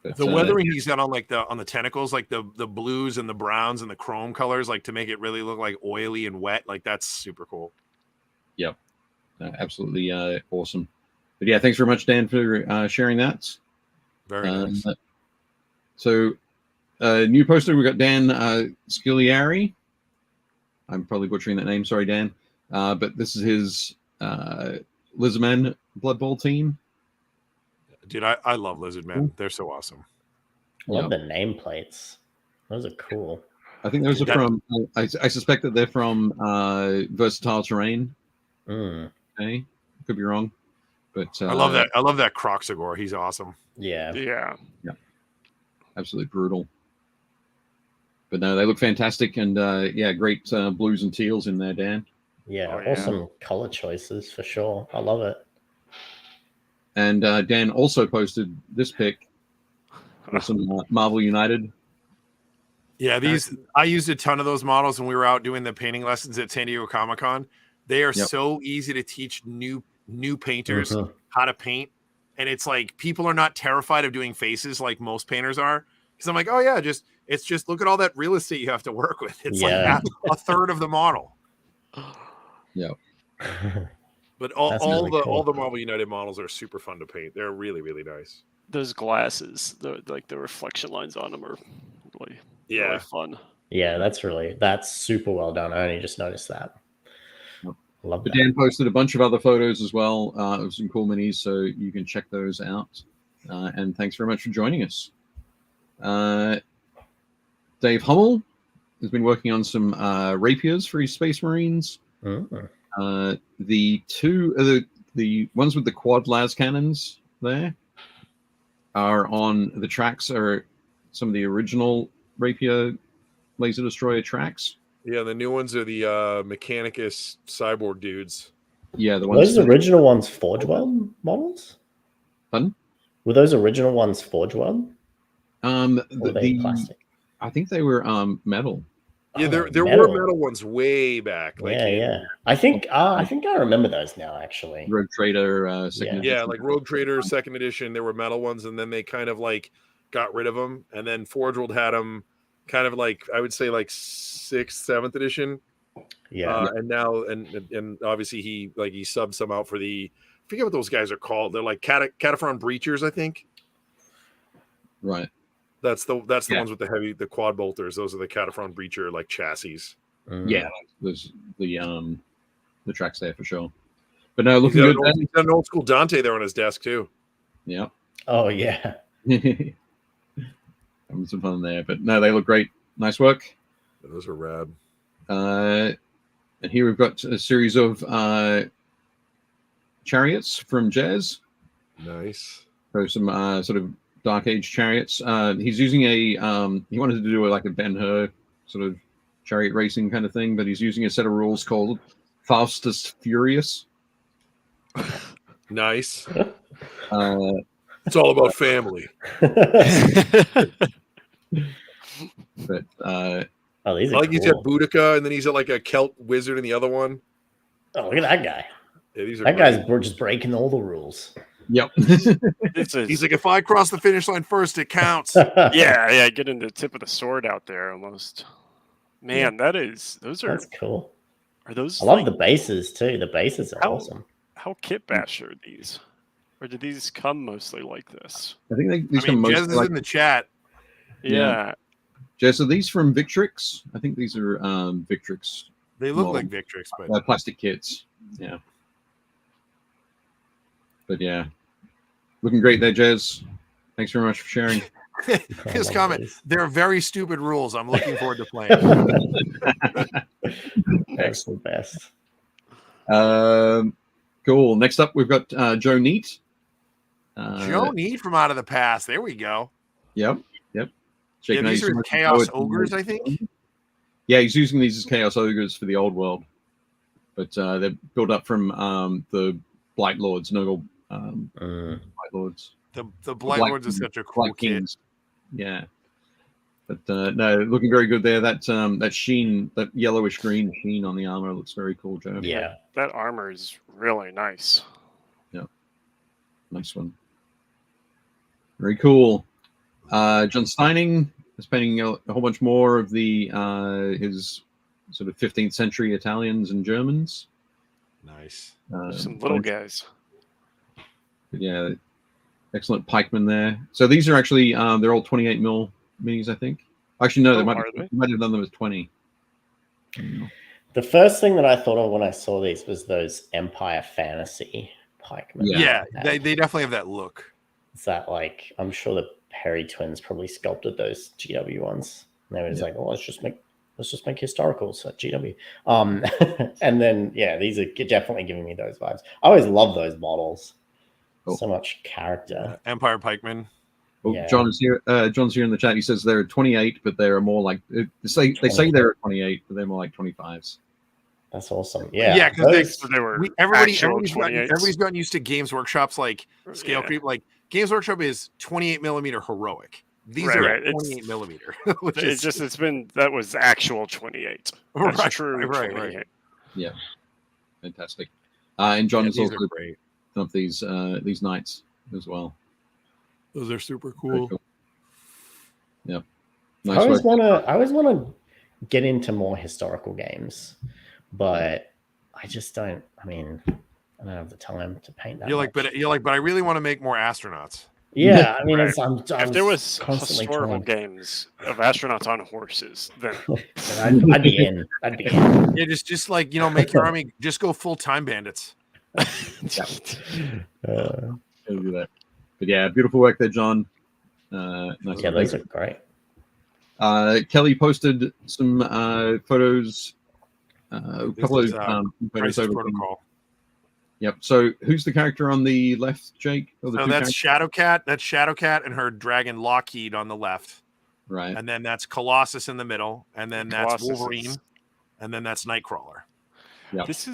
But, the weathering he's done on like on the tentacles, like the blues and the browns and the chrome colors, like to make it really look like oily and wet. Like that's super cool. Yep, absolutely awesome. But yeah, thanks very much, Dan, for sharing that. Very nice. So, new poster, we got Dan Scagliari. I'm probably butchering that name. Sorry, Dan. But this is his Lizardman Blood Bowl team. Dude, I love Lizardmen. They're so awesome. I love the nameplates. Those are cool. I think those are from. I suspect that they're from Versatile Terrain. Okay, could be wrong, but I love that. I love that Croxagore. He's awesome. Yeah. Absolutely brutal. But no, they look fantastic, and great blues and teals in there, Dan. Yeah, awesome color choices for sure. I love it. And Dan also posted this pic with some Marvel United. Yeah, I used a ton of those models when we were out doing the painting lessons at San Diego Comic-Con. They are so easy to teach new painters how to paint. And it's like people are not terrified of doing faces like most painters are. Because I'm like, oh yeah, it's just look at all that real estate you have to work with. It's like a third of the model. Yeah. But all the Marvel United models are super fun to paint. They're really, really nice. Those glasses, the reflection lines on them are really fun. Yeah, that's super well done. I only just noticed that. Love that. Dan posted a bunch of other photos as well of some cool minis, so you can check those out. And thanks very much for joining us. Dave Hummel has been working on some rapiers for his Space Marines. The ones with the quad las cannons there are on the tracks are some of the original rapier laser destroyer tracks. Yeah, the new ones are the Mechanicus cyborg dudes. Yeah, the ones. Were those original ones Forge World models? Pardon? Were those original ones Forge World? Plastic? I think they were metal. Yeah, there were metal ones way back. Like, I think I remember those now, actually. Rogue Trader, second edition. Yeah, like Rogue Trader, second edition. There were metal ones, and then they kind of like got rid of them, and then Forge World had them, kind of like I would say like 6th, 7th edition. Yeah, and now and obviously he subbed some out for I forget what those guys are called. They're like Cataphren Breachers, I think. Right. That's the ones with the quad bolters. Those are the Cataphren Breacher like chassis. Yeah, there's the tracks there for sure. But no, looking good. He's got an old school Dante there on his desk too. Yeah. Oh yeah. Having some fun there, but no, they look great. Nice work. Those are rad. And here we've got a series of chariots from Jazz. Nice. So some sort of Dark Age chariots. He's using a he wanted to do like a Ben-Hur sort of chariot racing kind of thing, but he's using a set of rules called Faustus Furious. Nice. It's all about family. But Oh, these are Like cool. he's got Boudica, and then he's like a Celt wizard in the other one. Oh, look at that guy. Yeah, these are That great. guy's just breaking all the rules. yep. He's like, if I cross the finish line first, it counts. yeah, getting the tip of the sword out there almost. Man, those are That's cool. are those I love like, the bases too. The bases are How- awesome. how kit bash are these? Or did these come mostly like this? I think these I mean, come Jez mostly is like in the chat. Yeah. Jess, are these from Victrix? I think these are Victrix They look Well, like Victrix, but plastic kits. Yeah. But yeah, looking great there, Jez. Thanks very much for sharing. his love comment, these. they're very stupid rules. I'm looking forward to playing. That's the best. Cool. Next up, we've got Joe Neat. Joe Need from Out of the Past. There we go. Yep. Yeah, Shaking these Ace are from Chaos Poetry. Ogres, I think. Yeah, he's using these as Chaos Ogres for the old world, but they're built up from the Blight Lords, Nurgle Blight Lords. The Blight Lords is such a cool Blight kit. Kings. Yeah. But no, looking very good there. That sheen, that yellowish green sheen on the armor looks very cool, Joe. Yeah. That armor is really nice. Nice one. Very cool. John Steining is painting a whole bunch more of the his sort of 15th century Italians and Germans. Nice. Some little guys. But yeah, excellent pikemen there. So these are actually they're all 28 mil minis, I think. Actually, no, Oh, they might are they? have done them as 20. The first thing that I thought of when I saw these was those Empire Fantasy pikemen. Yeah, they definitely have that look. Is that like, I'm sure the Perry twins probably sculpted those GW ones. And they were just like, oh, let's just make historicals at GW. And then these are definitely giving me those vibes. I always love those models. Cool. So much character. Empire Pikemen. Oh, Yeah. John's here in the chat. He says they're 28, but they're more like they say they're 28, but they're more like 25s. That's awesome. Yeah. Yeah, because So they were everybody's actual gotten used to Games Workshop's like scale Yeah. creep. Like Games Workshop is 28 millimeter heroic. These Right, are right. 28 millimeter. Which It's is just that was actual 28. That's Right, true. right. 28. Fantastic. And John has these also are great. done up these knights as well. Those are super Very cool. cool. Yep. I Nice always work. want to get into more historical games, but I just don't. I mean, I don't have the time to paint that. You're like, much. but I really want to make more astronauts. Yeah, I mean, Right. I'm If there was constantly historical trying. games of astronauts on horses, then I'd be in. I'd be in. Yeah, just like make your army. Just go full time bandits. I'll do that. But yeah, beautiful work there, John. Nice Yeah, work. those are great. Kelly posted some photos. A couple is, of photos Crisis over. Protocol. Yep. So who's the character on the left, Jake? Or the So two that's characters? Shadowcat. That's Shadowcat and her dragon Lockheed on the left, Right. and then that's Colossus in the middle, and then that's Colossus Wolverine, is- and then that's Nightcrawler. this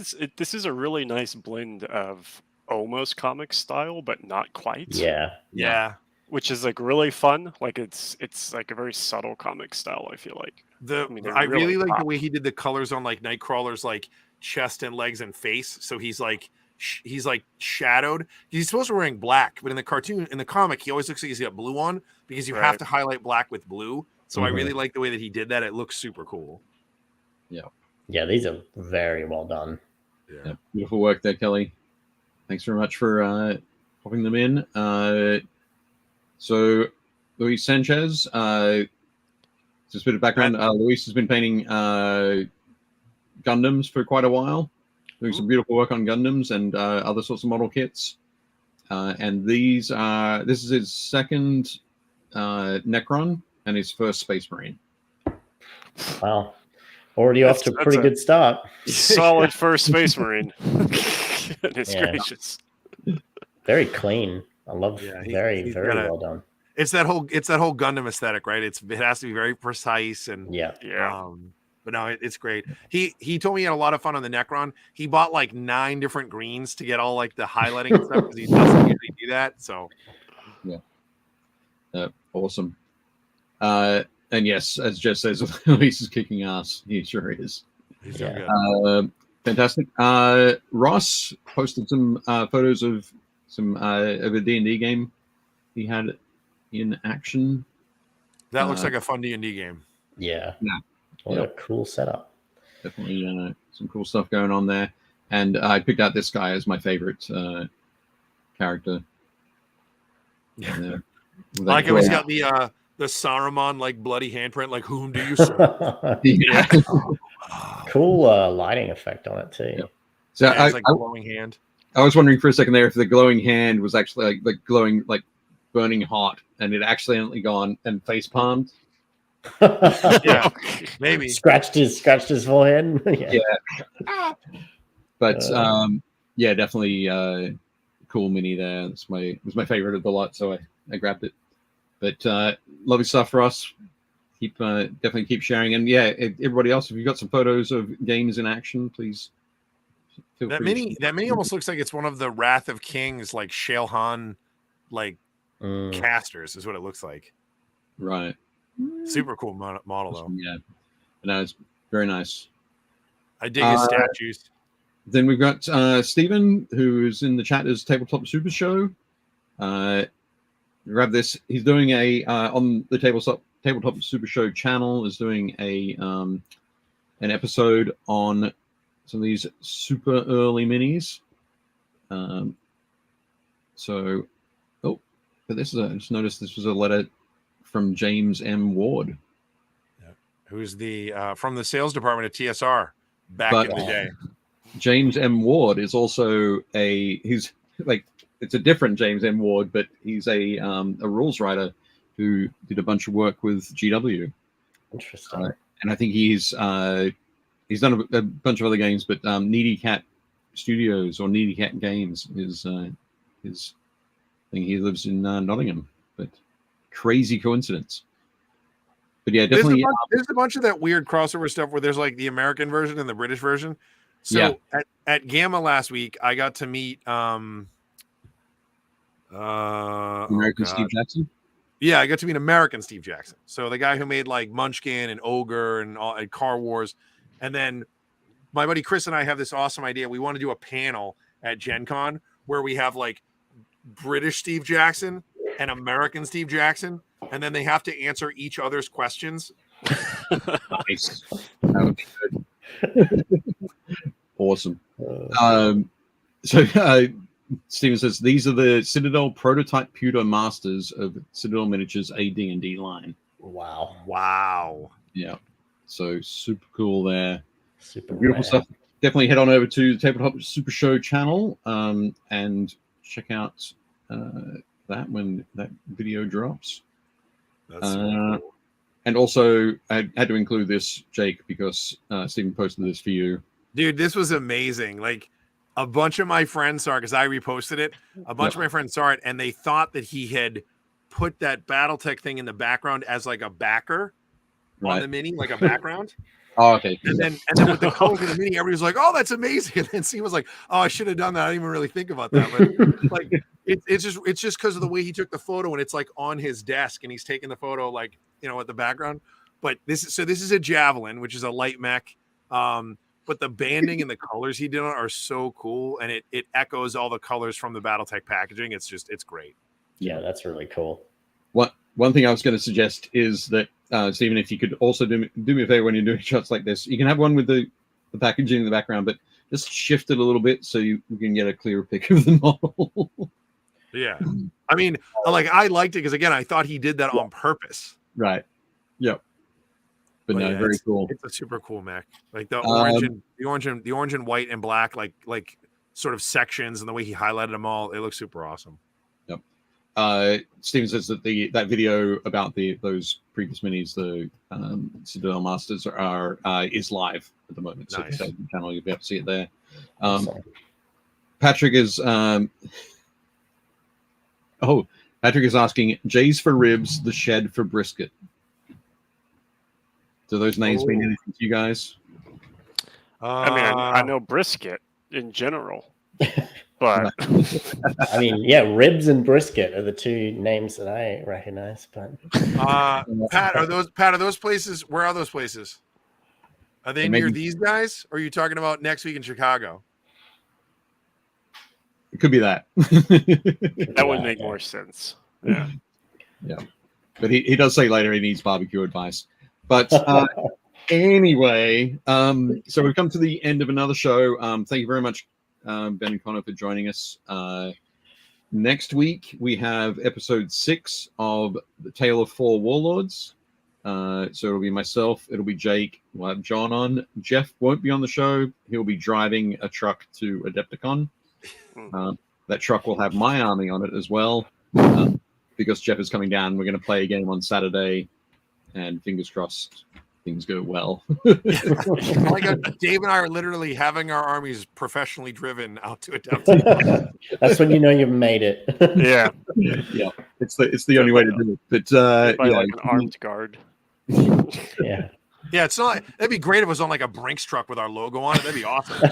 is a really nice blend of almost comic style, but not quite. Yeah. Yeah. Which is like really fun. Like it's like a very subtle comic style, I feel like. I really really like pop. the way he did the colors on like Nightcrawler's like chest and legs and face. So he's like shadowed. He's supposed to be wearing black, but in the comic, he always looks like he's got blue on because you have Right. to highlight black with blue. So I Mhm. really like the way that he did that. It looks super cool. Yeah, these are very well done. Yeah, beautiful work there, Kelly. Thanks very much for popping them in. So, Luis Sanchez, just a bit of background. Luis has been painting Gundams for quite a while, doing some beautiful work on Gundams and other sorts of model kits. And this is his second Necron and his first Space Marine. Wow. Already off to a pretty good start. Solid first Space Marine. Goodness Yeah. gracious. Very clean. I love. Very he's well done. It's that whole Gundam aesthetic, right? It has to be very precise and Yeah. but no, it's great. He told me he had a lot of fun on the Necron. He bought like 9 different greens to get all like the highlighting and stuff because he doesn't usually do that. So yeah, awesome. And yes, as Jess says, Luis is kicking ass. He sure is. he's doing good. Fantastic. Ross posted some photos of some of a D&D game he had in action. That looks like a fun D&D game. Yeah. Yeah. What a cool setup. Definitely some cool stuff going on there. And I picked out this guy as my favorite character. Yeah. I like how he's got the Saruman like bloody handprint, like whom do you serve? Yeah. Cool lighting effect on it too. Yeah. So it's like a glowing hand. I was wondering for a second there if the glowing hand was actually like glowing, like burning hot, and it accidentally gone and face palmed. Yeah, maybe scratched his forehead. Yeah. But yeah, definitely cool mini there. It was my favorite of the lot, so I grabbed it. But lovely stuff for us. Definitely keep sharing, and yeah, everybody else, if you've got some photos of games in action, please feel free. That mini almost looks like it's one of the Wrath of Kings like Shalehan like casters is what it looks like. Right. Super cool model though. Yeah, no, it's very nice. I dig his statues. Then we've got Stephen, who's in the chat as Tabletop Super Show. Grab this. He's doing a on the Tabletop Super Show channel is doing a an episode on some of these super early minis. But this is I just noticed this was a letter from James M. Ward, who's the from the sales department at TSR back in the day. James M. Ward is also he's like, it's a different James M. Ward, but he's a rules writer who did a bunch of work with GW. Interesting. And I think he's done a bunch of other games, but Needy Cat Studios or Needy Cat Games is his thing. He lives in Nottingham, but crazy coincidence. But yeah, definitely. There's a bunch of that weird crossover stuff where there's like the American version and the British version. So at Gamma last week, I got to meet American Steve Jackson. Yeah, I got to meet American Steve Jackson. So the guy who made like Munchkin and Ogre and Car Wars. And then my buddy Chris and I have this awesome idea. We want to do a panel at Gen Con where we have like British Steve Jackson and American Steve Jackson, and then they have to answer each other's questions. Nice. That would be good. Awesome. So Steven says these are the Citadel prototype pewter masters of Citadel Miniatures AD&D line. Wow. Yeah. So super cool there. Super beautiful stuff. Definitely head on over to the Tabletop Super Show channel and check out that when that video drops. That's super cool. And also, I had to include this, Jake, because Stephen posted this for you. Dude, this was amazing. Like, a bunch of my friends saw it because I reposted it. A bunch of my friends saw it, and they thought that he had put that BattleTech thing in the background as like a backer on the mini, like a background. Oh, okay. And then with the colors in the mini, everybody was like, "Oh, that's amazing!" And then Steve was like, "Oh, I should have done that. I didn't even really think about that." But like, it's just because of the way he took the photo, and it's like on his desk, and he's taking the photo like, you know, at the background. But this is a Javelin, which is a light mech. But the banding and the colors he did on it are so cool, and it echoes all the colors from the BattleTech packaging. It's great. Yeah, that's really cool. One thing I was going to suggest is that Stephen, if you could also do me a favor when you're doing shots like this, you can have one with the packaging in the background, but just shift it a little bit so you can get a clearer pic of the model. Yeah, I mean, like I liked it because again, I thought he did that on purpose. Right. Yep. But no, very cool. It's a super cool mech. Like the orange and white and black, like sort of sections and the way he highlighted them all. It looks super awesome. Steven says that that video about those previous minis, the Citadel Masters, is live at the moment. Nice. So the channel, you'll be able to see it there. Awesome. Patrick is asking, J's for ribs, the shed for brisket. Do those names mean anything to you guys? I mean, I know brisket in general, but I mean, yeah, ribs and brisket are the two names that I recognize. But Pat, are those places? Where are those places? Are they near these guys? Or are you talking about next week in Chicago? It could be that. That would make more sense. Yeah. Yeah. But he does say later he needs barbecue advice. But anyway, so we've come to the end of another show. Thank you very much, Ben and Connor, for joining us. Next week, we have episode 6 of The Tale of Four Warlords. So it'll be myself, it'll be Jake, we'll have John on. Jeff won't be on the show. He'll be driving a truck to Adepticon. That truck will have my army on it as well. Because Jeff is coming down, we're going to play a game on Saturday. And fingers crossed, things go well. Dave and I are literally having our armies professionally driven out to Adepticon. That's when you know you've made it. Yeah. Yeah, it's the only way to do it. But by like an armed guard. Yeah. Yeah, it's not. That'd be great if it was on like a Brinks truck with our logo on it. That'd be awesome.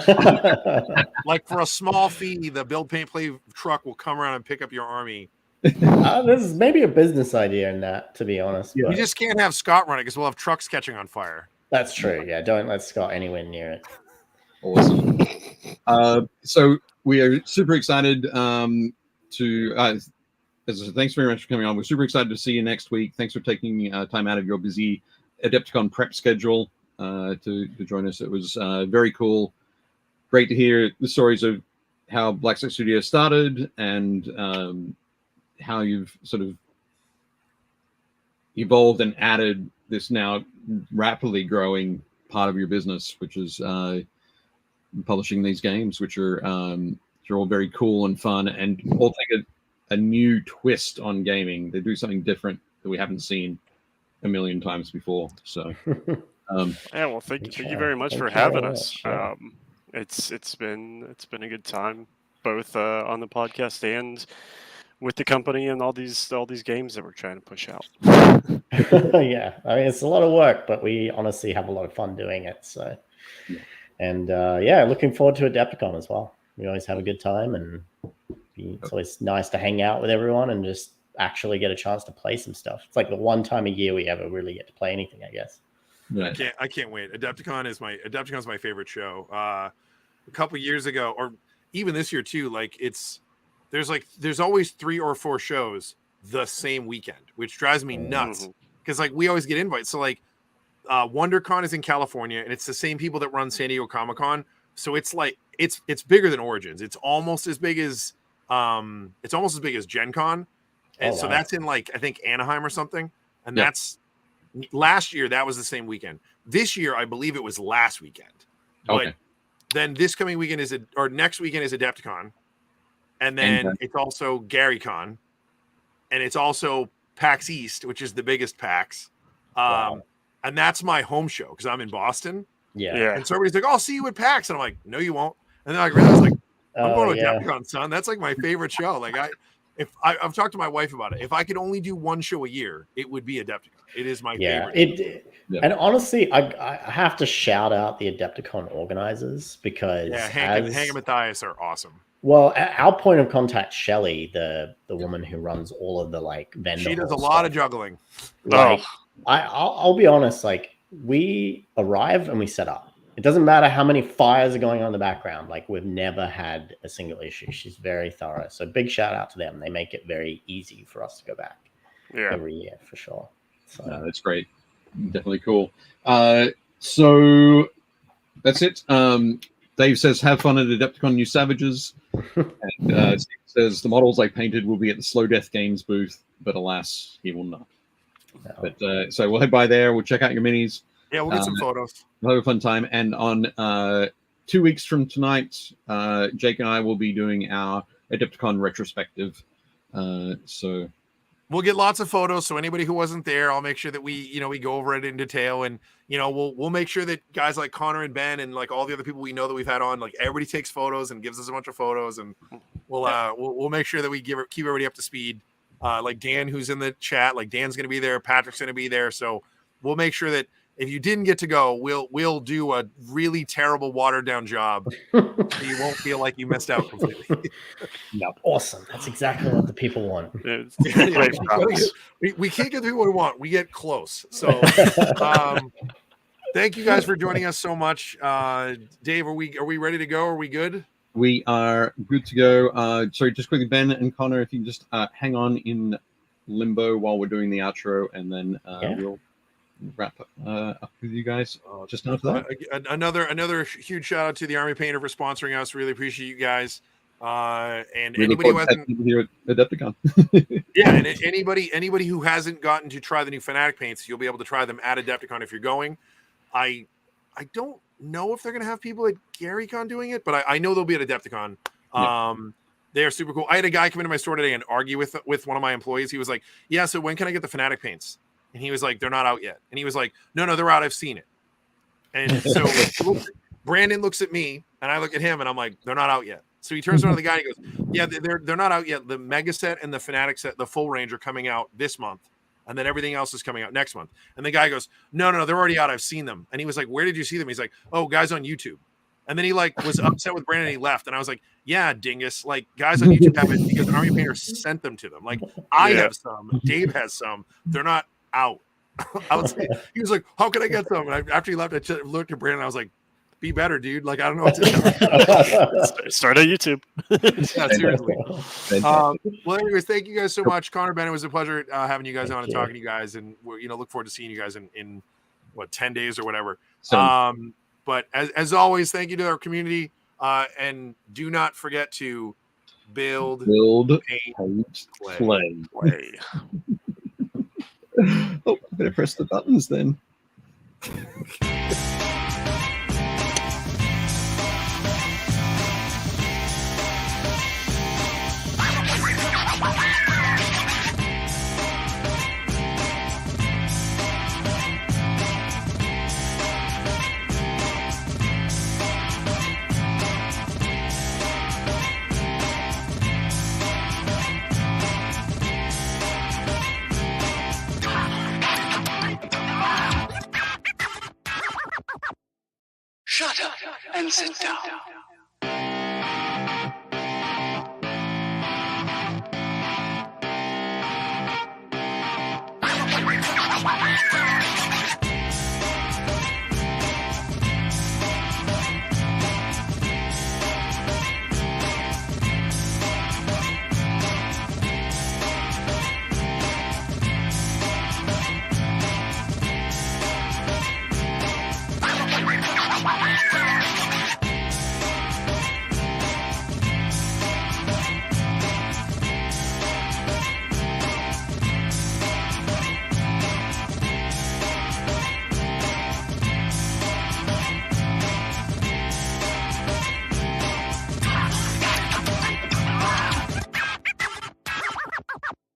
Like for a small fee, the Build Paint Play truck will come around and pick up your army. This is maybe a business idea in that, to be honest. You just can't have Scott run it because we'll have trucks catching on fire. That's true. Yeah, don't let Scott anywhere near it. Awesome. So we are super excited to. As I said, thanks very much for coming on. We're super excited to see you next week. Thanks for taking time out of your busy Adepticon prep schedule to join us. It was very cool. Great to hear the stories of how Black Six Studio started and how you've sort of evolved and added this now rapidly growing part of your business, which is publishing these games, which are all very cool and fun and all take a new twist on gaming. They do something different that we haven't seen a million times before. So yeah, well, thank you very much for having us. It's been a good time, both on the podcast and with the company and all these games that we're trying to push out. Yeah, I mean, it's a lot of work, but we honestly have a lot of fun doing it. So, and yeah, looking forward to Adepticon as well. We always have a good time, and it's always nice to hang out with everyone and just actually get a chance to play some stuff. It's like the one time a year we ever really get to play anything, I guess. Right. I can't wait. Adepticon's my favorite show. A couple years ago, or even this year too, like there's always 3 or 4 shows the same weekend, which drives me nuts because like we always get invites. So like WonderCon is in California, and it's the same people that run San Diego Comic-Con. So it's like it's bigger than Origins. It's almost as big as Gen Con. And so that's in like I think Anaheim or something. And that's last year that was the same weekend. This year I believe it was last weekend. But then this coming weekend next weekend is Adepticon. And then it's also GaryCon. And it's also PAX East, which is the biggest PAX. And that's my home show because I'm in Boston. Yeah. And so everybody's like, "Oh, I'll see you at PAX." And I'm like, "No, you won't." And then I realized like I'm going to Adepticon, son. That's like my favorite show. Like I've talked to my wife about it. If I could only do one show a year, it would be Adepticon. It is my favorite. And honestly, I have to shout out the Adepticon organizers because Hank and Matthias are awesome. Well, our point of contact, Shelly, the woman who runs all of the like vendor, she does a lot of juggling. Like, I'll be honest, like we arrive and we set up. It doesn't matter how many fires are going on in the background. Like we've never had a single issue. She's very thorough. So big shout out to them. They make it very easy for us to go back every year for sure. So that's great. Definitely cool. So that's it. Dave says, have fun at Adepticon New Savages. And Steve says, the models I painted will be at the Slow Death Games booth, but alas, he will not. No. But so we'll head by there. We'll check out your minis. Yeah, we'll get some photos. We'll have a fun time. And on 2 weeks from tonight, Jake and I will be doing our Adepticon retrospective. So we'll get lots of photos. So anybody who wasn't there, I'll make sure that we go over it in detail, and we'll make sure that guys like Connor and Ben and like all the other people we know that we've had on, like everybody takes photos and gives us a bunch of photos, and we'll make sure that we keep everybody up to speed. Like Dan, who's in the chat, like Dan's going to be there, Patrick's going to be there, so we'll make sure that if you didn't get to go, we'll do a really terrible watered down job. So you won't feel like you missed out completely. Yep. Awesome. That's exactly what the people want. We can't get the people we want. We get close. So thank you guys for joining us so much. Dave, are we ready to go? Are we good? We are good to go. Sorry, just quickly, Ben and Connor, if you can just hang on in limbo while we're doing the outro, and then we'll wrap up with you guys just after that. Another huge shout out to the Army Painter for sponsoring us. Really appreciate you guys. And really anybody who hasn't here at Adepticon. Yeah, and anybody who hasn't gotten to try the new Fanatic paints, you'll be able to try them at Adepticon if you're going. I don't know if they're gonna have people at GaryCon doing it, but I know they'll be at Adepticon. They're super cool. I had a guy come into my store today and argue with one of my employees. He was like, "Yeah, so when can I get the Fanatic paints?" And he was like, "They're not out yet." And he was like, "No, they're out. I've seen it." And so Brandon looks at me and I look at him and I'm like, "They're not out yet." So he turns around to the guy and he goes, "Yeah, they're not out yet. The Mega set and the Fanatic set, the full range, are coming out this month, and then everything else is coming out next month." And the guy goes, "No, they're already out. I've seen them." And he was like, "Where did you see them?" He's like, "Oh, guys on YouTube." And then he like was upset with Brandon and he left. And I was like, "Yeah, dingus. Like guys on YouTube have it because Army Painter sent them to them. Like I have some, Dave has some. They're not out." He was like, "How can I get some?" And after he left, I looked at Brandon. I was like, "Be better, dude. Like I don't know what to do." Start on YouTube. Yeah, seriously. Well, anyways, thank you guys so much, Connor, Ben. It was a pleasure having you guys on and talking to you guys, and we're look forward to seeing you guys in 10 days or whatever. But as always, thank you to our community, and do not forget to build, paint, play. Oh, I better press the buttons then. Shut up and sit down.